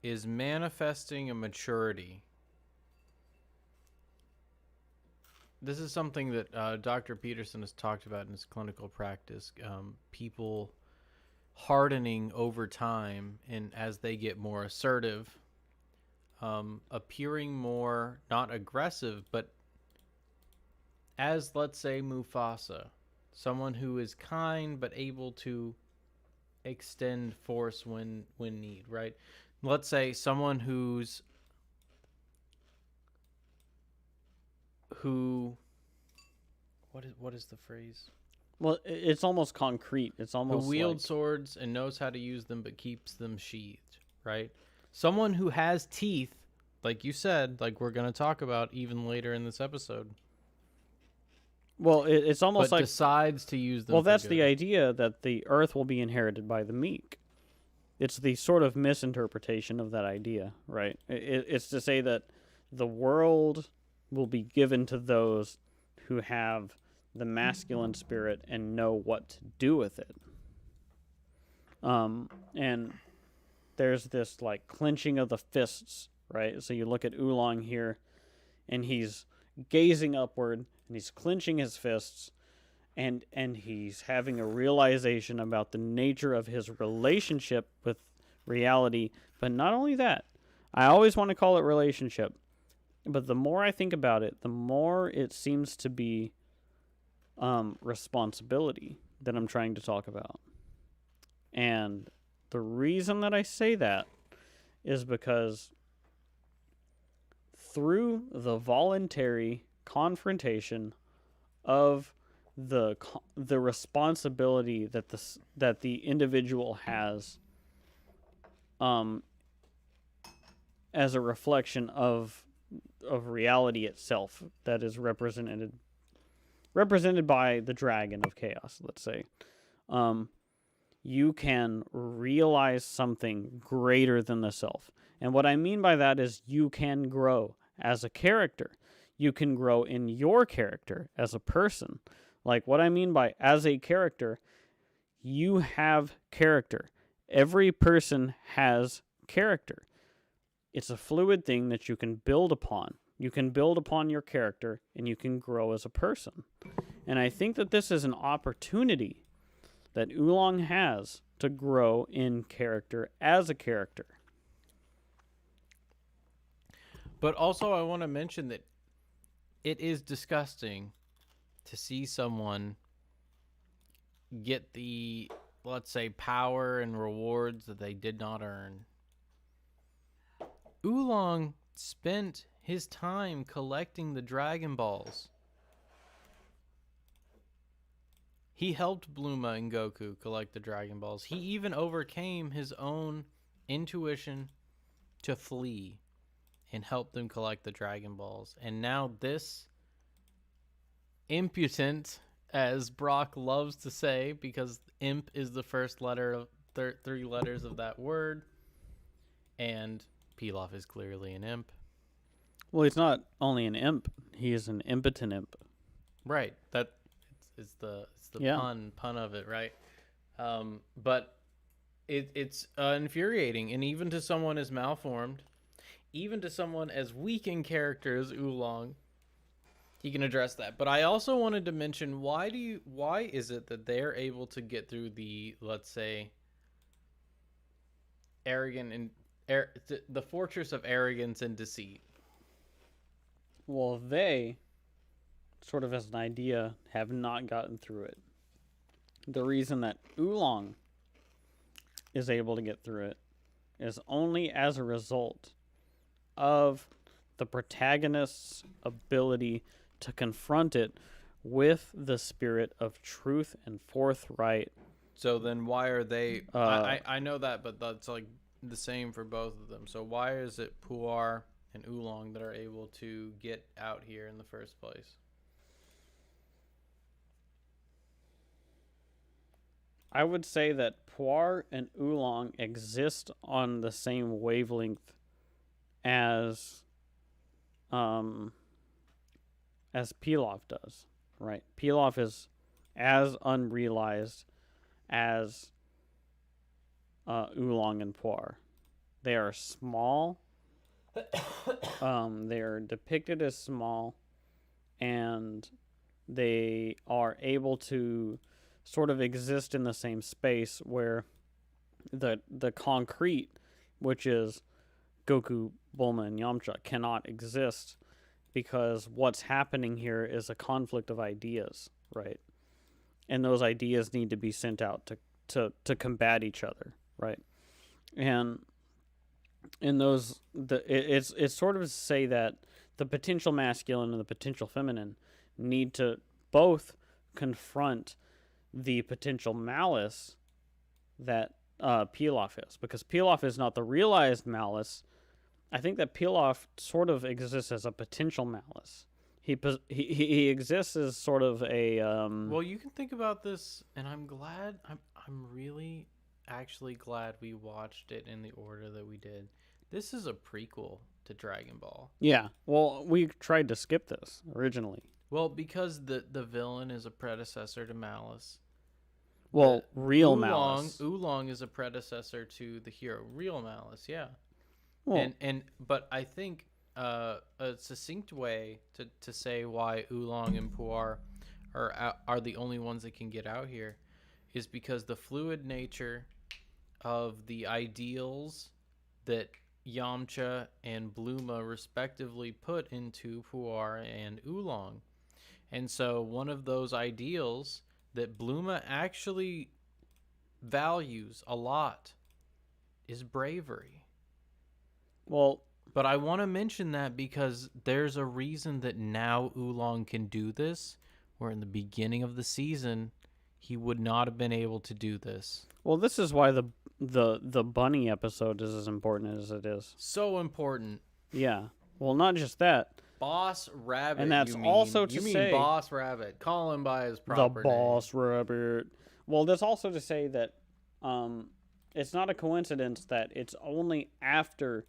is manifesting a maturity. This is something that Dr. Peterson has talked about in his clinical practice. People hardening over time, and as they get more assertive, appearing more not aggressive, but as, let's say, Mufasa, someone who is kind but able to extend force when need, right? Let's say someone who what is the phrase? Well, it's almost concrete. It's almost who wields like, swords and knows how to use them but keeps them sheathed, right? Someone who has teeth, like you said, like we're going to talk about even later in this episode. well, it's almost but like decides to use them. well, for that's good. the idea that the earth will be inherited by the meek. It's the sort of misinterpretation of that idea, right? It's to say that the world will be given to those who have the masculine spirit and know what to do with it. And there's this like clenching of the fists, right? So you look at Oolong here, and he's gazing upward, and he's clenching his fists, and he's having a realization about the nature of his relationship with reality. But not only that, I always want to call it relationship, but the more I think about it, the more it seems to be responsibility that I'm trying to talk about. And the reason that I say that is because through the voluntary confrontation of the responsibility that the individual has, as a reflection of reality itself, that is represented by the dragon of chaos, let's say, you can realize something greater than the self. And what I mean by that is you can grow as a character. You can grow in your character as a person. Like, what I mean by as a character, you have character. Every person has character. It's a fluid thing that you can build upon. You can build upon your character, and you can grow as a person. And I think that this is an opportunity that Oolong has to grow in character as a character. But also, I want to mention that it is disgusting to see someone get the, let's say, power and rewards that they did not earn. Oolong spent his time collecting the Dragon Balls. He helped Bluma and Goku collect the Dragon Balls. He even overcame his own intuition to flee and help them collect the Dragon Balls. And now this impudent, as Brok loves to say, because imp is the first letter of three letters of that word, and Pilaf is clearly an imp. Well, he's not only an imp; he is an impotent imp. Right. That it's the pun of it, right? But it's infuriating, and even to someone as malformed, even to someone as weak in character as Oolong, he can address that. But I also wanted to mention, why is it that they're able to get through the, let's say, arrogant and the fortress of arrogance and deceit? Well, they, sort of as an idea, have not gotten through it. The reason that Oolong is able to get through it is only as a result of the protagonist's ability to confront it with the spirit of truth and forthright. So then why are they... I know that, but that's like the same for both of them. So why is it Puar and Oolong that are able to get out here in the first place? I would say that Puar and Oolong exist on the same wavelength as Pilaf does, right? Pilaf is as unrealized as Oolong and Puar. They are small. They are depicted as small, and they are able to sort of exist in the same space where the concrete, which is Goku, Bulma, and Yamcha, cannot exist, because what's happening here is a conflict of ideas, right? And those ideas need to be sent out to combat each other, right? And in those, it's sort of to say that the potential masculine and the potential feminine need to both confront the potential malice that Pilaf is, because Pilaf is not the realized malice. I think that Pilaf sort of exists as a potential malice. He exists as sort of a Well, you can think about this, and I'm really actually glad we watched it in the order that we did. This is a prequel to Dragon Ball. Yeah. Well, we tried to skip this originally. Well, because the villain is a predecessor to Malice. Well, real Malice. Oolong is a predecessor to the hero, real Malice. Yeah. Well, But I think a succinct way to say why Oolong and Puar are the only ones that can get out here is because the fluid nature of the ideals that Yamcha and Bluma respectively put into Puar and Oolong. And so one of those ideals that Bluma actually values a lot is bravery. well, But I want to mention that because there's a reason that now Oolong can do this, where in the beginning of the season, he would not have been able to do this. well, this is why the bunny episode is as important as it is. So important. Yeah. Well, not just that. Boss Rabbit. And that's also to you mean say Boss Rabbit. Call him by his proper the Boss Rabbit. Well, that's also to say that it's not a coincidence that it's only after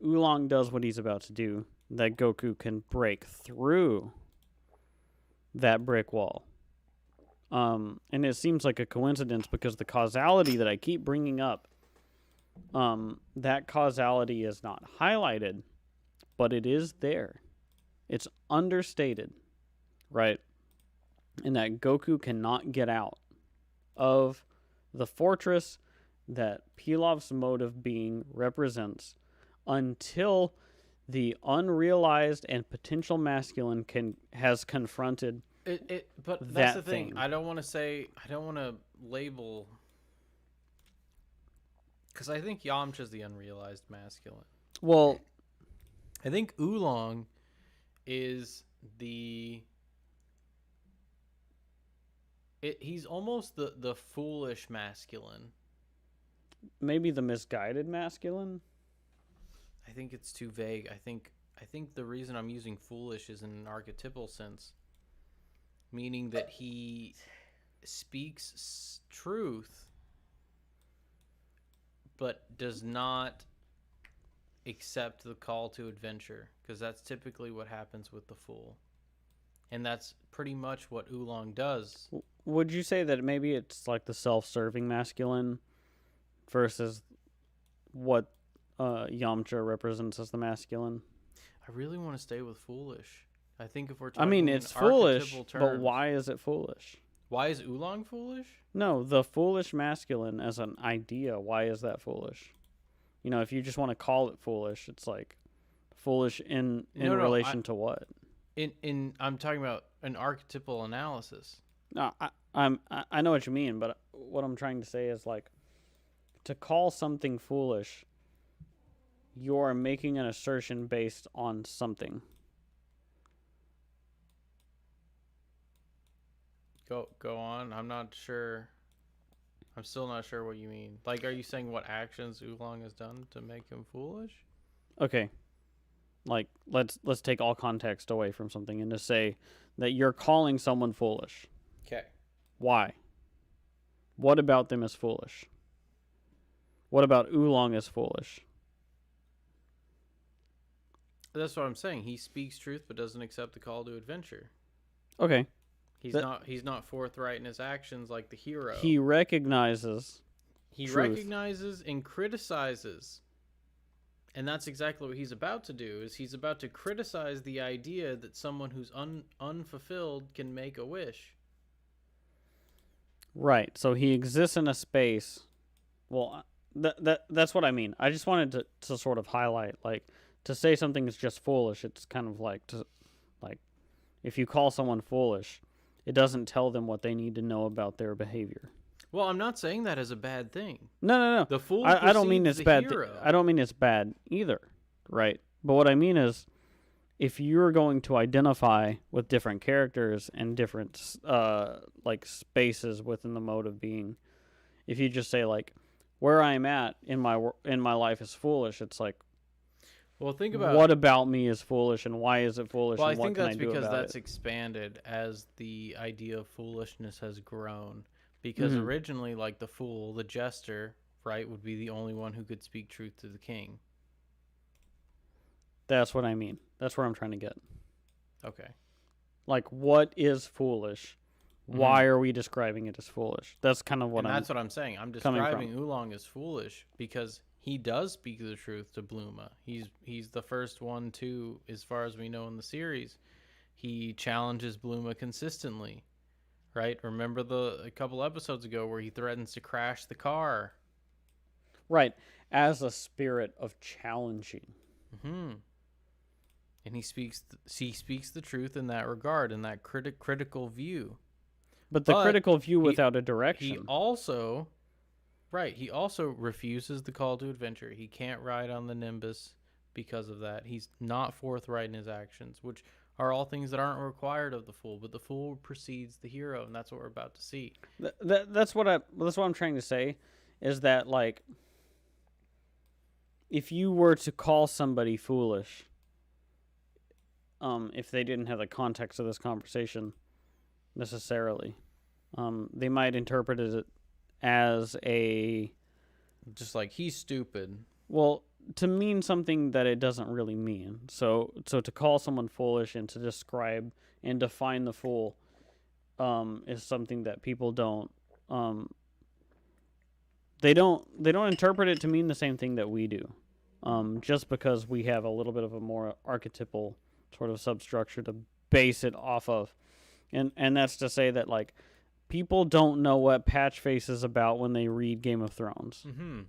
Oolong does what he's about to do that Goku can break through that brick wall. And it seems like a coincidence because the causality that I keep bringing up, that causality is not highlighted, but it is there. It's understated, right? And that Goku cannot get out of the fortress that Pilaf's mode of being represents until the unrealized and potential masculine has confronted but that that's the thing. thing. I don't want to label, because I think Yamcha's the unrealized masculine. Well, I think Oolong is he's almost the foolish masculine. maybe the misguided masculine. I think it's too vague. I think the reason I'm using foolish is in an archetypal sense, meaning that he speaks truth but does not accept the call to adventure, because that's typically what happens with the fool. And that's pretty much what Oolong does. Would you say that maybe it's like the self-serving masculine versus what Yamcha represents as the masculine? I really want to stay with foolish. I think if we're talking I mean, in it's foolish, archetypal but terms, why is it foolish? why is Oolong foolish? No, the foolish masculine as an idea, why is that foolish? You know, if you just want to call it foolish, it's like foolish in No, relation to what? I'm talking about an archetypal analysis. No, I know what you mean, but what I'm trying to say is like to call something foolish, you're making an assertion based on something. Go on. I'm not sure. I'm still not sure what you mean. Like, are you saying what actions Oolong has done to make him foolish? Okay. Like let's take all context away from something and just say that you're calling someone foolish. Okay. Why? What about them is foolish? What about Oolong is foolish? That's what I'm saying. He speaks truth but doesn't accept the call to adventure. Okay. He's not forthright in his actions like the hero. He recognizes truth. Recognizes and criticizes. And that's exactly what he's about to do. Is he's about to criticize the idea that someone who's unfulfilled can make a wish. Right. So he exists in a space. Well, that's what I mean. I just wanted to sort of highlight, like, to say something is just foolish. It's kind of like if you call someone foolish, it doesn't tell them what they need to know about their behavior. Well, I'm not saying that as a bad thing. No. The fool. I don't mean it's bad. Hero. I don't mean it's bad either, right? But what I mean is, if you're going to identify with different characters and different like spaces within the mode of being, if you just say like, where I'm at in my life is foolish, it's like, well, think about what about me is foolish and why is it foolish? Well, and I think what that's can I do because about that's it? expanded as the idea of foolishness has grown. Because Mhm. originally, like the fool, the jester, right, would be the only one who could speak truth to the king. That's what I mean. That's where I'm trying to get. Okay. Like, what is foolish? Why are we describing it as foolish? That's kind of what That's what I'm saying. I'm coming describing Oolong as foolish because he does speak the truth to Bluma. He's the first one to, as far as we know in the series, he challenges Bluma consistently. Right? Remember a couple episodes ago where he threatens to crash the car. Right. As a spirit of challenging. Mm-hmm. And he speaks the truth in that regard, in that critical view. But the critical view without a direction. He also refuses the call to adventure. He can't ride on the Nimbus because of that. He's not forthright in his actions, which are all things that aren't required of the fool, but the fool precedes the hero, and that's what we're about to see. That's what I'm trying to say, is that like, if you were to call somebody foolish, if they didn't have the context of this conversation necessarily, they might interpret it as just like he's stupid. Well, to mean something that it doesn't really mean. So to call someone foolish and to describe and define the fool is something that people don't they don't interpret it to mean the same thing that we do. Just because we have a little bit of a more archetypal sort of substructure to base it off of. And that's to say that like people don't know what Patchface is about when they read Game of Thrones. Mm-hmm.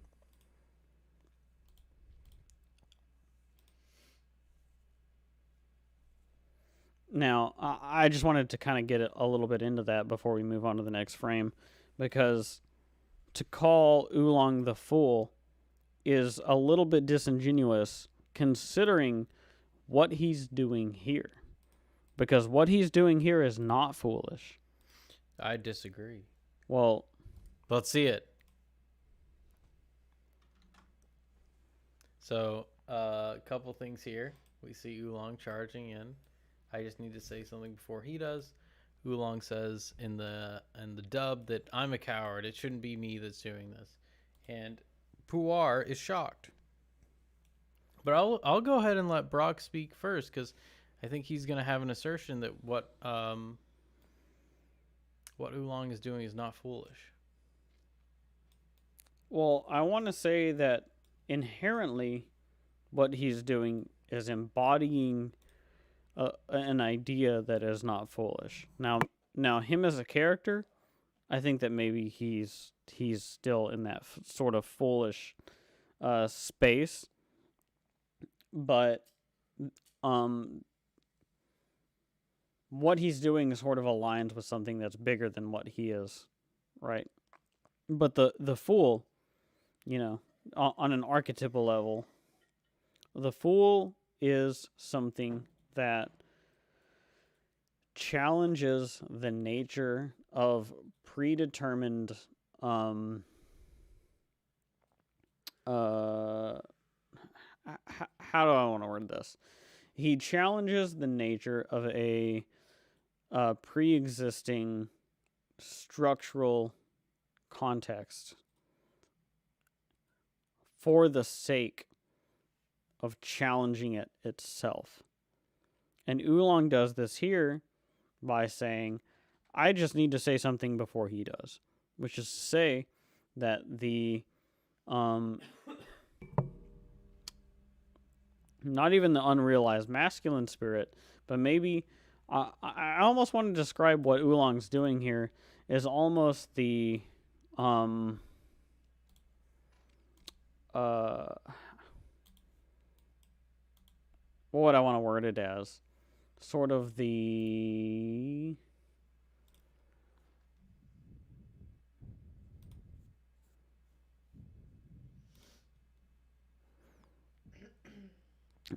Now, I just wanted to kind of get a little bit into that before we move on to the next frame, because to call Oolong the fool is a little bit disingenuous considering what he's doing here. Because what he's doing here is not foolish. I disagree. Well, let's see it. So, a couple things here. We see Oolong charging in. I just need to say something before he does. Oolong says in the dub that I'm a coward. It shouldn't be me that's doing this. And Puar is shocked. But I'll go ahead and let Brok speak first, because I think he's going to have an assertion that what Oolong is doing is not foolish. Well, I want to say that inherently what he's doing is embodying an idea that is not foolish. Now him as a character, I think that maybe he's still in that sort of foolish space, but what he's doing sort of aligns with something that's bigger than what he is, right? But the fool, on an archetypal level, the fool is something that challenges the nature of predetermined how do I want to word this? He challenges the nature of a pre-existing structural context for the sake of challenging it itself. And Oolong does this here by saying, I just need to say something before he does. Which is to say that the not even the unrealized masculine spirit, but maybe I almost want to describe what Oolong's doing here is almost the what would I want to word it as? Sort of the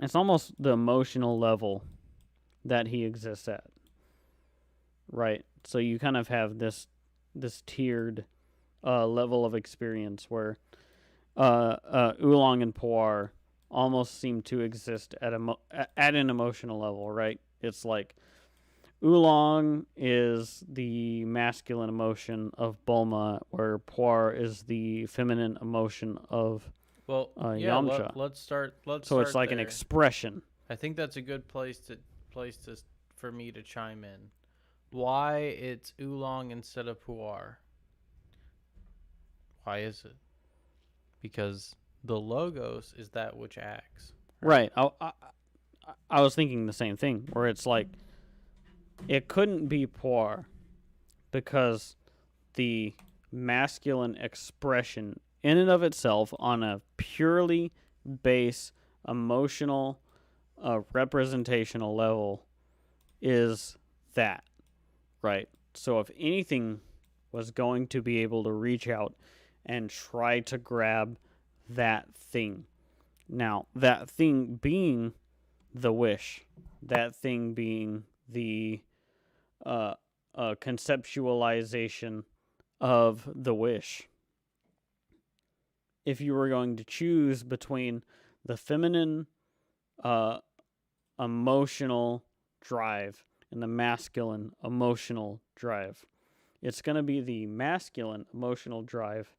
it's almost the emotional level that he exists at. Right? So you kind of have this tiered level of experience where Oolong and Puar almost seem to exist at an emotional level, right? It's like Oolong is the masculine emotion of Bulma, where Puar is the feminine emotion of Yamcha. Let's start. So it's like there. an expression. I think that's a good place to for me to chime in. Why it's Oolong instead of Puar? Why is it? Because the logos is that which acts. Right. I was thinking the same thing, where it's like it couldn't be Puar because the masculine expression in and of itself on a purely base emotional representational level is that, right? So if anything was going to be able to reach out and try to grab that thing, now that thing being the wish, that thing being the conceptualization of the wish. If you were going to choose between the feminine emotional drive and the masculine emotional drive, it's going to be the masculine emotional drive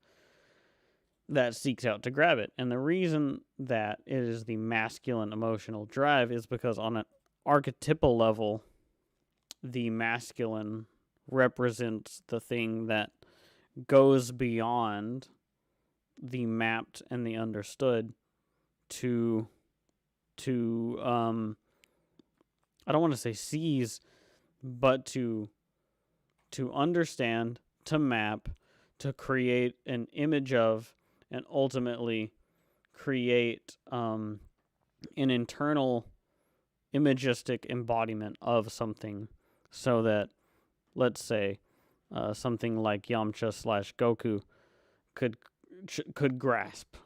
that seeks out to grab it. And the reason that it is the masculine emotional drive is because on an archetypal level, the masculine represents the thing that goes beyond the mapped and the understood to I don't want to say seize, but to understand, to map, to create an image of, and ultimately create an internal imagistic embodiment of something, so that, let's say, something like Yamcha/Goku could grasp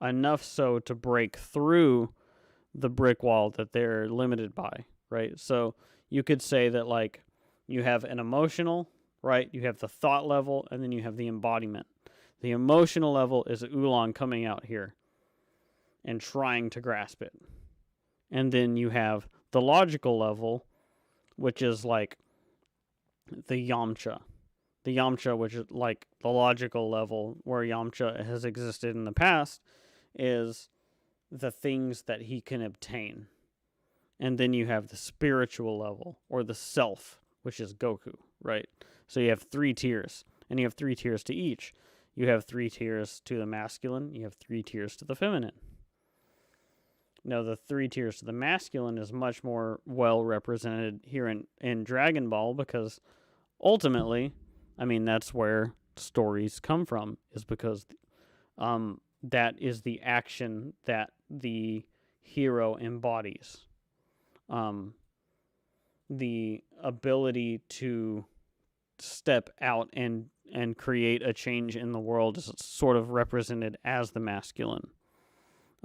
enough so to break through the brick wall that they're limited by, right? So you could say that, like, you have an emotional, right? You have the thought level, and then you have the embodiment. The emotional level is Oolong coming out here and trying to grasp it. And then you have the logical level, which is like the Yamcha. The Yamcha, which is like the logical level where Yamcha has existed in the past, is the things that he can obtain. And then you have the spiritual level, or the self, which is Goku, right? So you have 3 tiers, and you have 3 tiers to each. You have 3 tiers to the masculine, you have 3 tiers to the feminine. Now, the 3 tiers to the masculine is much more well represented here in Dragon Ball, because ultimately, I mean, that's where stories come from, is because that is the action that the hero embodies. The ability to step out and create a change in the world is sort of represented as the masculine,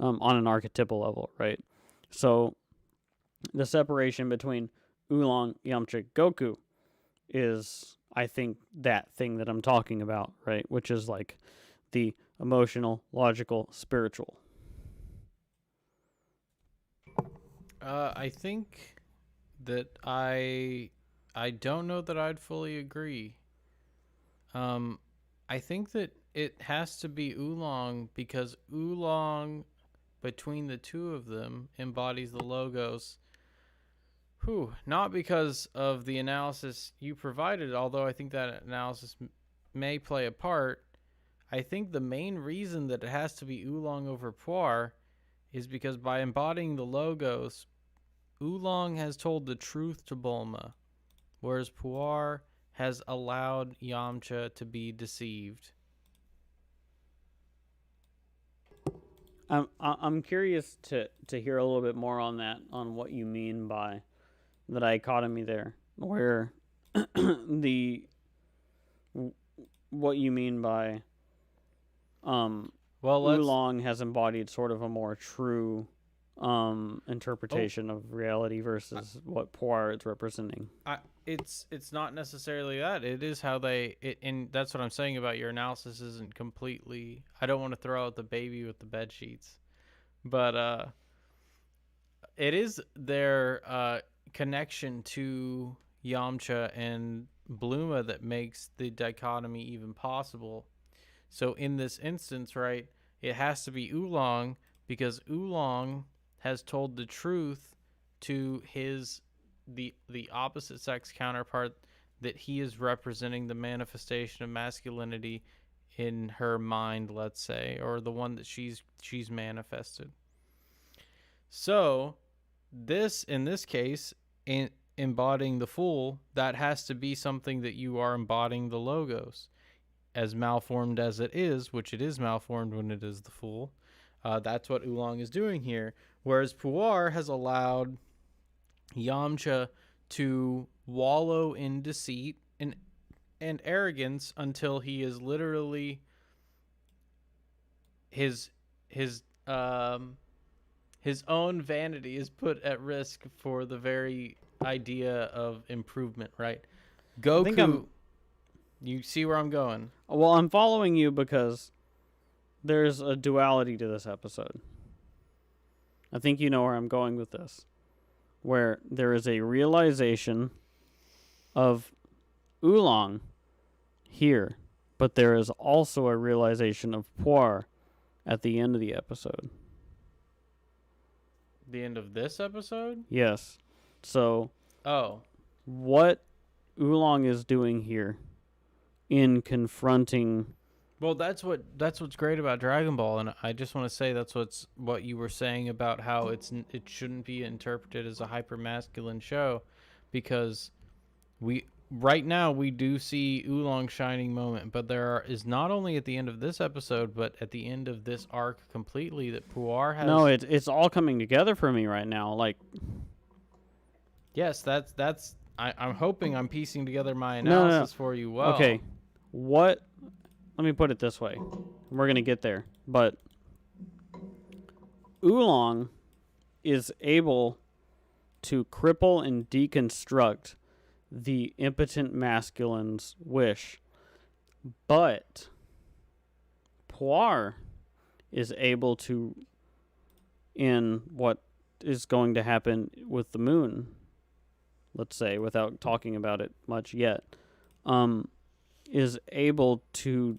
on an archetypal level, right? So the separation between Oolong, Yamcha, Goku is, I think, that thing that I'm talking about, right? Which is like the emotional, logical, spiritual. I think that I don't know that I'd fully agree. I think that it has to be Oolong, because Oolong, between the two of them, embodies the logos. Not because of the analysis you provided, although I think that analysis may play a part. I think the main reason that it has to be Oolong over Puar is because by embodying the logos, Oolong has told the truth to Bulma, whereas Puar has allowed Yamcha to be deceived. I'm curious to hear a little bit more on that, on what you mean by the dichotomy there, where what you mean by Oolong has embodied sort of a more true interpretation of reality versus what Puar is representing. It's not necessarily that. It is how and that's what I'm saying about your analysis isn't completely. I don't want to throw out the baby with the bed sheets, but it is their connection to Yamcha and Bluma that makes the dichotomy even possible. So in this instance, right, it has to be Oolong, because Oolong has told the truth to the opposite sex counterpart, that he is representing the manifestation of masculinity in her mind, let's say, or the one that she's manifested. So in this case, in embodying the fool, that has to be something that you are embodying the logos. As malformed as it is, which it is malformed when it is the fool, that's what Oolong is doing here. Whereas Puar has allowed Yamcha to wallow in deceit and arrogance until he is literally his own vanity is put at risk for the very idea of improvement, right? Goku, you see where I'm going? Well, I'm following you because there's a duality to this episode. I think you know where I'm going with this. Where there is a realization of Oolong here, but there is also a realization of Puar at the end of the episode. The end of this episode? Yes. So, what Oolong is doing here in confronting... Well, that's what's great about Dragon Ball, and I just want to say that's what you were saying about how it shouldn't be interpreted as a hyper-masculine show, because right now we do see Oolong's shining moment, but is not only at the end of this episode, but at the end of this arc completely, that Puar has... No, it's all coming together for me right now. Like, Yes, that's. I'm hoping I'm piecing together my No, no, analysis for you well. okay. What? Let me put it this way. We're gonna get there, but Oolong is able to cripple and deconstruct the impotent masculine's wish, but Poir is able to, in what is going to happen with the moon, let's say, without talking about it much yet, is able to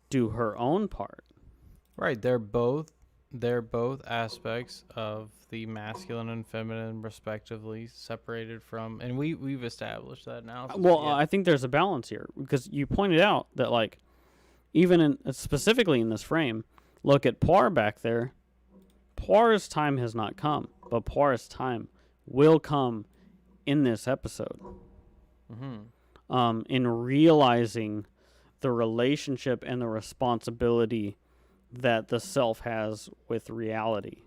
do her own part. Right, they're both aspects of the masculine and feminine respectively, separated from, and we've established that now. Well, I think there's a balance here because you pointed out that, like, even in specifically in this frame, look at Poir back there. Poir's time has not come, but Poir's time will come in this episode. In realizing the relationship and the responsibility that the self has with reality.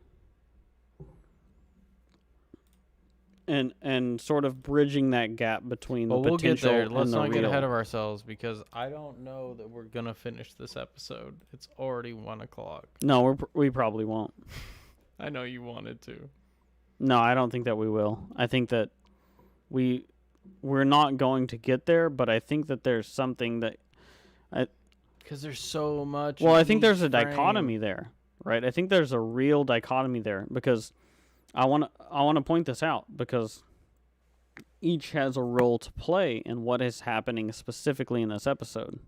And sort of bridging that gap between the we'll get potential there. and Let's the not get real. ahead of ourselves because I don't know that we're gonna finish this episode. It's already 1:00. No, we probably won't. I know you wanted to. No, I don't think that we will. I think that we're not going to get there, but I think that there's something that because there's so much. Well, I think there's a dichotomy there, right? I think there's a real dichotomy there because I want to point this out because each has a role to play in what is happening specifically in this episode.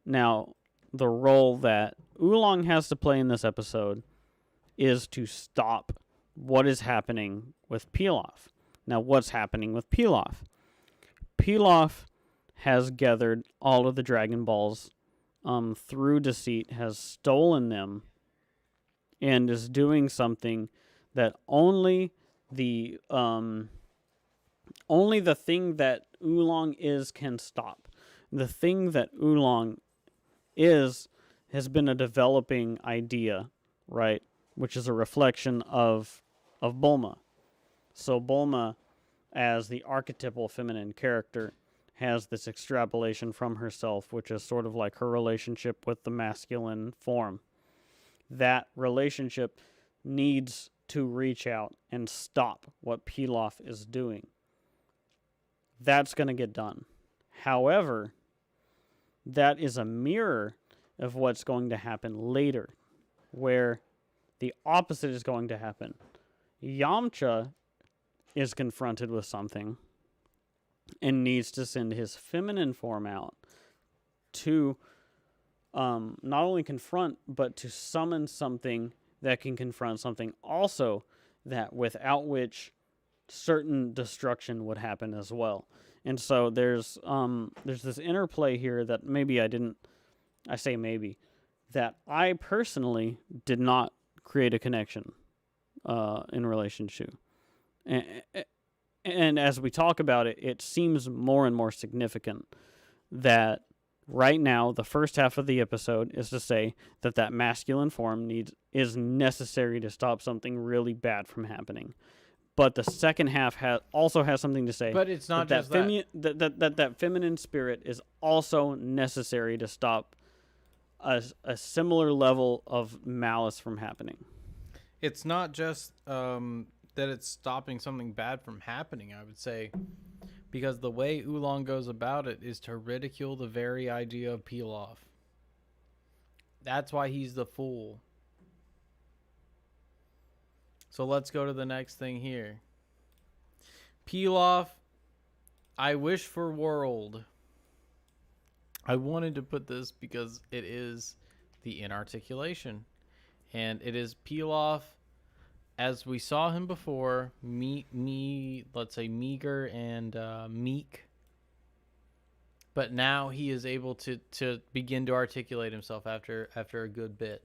Now, the role that Oolong has to play in this episode is to stop what is happening with Pilaf. Now, what's happening with Pilaf? Pilaf has gathered all of the Dragon Balls through deceit, has stolen them, and is doing something that only the thing that Oolong is can stop. The thing that Oolong is has been a developing idea, right? Which is a reflection of Bulma. So Bulma, as the archetypal feminine character, has this extrapolation from herself, which is sort of like her relationship with the masculine form. That relationship needs to reach out and stop what Pilaf is doing. That's going to get done. However, that is a mirror of what's going to happen later, where the opposite is going to happen. Yamcha is confronted with something and needs to send his feminine form out to not only confront, but to summon something that can confront something also that without which certain destruction would happen as well. And so there's this interplay here that maybe that I personally did not create a connection in relation to. And as we talk about it, it seems more and more significant that right now, the first half of the episode is to say that masculine form is necessary to stop something really bad from happening. But the second half also has something to say. But it's not just that feminine spirit is also necessary to stop a similar level of malice from happening. It's not just that it's stopping something bad from happening, I would say, because the way Oolong goes about it is to ridicule the very idea of Pilaf. That's why he's the fool. So let's go to the next thing here. Pilaf, I wish for world. I wanted to put this because it is the inarticulation. And it is Pilaf, as we saw him before, let's say meager and meek. But now he is able to begin to articulate himself after a good bit.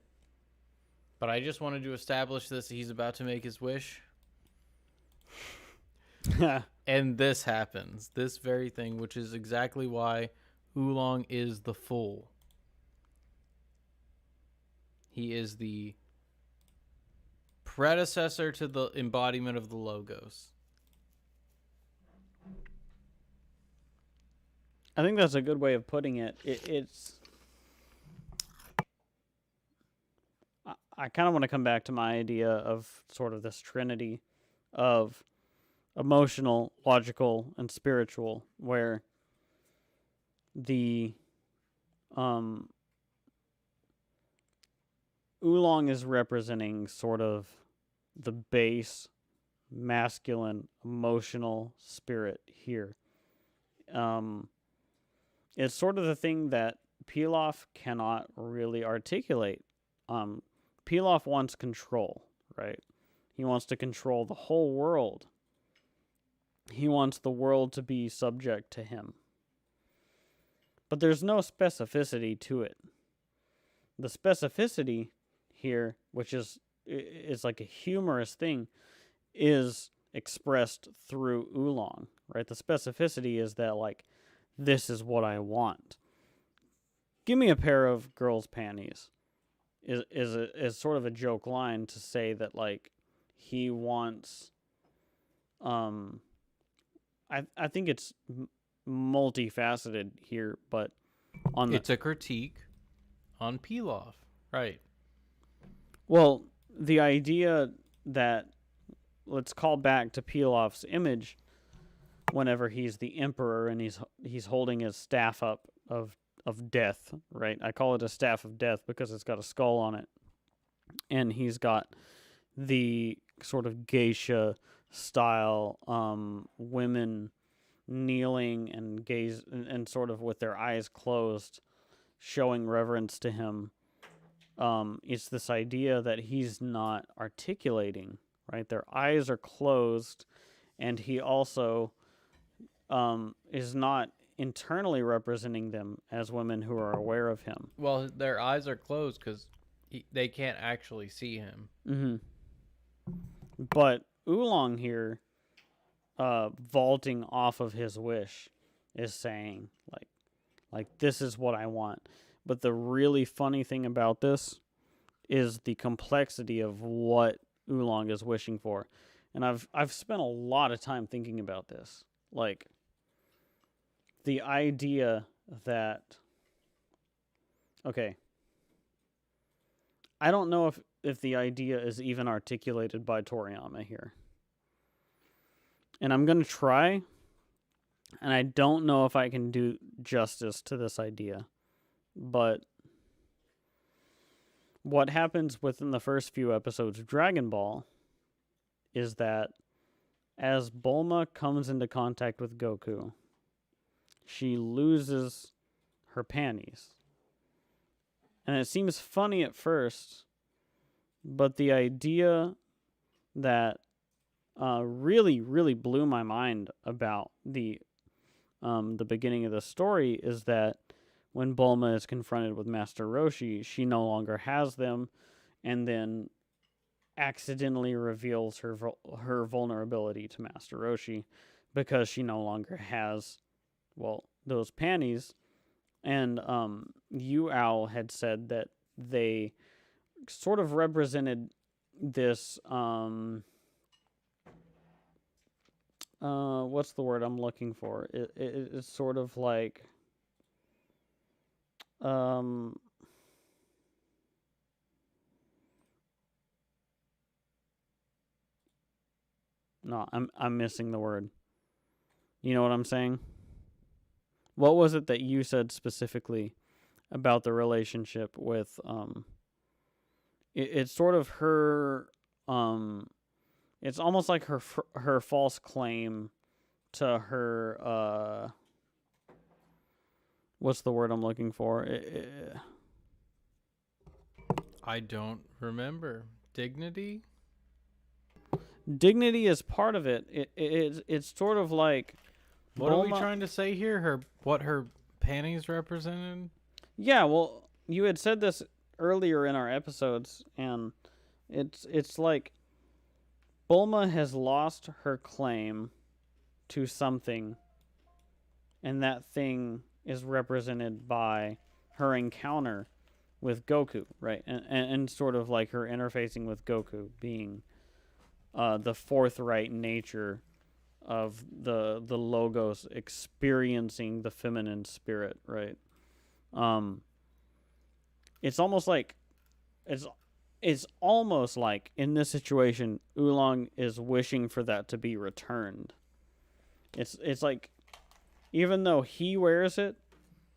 But I just wanted to establish this. He's about to make his wish. And this happens. This very thing, which is exactly why Oolong is the fool. He is the predecessor to the embodiment of the Logos. think that's a good way of putting it. It's I kind of want to come back to my idea of sort of this trinity of emotional, logical, and spiritual, where the oolong is representing sort of the base masculine emotional spirit here. It's sort of the thing that Pilaf cannot really articulate. Pilaf wants control, right? He wants to control the whole world. He wants the world to be subject to him. But there's no specificity to it. The specificity here, which is like a humorous thing, is expressed through oolong, right? The specificity is that, like, this is what I want. Give me a pair of girls' panties is sort of a joke line to say that, like, he wants I think it's multifaceted here, but it's a critique on Pilaf, right? Well, the idea that, let's call back to Pilaf's image whenever he's the emperor and he's holding his staff up of death, right? I call it a staff of death because it's got a skull on it, and he's got the sort of geisha style women kneeling and gaze and sort of with their eyes closed, showing reverence to him. It's this idea that he's not articulating, right? Their eyes are closed, and he also is not internally representing them as women who are aware of him. Well, their eyes are closed because they can't actually see him. Mm-hmm. But Oolong here, vaulting off of his wish, is saying, like this is what I want. But the really funny thing about this is the complexity of what Oolong is wishing for. And I've spent a lot of time thinking about this. Like, the idea that, okay, I don't know if the idea is even articulated by Toriyama here. And I'm going to try, and I don't know if I can do justice to this idea. But what happens within the first few episodes of Dragon Ball is that as Bulma comes into contact with Goku, she loses her panties. And it seems funny at first, but the idea that really, really blew my mind about the beginning of the story is that when Bulma is confronted with Master Roshi, she no longer has them, and then accidentally reveals her vulnerability to Master Roshi because she no longer has, well, those panties. And Owl had said that they sort of represented this, what's the word I'm looking for? It's sort of like, no, I'm missing the word. You know what I'm saying? What was it that you said specifically about the relationship with it's sort of her it's almost like her false claim to her what's the word I'm looking for? I don't remember. Dignity? Dignity is part of it. It's sort of like, what are we trying to say here? What her panties represented? Yeah, well, you had said this earlier in our episodes, and it's like Bulma has lost her claim to something, and that thing is represented by her encounter with Goku, right? And sort of like her interfacing with Goku being the forthright nature the logos experiencing the feminine spirit, right? It's almost like it's almost like in this situation Oolong is wishing for that to be returned. It's like even though he wears it,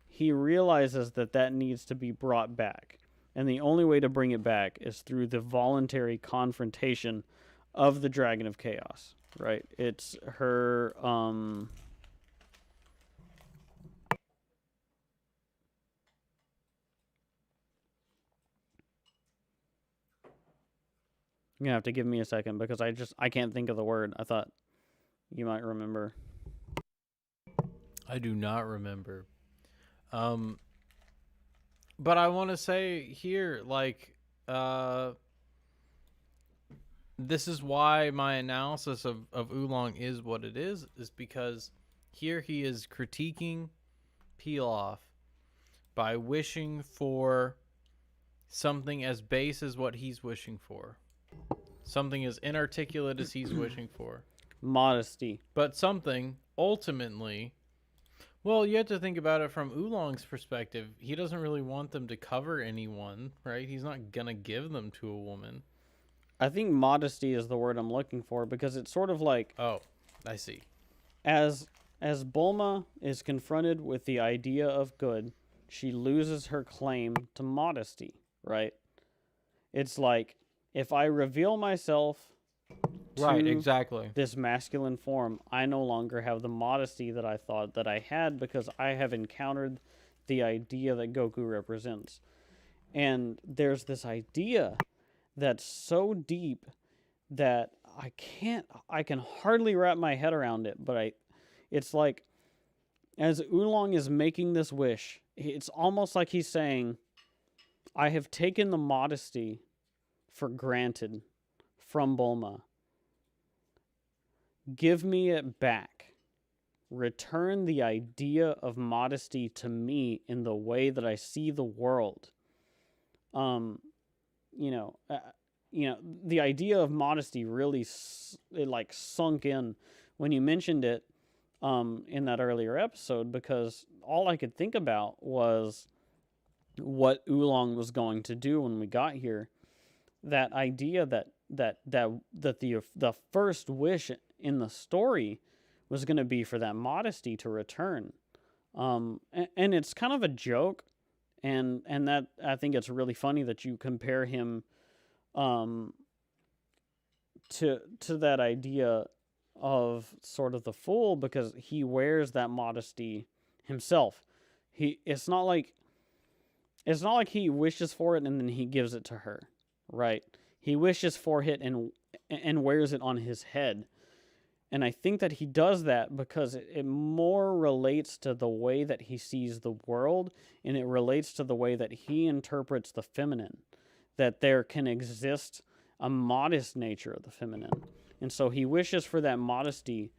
he realizes that needs to be brought back. And the only way to bring it back is through the voluntary confrontation of the Dragon of Chaos, right? It's her I'm gonna have to give me a second because I can't think of the word. I thought you might remember. I do not remember. But I want to say here, like, this is why my analysis of Oolong is what it is because here he is critiquing Pilaf by wishing for something as base as what he's wishing for. Something as inarticulate as he's wishing for. Modesty. But something, ultimately... Well, you have to think about it from Oolong's perspective. He doesn't really want them to cover anyone, right? He's not going to give them to a woman. I think modesty is the word I'm looking for because it's sort of like... Oh, I see. As Bulma is confronted with the idea of good, she loses her claim to modesty, right? It's like, if I reveal myself Right, exactly. this masculine form, I no longer have the modesty that I thought that I had because I have encountered the idea that Goku represents. And there's this idea that's so deep that I can hardly wrap my head around it, but it's like, as Oolong is making this wish, it's almost like he's saying, I have taken the modesty for granted from Bulma. Give me it back. Return the idea of modesty to me in the way that I see the world. The idea of modesty really it sunk in when you mentioned it in that earlier episode, because all I could think about was what Oolong was going to do when we got here. That idea that the first wish in the story was going to be for that modesty to return, and it's kind of a joke, and that I think it's really funny that you compare him to that idea of sort of the fool, because he wears that modesty himself. It's not like he wishes for it and then he gives it to her, right? He wishes for it and wears it on his head. And I think that he does that because it more relates to the way that he sees the world, and it relates to the way that he interprets the feminine, that there can exist a modest nature of the feminine. And so he wishes for that modesty,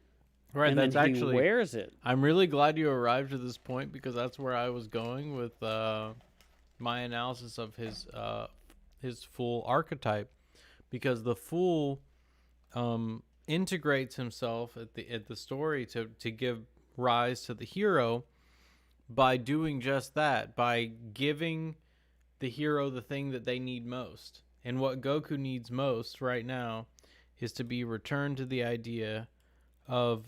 right? And That's then actually, he wears it. I'm really glad you arrived at this point, because that's where I was going with my analysis of his fool archetype, because the fool integrates himself at the story to give rise to the hero by doing just that, by giving the hero the thing that they need most. And what Goku needs most right now is to be returned to the idea of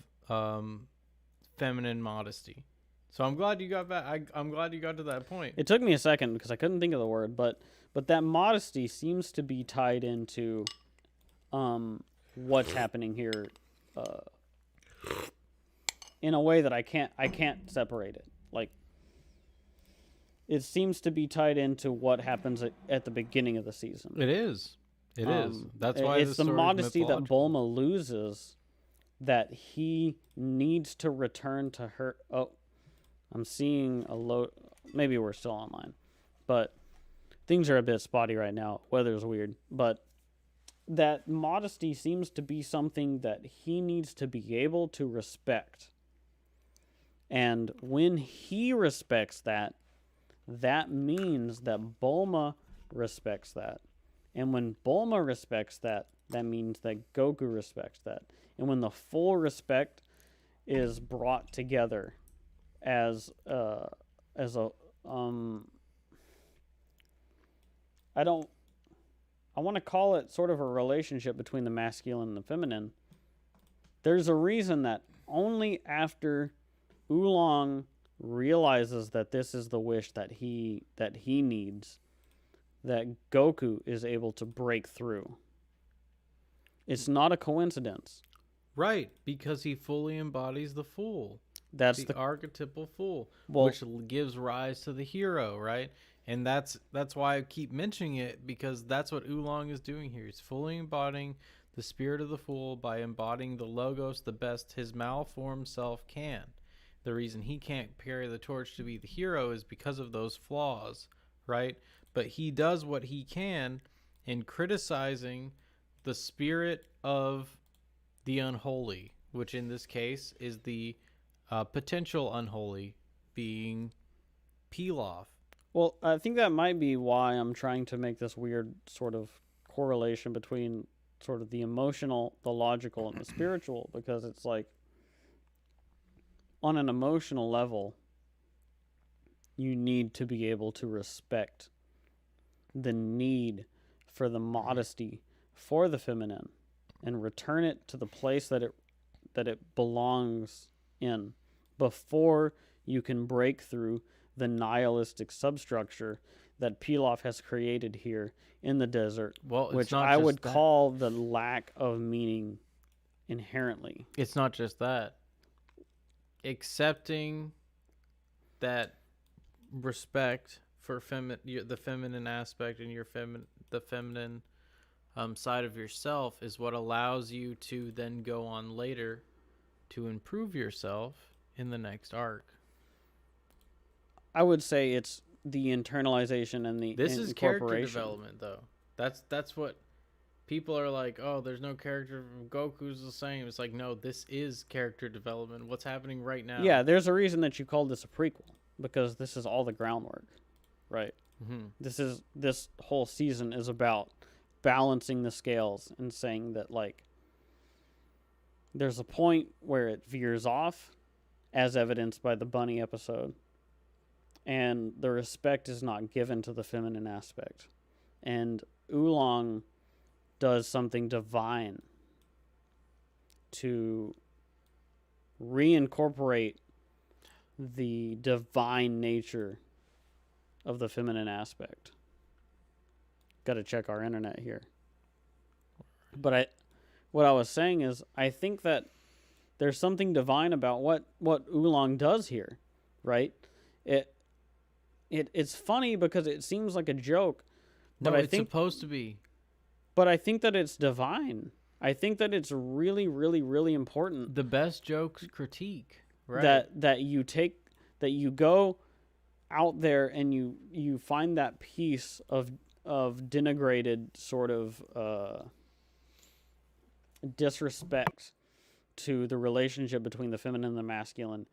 feminine modesty. So I'm glad you got back. I'm glad you got to that point. It took me a second because I couldn't think of the word, but that modesty seems to be tied into what's happening here in a way that I can't separate it. Like, it seems to be tied into what happens at the beginning of the season. It is. It is. That's why it's the modesty that Bulma loses, that he needs to return to her. Oh, I'm seeing a low. Maybe we're still online, but things are a bit spotty right now. Weather's weird, but that modesty seems to be something that he needs to be able to respect. And when he respects that, that means that Bulma respects that. And when Bulma respects that, that means that Goku respects that. And when the full respect is brought together as a I want to call it sort of a relationship between the masculine and the feminine. There's a reason that only after Oolong realizes that this is the wish that he needs, that Goku is able to break through. It's not a coincidence. Right, because he fully embodies the fool. That's the archetypal fool, well, which gives rise to the hero, right? And that's why I keep mentioning it, because that's what Oolong is doing here. He's fully embodying the spirit of the fool by embodying the logos the best his malformed self can. The reason he can't carry the torch to be the hero is because of those flaws, right? But he does what he can in criticizing the spirit of the unholy, which in this case is the potential unholy, being Pilaf. Well, I think that might be why I'm trying to make this weird sort of correlation between sort of the emotional, the logical, and the spiritual, because it's like on an emotional level, you need to be able to respect the need for the modesty for the feminine and return it to the place that it belongs in before you can break through the nihilistic substructure that Pilaf has created here in the desert, which I would call the lack of meaning inherently. It's not just that. Accepting that respect for the feminine aspect and the feminine side of yourself is what allows you to then go on later to improve yourself in the next arc. I would say it's the internalization and the this is character development, though. That's what people are like. Oh, there's no character. Goku's the same. It's like, no, this is character development. What's happening right now? Yeah, there's a reason that you called this a prequel, because this is all the groundwork, right? Mm-hmm. This whole season is about balancing the scales and saying that, like, there's a point where it veers off, as evidenced by the bunny episode, and the respect is not given to the feminine aspect. And Oolong does something divine to reincorporate the divine nature of the feminine aspect. Got to check our internet here. But what I was saying is, I think that there's something divine about what Oolong does here, right? It's funny because it seems like a joke, but it's supposed to be. But I think that it's divine. I think that it's really, really, really important. The best jokes critique, right? That you go out there and you find that piece of denigrated sort of disrespect to the relationship between the feminine and the masculine,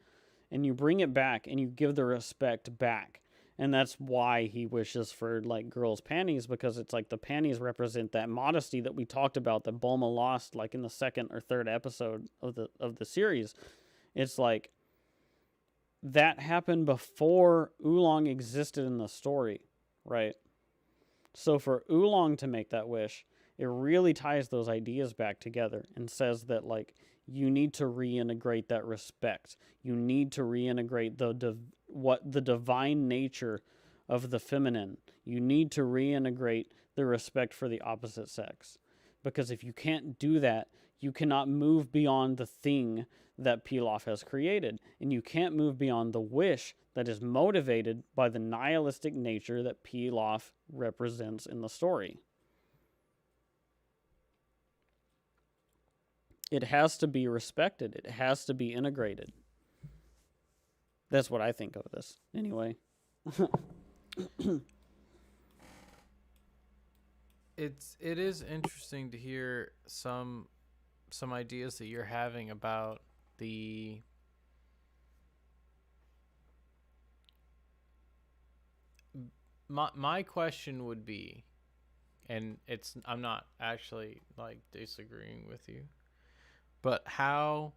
and you bring it back and you give the respect back. And that's why he wishes for, like, girls' panties, because it's like the panties represent that modesty that we talked about that Bulma lost, like, in the second or third episode of the series. It's like that happened before Oolong existed in the story, right? So for Oolong to make that wish, it really ties those ideas back together and says that, like, you need to reintegrate that respect. You need to reintegrate the divine nature of the feminine. You need to reintegrate the respect for the opposite sex. Because if you can't do that, you cannot move beyond the thing that Pilaf has created. And you can't move beyond the wish that is motivated by the nihilistic nature that Pilaf represents in the story. It has to be respected. It has to be integrated. That's what I think of this, anyway. It is interesting to hear some ideas that you're having about the my question would be, and I'm not actually, like, disagreeing with you, But how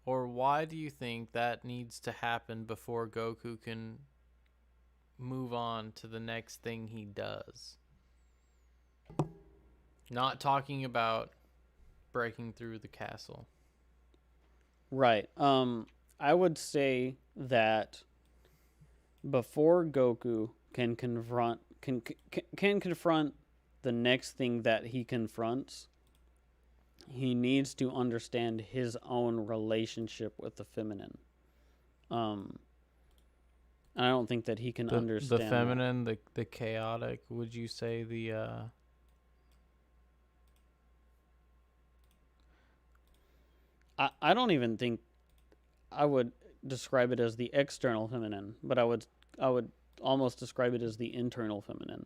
or why do you think that needs to happen before Goku can move on to the next thing he does? Not talking about breaking through the castle. Right. I would say that before Goku can confront the next thing that he confronts, he needs to understand his own relationship with the feminine. I don't think that he can understand the feminine, the chaotic. Would you say the I don't even think I would describe it as the external feminine, but I would almost describe it as the internal feminine.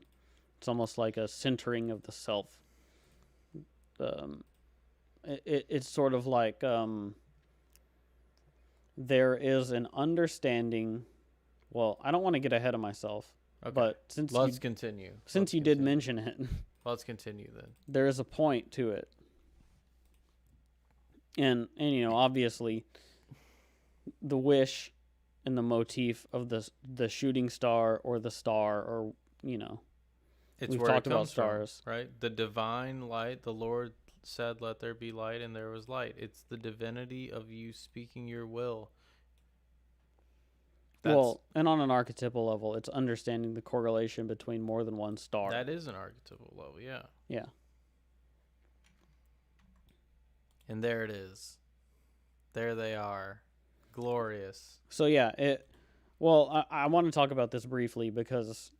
It's almost like a centering of the self. It's sort of like there is an understanding. Well, I don't want to get ahead of myself, okay. But since let's continue. Since you did mention it, let's continue then. There is a point to it, and obviously, the wish and the motif of the shooting star or the star, or it's we've talked about stars, from, right? The divine light. The Lord said, "Let there be light," and there was light. It's the divinity of you speaking your will. And on an archetypal level, it's understanding the correlation between more than one star. That is an archetypal level, yeah. Yeah. And there it is. There they are. Glorious. So yeah, I want to talk about this briefly because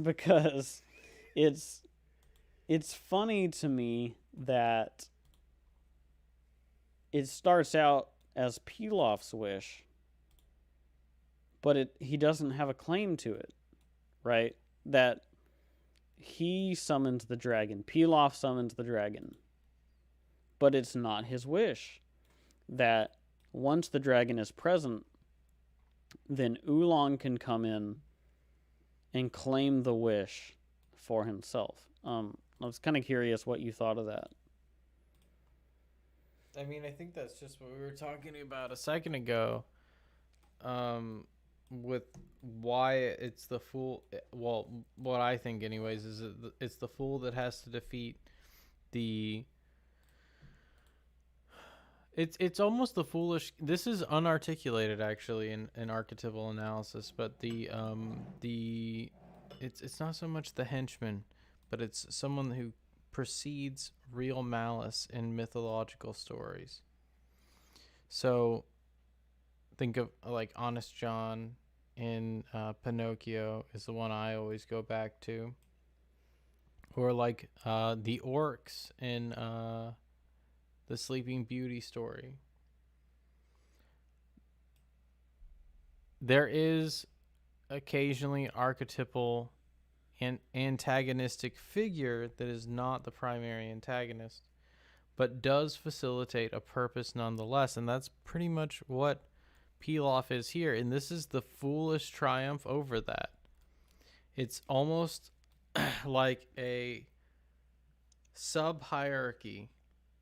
because it's funny to me that it starts out as Pilaf's wish, but he doesn't have a claim to it, right? That he summons the dragon. Pilaf summons the dragon. But it's not his wish. That once the dragon is present, then Oolong can come in and claim the wish for himself. I was kind of curious what you thought of that. I mean, I think that's just what we were talking about a second ago. With why it's the fool. Well, what I think, anyways, is it's the fool that has to defeat the. It's almost the foolish. This is unarticulated actually in archetypal analysis, but it's not so much the henchman, but it's someone who precedes real malice in mythological stories. So think of like Honest John in Pinocchio is the one I always go back to, or like the orcs in the Sleeping Beauty story. There is occasionally archetypal and antagonistic figure that is not the primary antagonist, but does facilitate a purpose nonetheless. And that's pretty much what Pilaf is here. And this is the foolish triumph over that. It's almost like a sub-hierarchy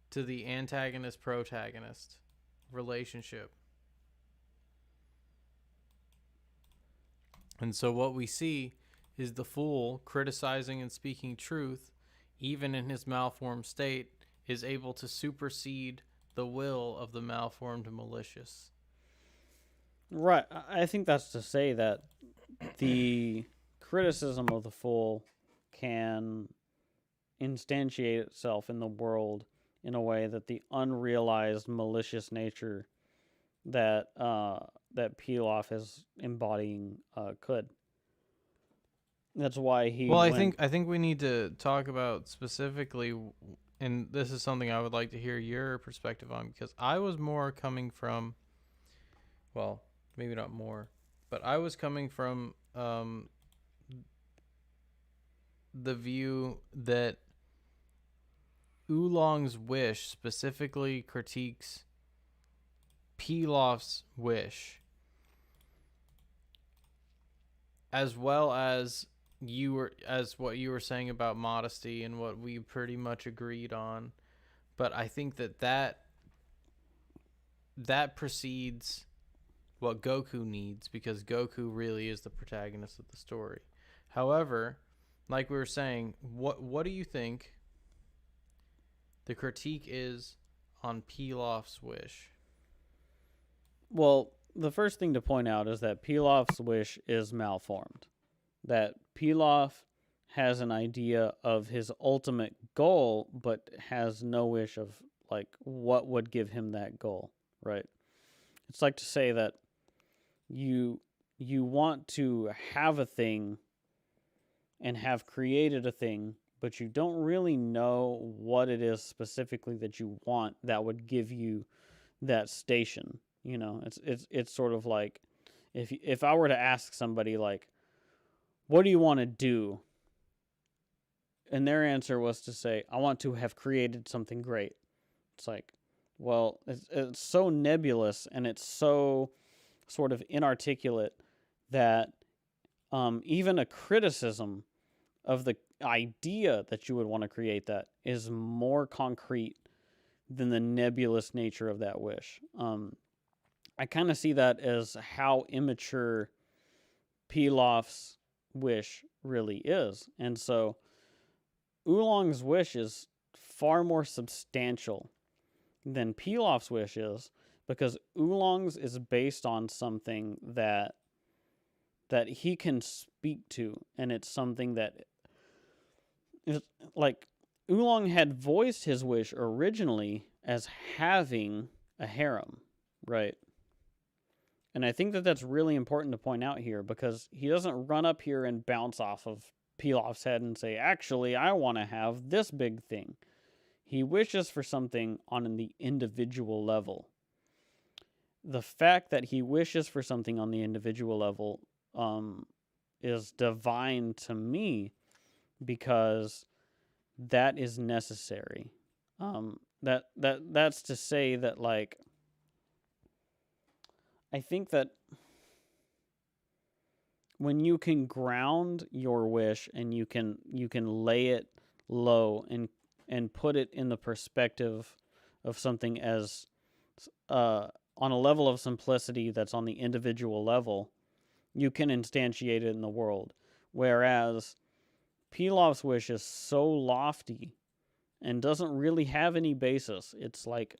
to the antagonist-protagonist relationship. And so what we see is the fool criticizing and speaking truth, even in his malformed state, is able to supersede the will of the malformed malicious. Right. I think that's to say that the criticism of the fool can instantiate itself in the world in a way that the unrealized malicious nature that that Pilaf is embodying could. That's why he. Well, I think we need to talk about specifically, and this is something I would like to hear your perspective on, because I was more coming from, well, maybe not more, but I was coming from the view that Oolong's wish specifically critiques Pilaf's wish, as well as what you were saying about modesty and what we pretty much agreed on, but I think that precedes what Goku needs, because Goku really is the protagonist of the story. However, like we were saying, what do you think the critique is on Pilaf's wish? Well, the first thing to point out is that Pilaf's wish is malformed. That Pilaf has an idea of his ultimate goal, but has no wish of like what would give him that goal, right? It's like to say that you want to have a thing and have created a thing, but you don't really know what it is specifically that you want that would give you that station. You know, it's sort of like if I were to ask somebody like, what do you want to do? And their answer was to say, I want to have created something great. It's like, well, it's so nebulous and it's so sort of inarticulate that even a criticism of the idea that you would want to create that is more concrete than the nebulous nature of that wish. I kind of see that as how immature Pilaf's wish really is. And so Oolong's wish is far more substantial than Pilaf's wish is, because Oolong's is based on something that he can speak to, and it's something that is like Oolong had voiced his wish originally as having a harem, right? And I think that that's really important to point out here, because he doesn't run up here and bounce off of Pilaf's head and say, actually, I want to have this big thing. He wishes for something on the individual level. The fact that he wishes for something on the individual level is divine to me, because that is necessary. That's to say that, like, I think that when you can ground your wish and you can lay it low and put it in the perspective of something as on a level of simplicity that's on the individual level, you can instantiate it in the world. Whereas Pilaf's wish is so lofty and doesn't really have any basis. It's like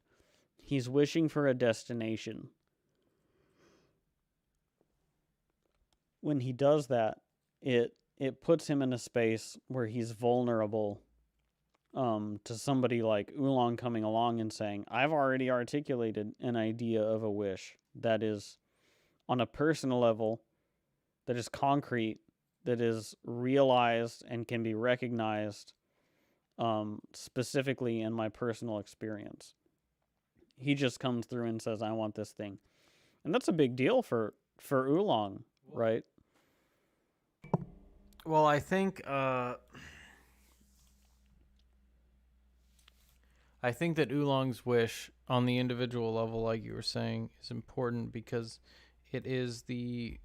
he's wishing for a destination. When he does that, it puts him in a space where he's vulnerable to somebody like Oolong coming along and saying, I've already articulated an idea of a wish that is on a personal level, that is concrete, that is realized and can be recognized specifically in my personal experience. He just comes through and says, I want this thing. And that's a big deal for Oolong, right? Well, I think that Oolong's wish on the individual level, like you were saying, is important, because it is the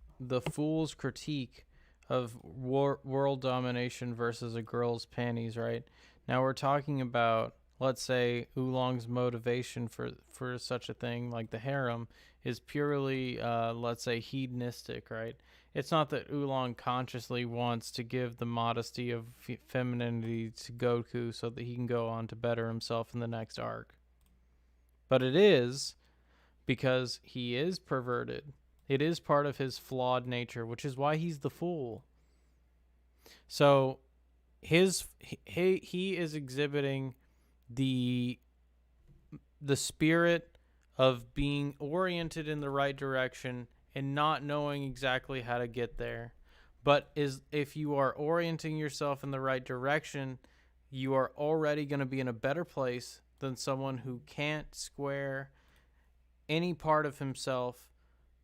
fool's critique of world domination versus a girl's panties, right? Now we're talking about, let's say, Oolong's motivation for such a thing like the harem is purely, let's say, hedonistic, right? It's not that Oolong consciously wants to give the modesty of femininity to Goku so that he can go on to better himself in the next arc. But it is because he is perverted. It is part of his flawed nature, which is why he's the fool. So he is exhibiting the spirit of being oriented in the right direction and not knowing exactly how to get there. But if you are orienting yourself in the right direction, you are already going to be in a better place than someone who can't square any part of himself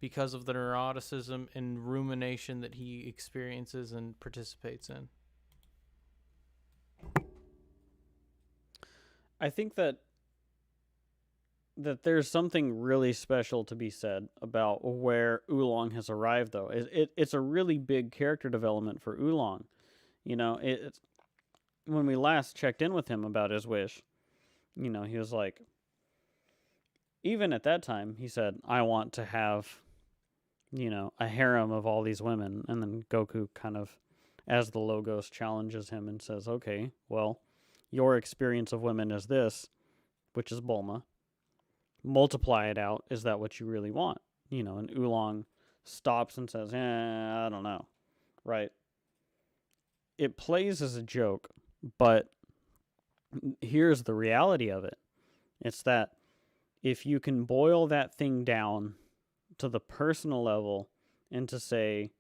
because of the neuroticism and rumination that he experiences and participates in. I think that there's something really special to be said about where Oolong has arrived, though. It's a really big character development for Oolong, You know, when we last checked in with him about his wish, he was like, even at that time, he said, I want to have, a harem of all these women. And then Goku kind of, as the Logos, challenges him and says, okay, well, your experience of women is this, which is Bulma. Multiply it out. Is that what you really want? And Oolong stops and says, I don't know. Right? It plays as a joke, but here's the reality of it. It's that if you can boil that thing down to the personal level and to say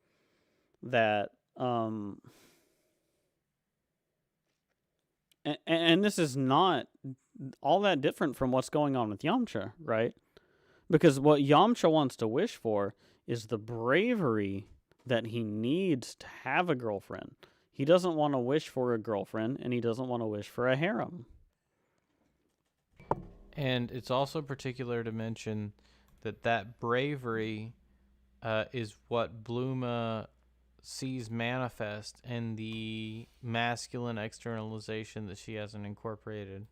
that, and this is not all that different from what's going on with Yamcha, right? Because what Yamcha wants to wish for is the bravery that he needs to have a girlfriend. He doesn't want to wish for a girlfriend, and he doesn't want to wish for a harem. And it's also particular to mention that bravery is what Bluma sees manifest in the masculine externalization that she hasn't incorporated.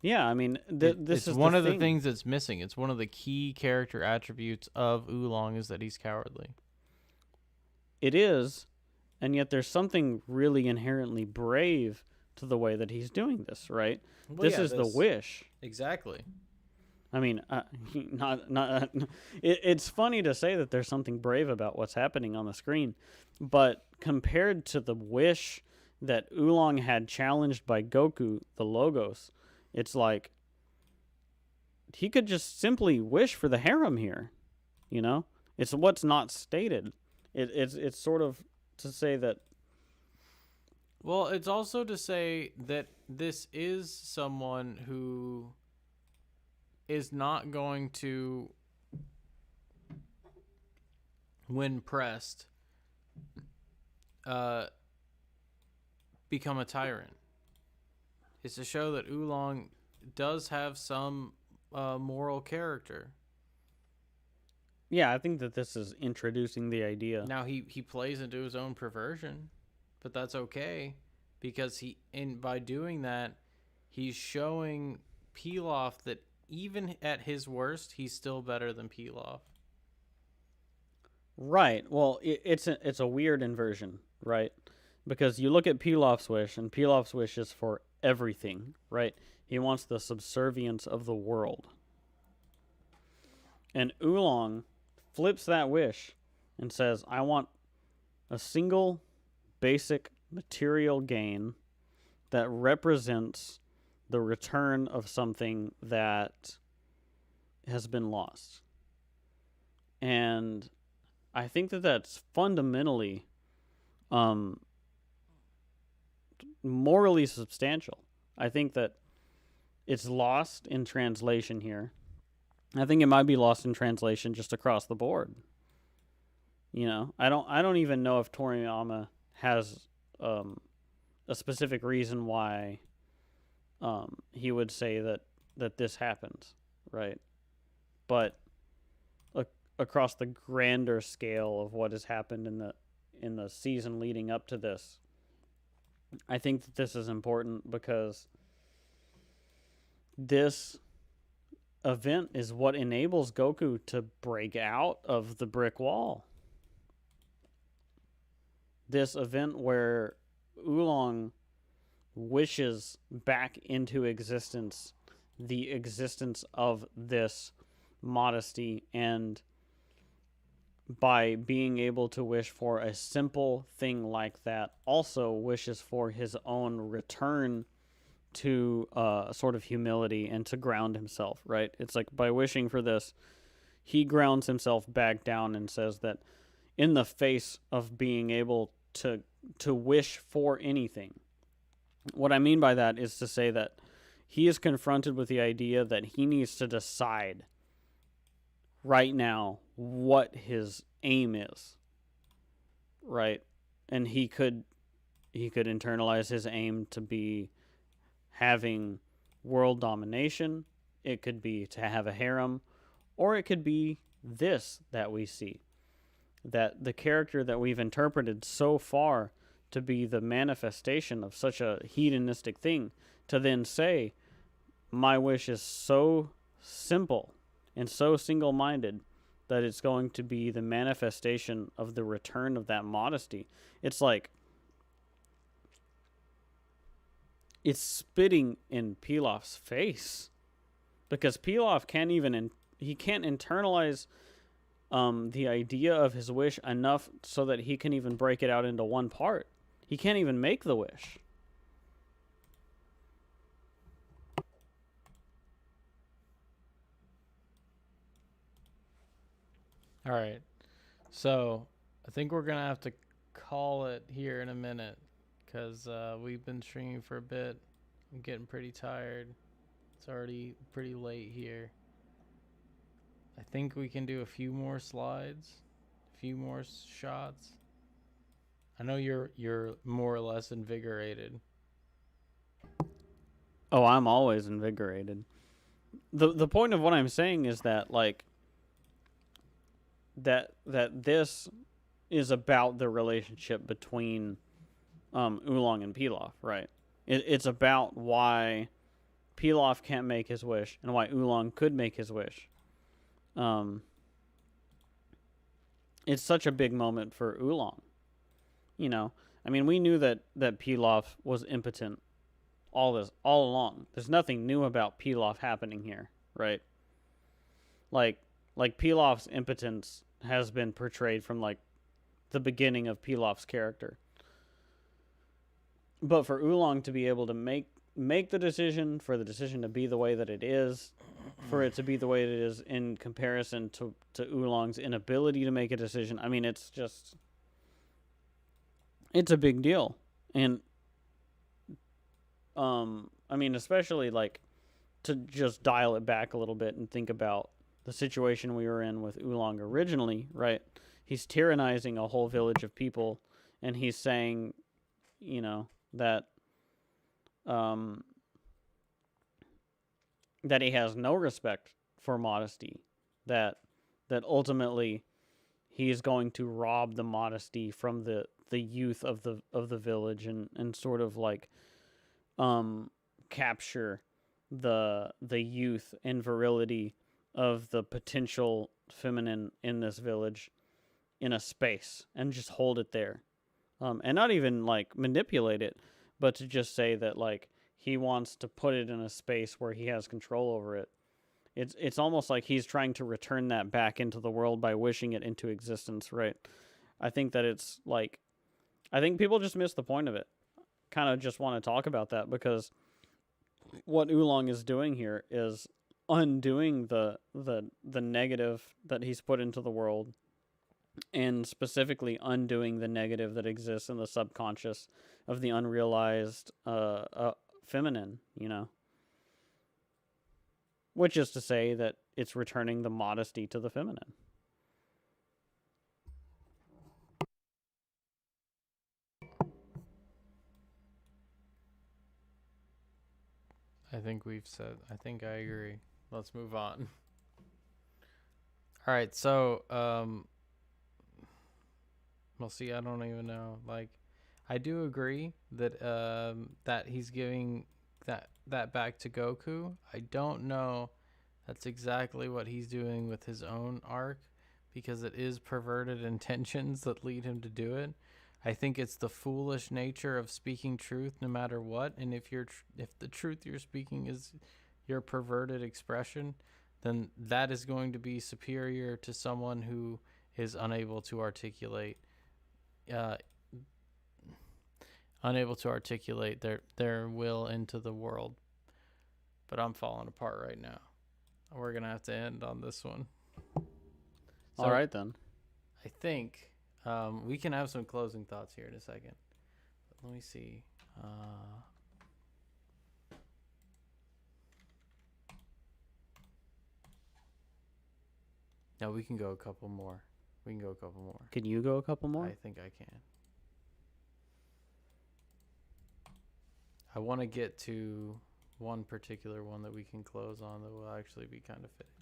Yeah, I mean, this is one of the things that's missing. It's one of the key character attributes of Oolong is that he's cowardly. It is, and yet there's something really inherently brave to the way that he's doing this, right? Well, this is the wish. Exactly. I mean, it's funny to say that there's something brave about what's happening on the screen, but compared to the wish that Oolong had challenged by Goku, the Logos, it's like he could just simply wish for the harem here, It's what's not stated. It's sort of to say that. Well, it's also to say that this is someone who is not going to, when pressed, become a tyrant. It's to show that Oolong does have some moral character. Yeah, I think that this is introducing the idea. Now he plays into his own perversion, but that's okay because by doing that, he's showing Pilaf that even at his worst, he's still better than Pilaf. Right. Well, it's a weird inversion, right? Because you look at Pilaf's wish, and Pilaf's wish is for everything, right? He wants the subservience of the world. And Oolong flips that wish and says, I want a single basic material gain that represents the return of something that has been lost. And I think that that's fundamentally morally substantial. I think that it's lost in translation here. I think it might be lost in translation just across the board. I don't even know if Toriyama has a specific reason why he would say that this happens, right? But across the grander scale of what has happened in the season leading up to this, I think that this is important because this event is what enables Goku to break out of the brick wall. This event where Oolong wishes back into existence the existence of this modesty, and by being able to wish for a simple thing like that, also wishes for his own return to sort of humility and to ground himself, right? It's like by wishing for this, he grounds himself back down and says that in the face of being able to wish for anything, what I mean by that is to say that he is confronted with the idea that he needs to decide right now what his aim is, right? And he could internalize his aim to be having world domination. It could be to have a harem, or it could be this that we see, that the character that we've interpreted so far to be the manifestation of such a hedonistic thing, to then say, my wish is so simple and so single-minded that it's going to be the manifestation of the return of that modesty. It's like it's spitting in Pilaf's face, because Pilaf can't even he can't internalize the idea of his wish enough so that he can even break it out into one part. He can't even make the wish. All right. So I think we're going to have to call it here in a minute because we've been streaming for a bit. I'm getting pretty tired. It's already pretty late here. I think we can do a few more slides, a few more shots. I know you're more or less invigorated. Oh, I'm always invigorated. The point of what I'm saying is that like that this is about the relationship between Oolong and Pilaf, right? It's about why Pilaf can't make his wish and why Oolong could make his wish. It's such a big moment for Oolong. You know, I mean, we knew that Pilaf was impotent all along. There's nothing new about Pilaf happening here, right? Like Pilaf's impotence has been portrayed from like the beginning of Pilaf's character. But for Oolong to be able to make the decision, for the decision to be the way that it is, for it to be the way it is in comparison to Oolong's inability to make a decision, I mean, it's a big deal. And I mean, especially like to just dial it back a little bit and think about the situation we were in with Oolong originally, right? He's tyrannizing a whole village of people, and he's saying, you know, that that he has no respect for modesty, that ultimately he is going to rob the modesty from the youth of the village and sort of like capture the youth and virility of the potential feminine in this village in a space and just hold it there, and not even like manipulate it, but to just say that like he wants to put it in a space where he has control over it. It's almost like he's trying to return that back into the world by wishing it into existence, right? I think that it's like, I think people just miss the point of it. Kind of just want to talk about that because what Oolong is doing here is undoing the negative that he's put into the world, and specifically undoing the negative that exists in the subconscious of the unrealized feminine, you know? Which is to say that it's returning the modesty to the feminine. I think I agree. Let's move on. All right, so well, see, I don't even know. Like, I do agree that that he's giving that back to Goku. I don't know that's exactly what he's doing with his own arc, because it is perverted intentions that lead him to do it. I think it's the foolish nature of speaking truth no matter what, and if the truth you're speaking is your perverted expression, then that is going to be superior to someone who is unable to articulate their will into the world. But I'm falling apart right now. We're gonna have to end on this one. So, all right then. I think we can have some closing thoughts here in a second. But let me see. No, we can go a couple more. Can you go a couple more? I think I can. I want to get to one particular one that we can close on that will actually be kind of fitting.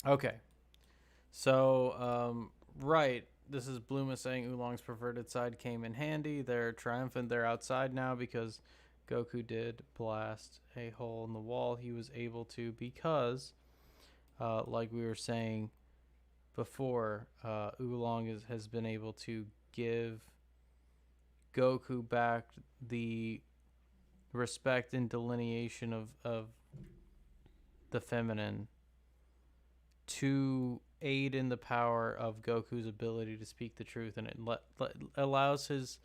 Okay. So, right. this is Bluma saying Oolong's perverted side came in handy. They're triumphant. They're outside now because Goku did blast a hole in the wall. He was able to because, like we were saying before, Oolong has been able to give Goku back the respect and delineation of the feminine to aid in the power of Goku's ability to speak the truth, and it allows his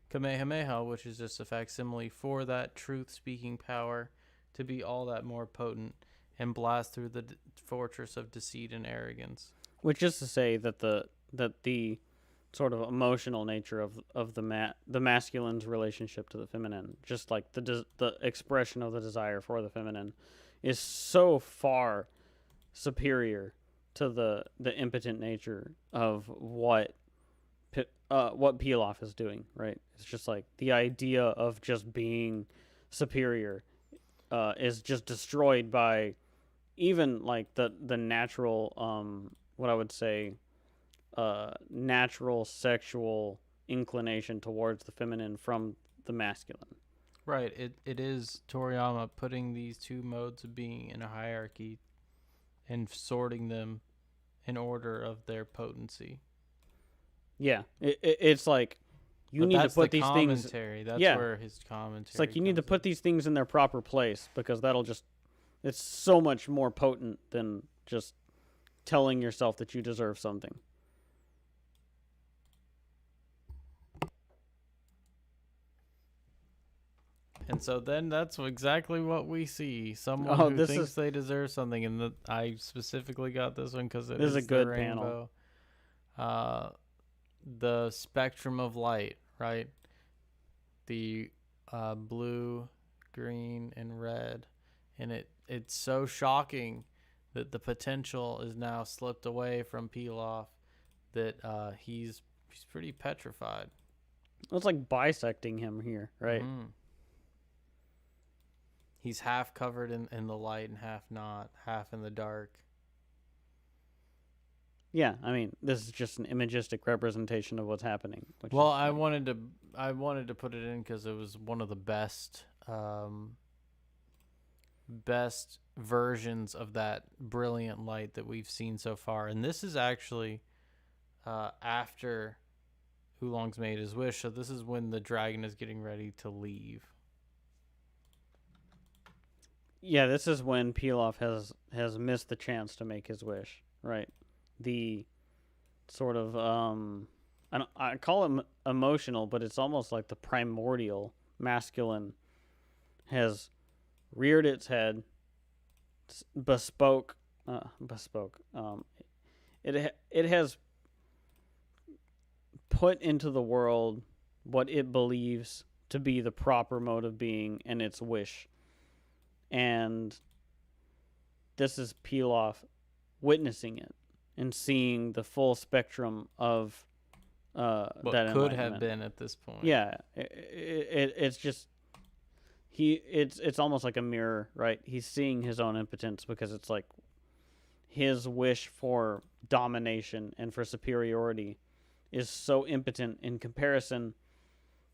Kamehameha, which is just a facsimile for that truth-speaking power, to be all that more potent and blast through the fortress of deceit and arrogance. Which is to say that the sort of emotional nature of the masculine's relationship to the feminine, just like the expression of the desire for the feminine, is so far superior to the impotent nature of what Pilaf is doing, right? It's just like the idea of just being superior is just destroyed by even like the natural what I would say natural sexual inclination towards the feminine from the masculine. Right. It is Toriyama putting these two modes of being in a hierarchy and sorting them in order of their potency. Yeah, it's like you need to put these things. That's where his commentary. It's like you need to put these things in their proper place because that'll just. It's so much more potent than just telling yourself that you deserve something. And so then that's exactly what we see. Someone who thinks they deserve something. And I specifically got this one because it is a good panel. The spectrum of light, right? The blue, green, and red. And it's so shocking that the potential is now slipped away from Pilaf that he's pretty petrified. It's like bisecting him here, right? Mm-hmm. He's half covered in the light and half not, half in the dark. Yeah, I mean, this is just an imagistic representation of what's happening. I wanted to put it in because it was one of the best versions of that brilliant light that we've seen so far. And this is actually after Oolong's made his wish, so this is when the dragon is getting ready to leave. Yeah, this is when Pilaf has missed the chance to make his wish, right? The sort of I call it emotional, but it's almost like the primordial masculine has reared its head, bespoke. It has put into the world what it believes to be the proper mode of being and its wish. And this is Pilaf witnessing it and seeing the full spectrum of what that could have been at this point. Yeah, it's just it's almost like a mirror, right? He's seeing his own impotence because it's like his wish for domination and for superiority is so impotent in comparison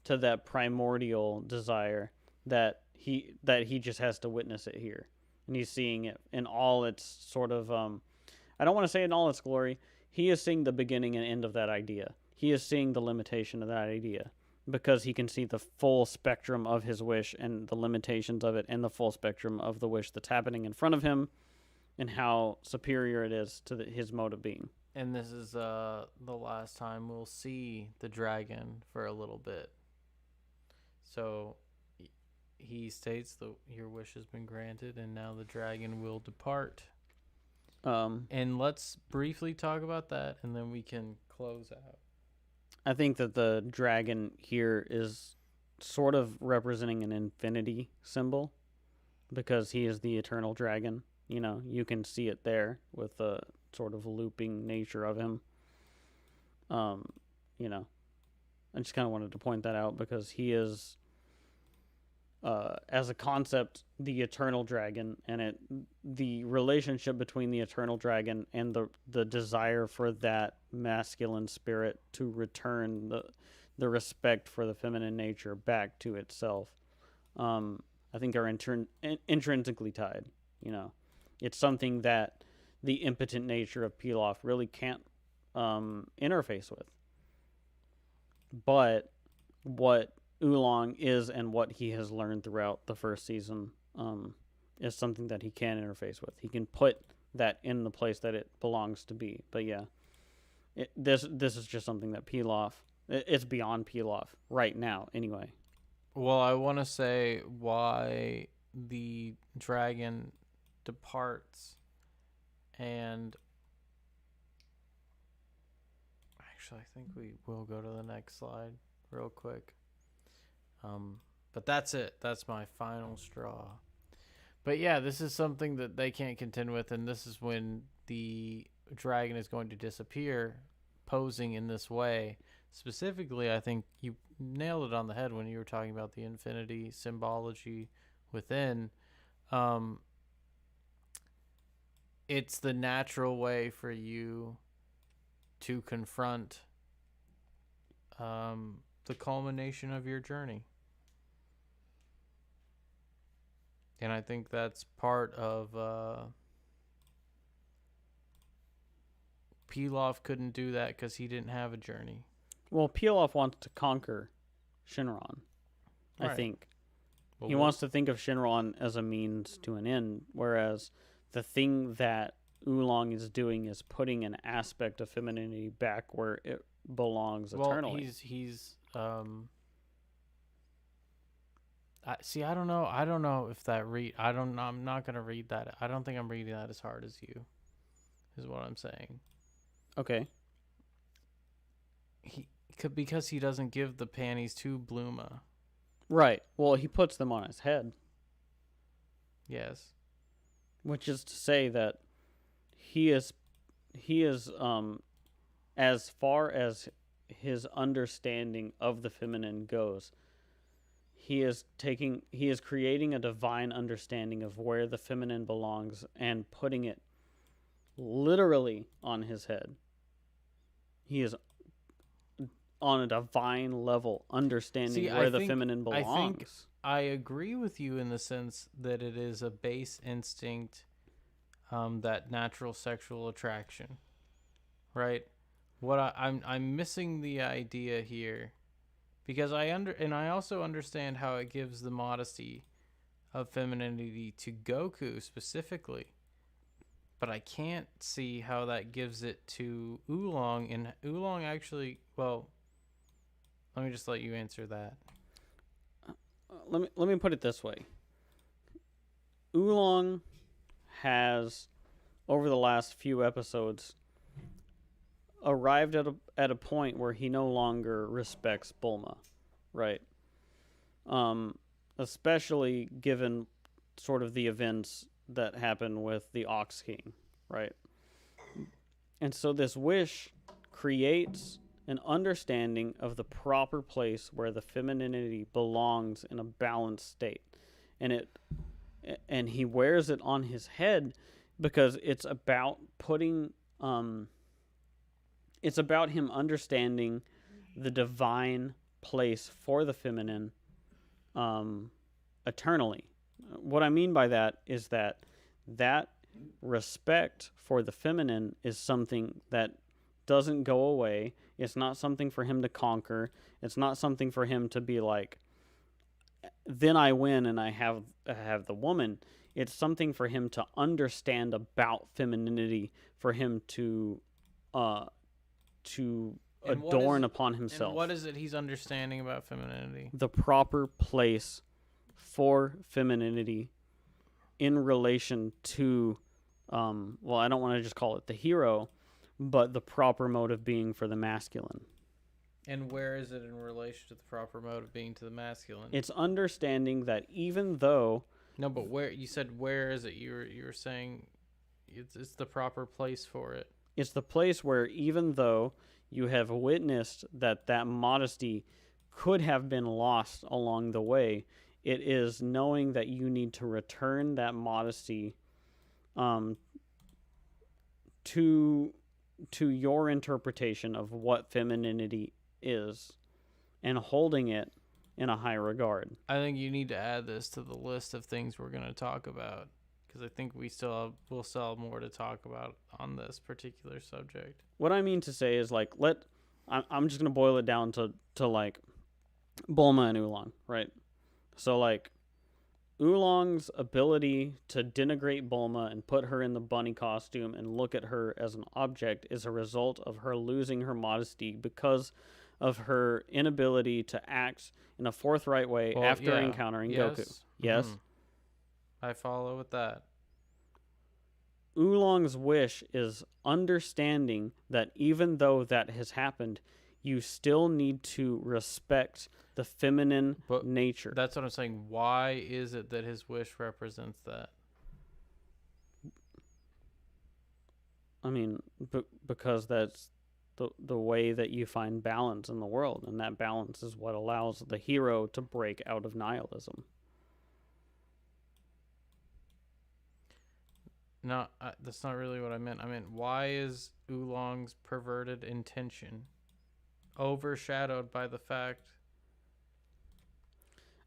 to that primordial desire that he just has to witness it here, and he's seeing it in all its sort of I don't want to say in all its glory. He is seeing the beginning and end of that idea. He is seeing the limitation of that idea because he can see the full spectrum of his wish and the limitations of it and the full spectrum of the wish that's happening in front of him and how superior it is to his mode of being. And this is the last time we'll see the dragon for a little bit. So he states that your wish has been granted and now the dragon will depart. And let's briefly talk about that and then we can close out. I think that the dragon here is sort of representing an infinity symbol because he is the eternal dragon. You know, you can see it there with the sort of looping nature of him. You know, I just kind of wanted to point that out because he is as a concept, the eternal dragon, and the relationship between the eternal dragon and the desire for that masculine spirit to return the respect for the feminine nature back to itself. I think are intrinsically tied. You know, it's something that the impotent nature of Pilaf really can't interface with. But what Oolong is and what he has learned throughout the first season is something that he can interface with. He can put that in the place that it belongs to be. But yeah, this is just something that Pilaf, it's beyond Pilaf right now anyway. Well, I want to say why the dragon departs, and actually, I think we will go to the next slide real quick. But that's it. That's my final straw. But yeah, this is something that they can't contend with, and this is when the dragon is going to disappear, posing in this way. Specifically, I think you nailed it on the head when you were talking about the infinity symbology within. It's the natural way for you to confront the culmination of your journey. And I think that's part of Pilaf couldn't do that because he didn't have a journey. Well, Pilaf wants to conquer Shinron, I Right. think. Well, He wants to think of Shinron as a means to an end, whereas the thing that Oolong is doing is putting an aspect of femininity back where it belongs eternally. He's I don't know. I don't know if that I'm not gonna read that. I don't think I'm reading that as hard as you. Is what I'm saying. Okay. Because he doesn't give the panties to Bluma. Right. Well, he puts them on his head, Yes. which is to say that he is as far as his understanding of the feminine goes, he is creating a divine understanding of where the feminine belongs and putting it literally on his head. He is on a divine level understanding where the feminine belongs. I think I agree with you in the sense that it is a base instinct, that natural sexual attraction, right? What I'm missing the idea here, because I also understand how it gives the modesty of femininity to Goku specifically, but I can't see how that gives it to Oolong. And Oolong actually, well, let me just let you answer that. Let me put it this way. Oolong has, over the last few episodes, arrived at a point where he no longer respects Bulma, right? Especially given sort of the events that happen with the Ox King, right? And so this wish creates an understanding of the proper place where the femininity belongs in a balanced state, and he wears it on his head because it's about putting it's about him understanding the divine place for the feminine eternally. What I mean by that is that respect for the feminine is something that doesn't go away. It's not something for him to conquer. It's not something for him to be like, then I win and I have the woman. It's something for him to understand about femininity, for him to adorn upon himself. And what is it he's understanding about femininity? The proper place for femininity in relation to, well, I don't want to just call it the hero, but the proper mode of being for the masculine. And where is it in relation to the proper mode of being to the masculine? It's understanding that even though... No, but where you said where is it? You were saying it's the proper place for it. It's the place where even though you have witnessed that modesty could have been lost along the way, It is knowing that you need to return that modesty to your interpretation of what femininity is and holding it in a high regard. I think you need to add this to the list of things we're going to talk about, because I think we'll still have more to talk about on this particular subject. What I mean to say is, like, I'm just going to boil it down to like Bulma and Oolong, right? So, like, Oolong's ability to denigrate Bulma and put her in the bunny costume and look at her as an object is a result of her losing her modesty because of her inability to act in a forthright way after encountering Goku. Yes? Mm-hmm. I follow with that. Oolong's wish is understanding that even though that has happened, you still need to respect the feminine nature. That's what I'm saying. Why is it that his wish represents that? I mean, because that's the way that you find balance in the world, and that balance is what allows the hero to break out of nihilism. No, that's not really what I meant. I meant, why is Oolong's perverted intention overshadowed by the fact...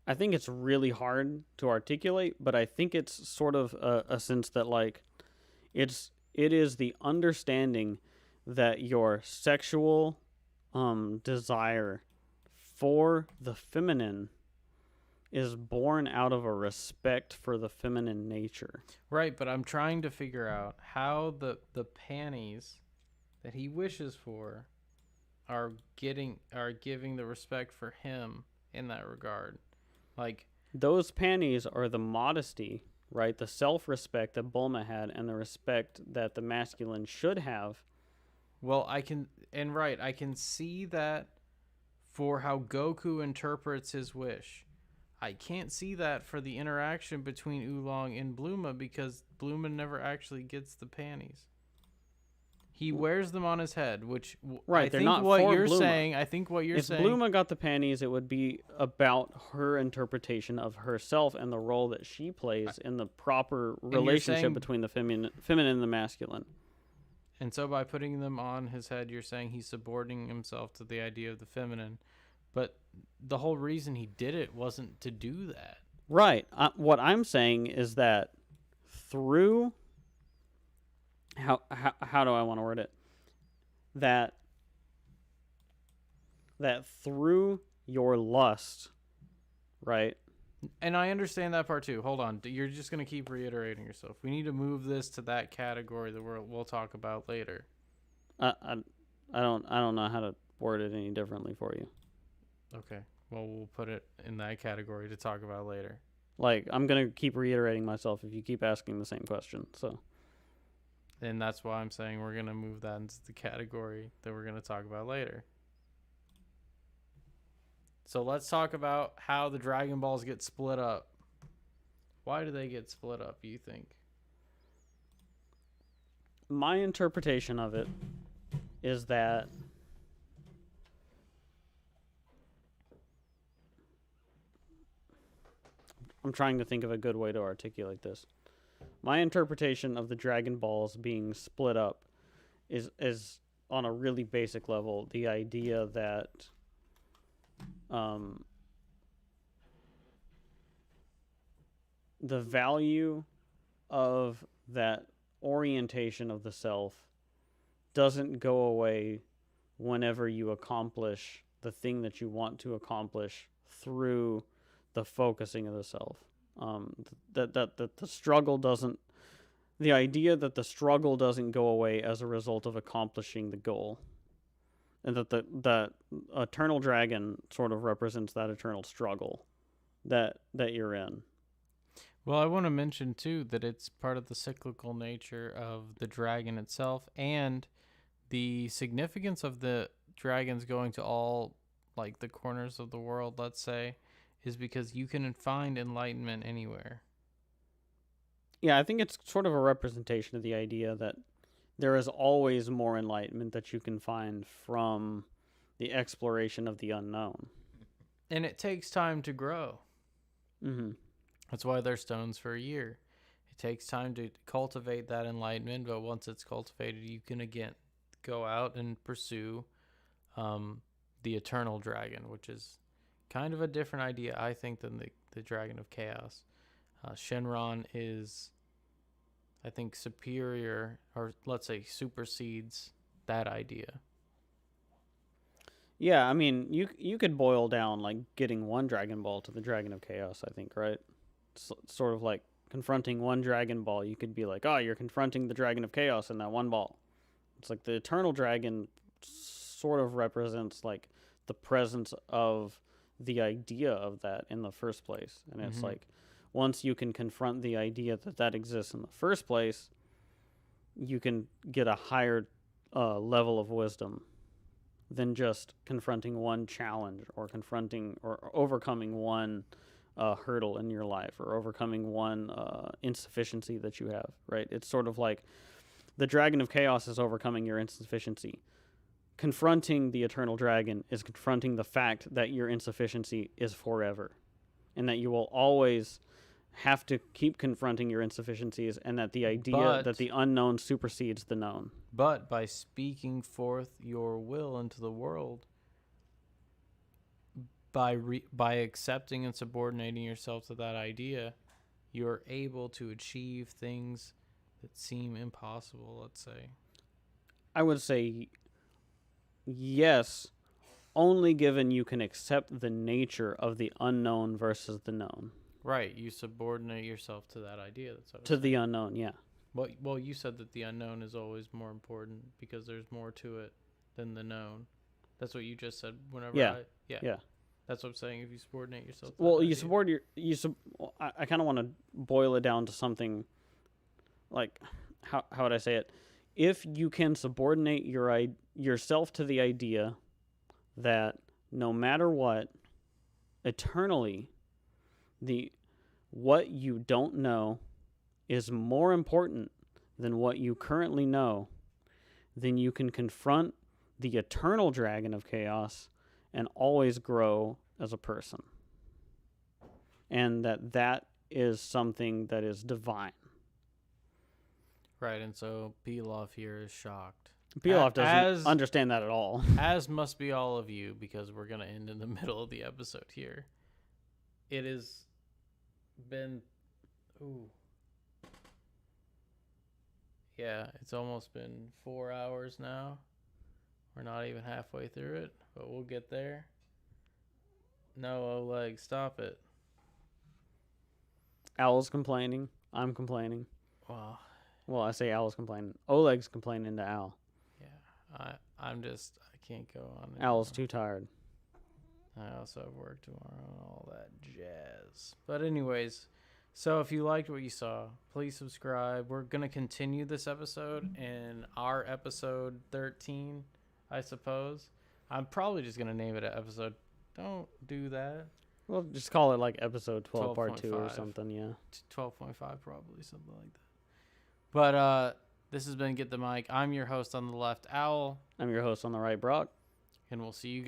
I think it's really hard to articulate, but I think it's sort of a sense that, like, it is the understanding that your sexual desire for the feminine is born out of a respect for the feminine nature. Right, but I'm trying to figure out how the panties that he wishes for are giving the respect for him in that regard. Like, those panties are the modesty, right? The self-respect that Bulma had and the respect that the masculine should have. Well, I can see that for how Goku interprets his wish. I can't see that for the interaction between Oolong and Bluma, because Bluma never actually gets the panties. He wears them on his head, which right, I they're think not what for you're Bluma. saying. I think what you're saying. If Bluma got the panties, it would be about her interpretation of herself and the role that she plays in the proper relationship between the feminine and the masculine. And so by putting them on his head, you're saying he's subordinating himself to the idea of the feminine. But the whole reason he did it wasn't to do that. Right. What I'm saying is that through... How do I want to word it? That through your lust, right? And I understand that part too. Hold on. You're just going to keep reiterating yourself. We need to move this to that category that we'll talk about later. I don't know how to word it any differently for you. Okay. Well, we'll put it in that category to talk about later. Like, I'm going to keep reiterating myself if you keep asking the same question. So, and that's why I'm saying we're going to move that into the category that we're going to talk about later. So let's talk about how the Dragon Balls get split up. Why do they get split up, you think? My interpretation of it is that I'm trying to think of a good way to articulate this. My interpretation of the Dragon Balls being split up is on a really basic level the idea that the value of that orientation of the self doesn't go away whenever you accomplish the thing that you want to accomplish through the focusing of the self. That the struggle doesn't, the idea that the struggle doesn't go away as a result of accomplishing the goal, and that eternal dragon sort of represents that eternal struggle that you're in. Well, I want to mention too that it's part of the cyclical nature of the dragon itself, and the significance of the dragons going to all, like, the corners of the world, let's say, is because you can find enlightenment anywhere. Yeah, I think it's sort of a representation of the idea that there is always more enlightenment that you can find from the exploration of the unknown. And it takes time to grow. Mm-hmm. That's why they're stones for a year. It takes time to cultivate that enlightenment, but once it's cultivated, you can again go out and pursue the eternal dragon, which is kind of a different idea, I think, than the dragon of chaos. Shenron is, I think, superior, or let's say supersedes that idea. Yeah, I mean, you could boil down like getting one Dragon Ball to the Dragon of Chaos, I think, right? It's sort of like confronting one Dragon Ball. You could be like, oh, you're confronting the Dragon of Chaos in that one ball. It's like the Eternal Dragon sort of represents like the presence of the idea of that in the first place. And it's like once you can confront the idea that that exists in the first place, you can get a higher level of wisdom than just confronting one challenge or confronting or overcoming one hurdle in your life or overcoming one insufficiency that you have, right? It's sort of like the Dragon of Chaos is overcoming your insufficiency. Confronting the Eternal Dragon is confronting the fact that your insufficiency is forever and that you will always have to keep confronting your insufficiencies and that the idea that the unknown supersedes the known. But by speaking forth your will into the world, by accepting and subordinating yourself to that idea, you're able to achieve things that seem impossible, let's say. I would say yes, only given you can accept the nature of the unknown versus the known. Right, you subordinate yourself to that idea. To the unknown, yeah. Well, you said that the unknown is always more important because there's more to it than the known. That's what you just said. Yeah. That's what I'm saying. If you subordinate yourself. To well, that you idea. subordinate I kind of want to boil it down to something like how would I say it? If you can subordinate yourself to the idea that no matter what, eternally, what you don't know is more important than what you currently know, then you can confront the eternal dragon of chaos and always grow as a person. And that is something that is divine. Right, and so Pilaf here is shocked. Pilaf doesn't understand that at all. As must be all of you, because we're going to end in the middle of the episode here. It has been... Ooh. Yeah, it's almost been 4 hours now. We're not even halfway through it, but we'll get there. No, Oleg, stop it. Owl's complaining. I'm complaining. Wow. Well, I say Owl's complaining. Oleg's complaining to Owl. Yeah, I can't go on anymore. Owl's too tired. I also have work tomorrow and all that jazz. But anyways, so if you liked what you saw, please subscribe. We're going to continue this episode in our episode 13, I suppose. I'm probably just going to name it an episode. Don't do that. Well, just call it like episode 12 part 2 or 12.5. something, yeah. 12.5 probably, something like that. But this has been Get the Mic. I'm your host on the left, Owl. I'm your host on the right, Brok. And we'll see you guys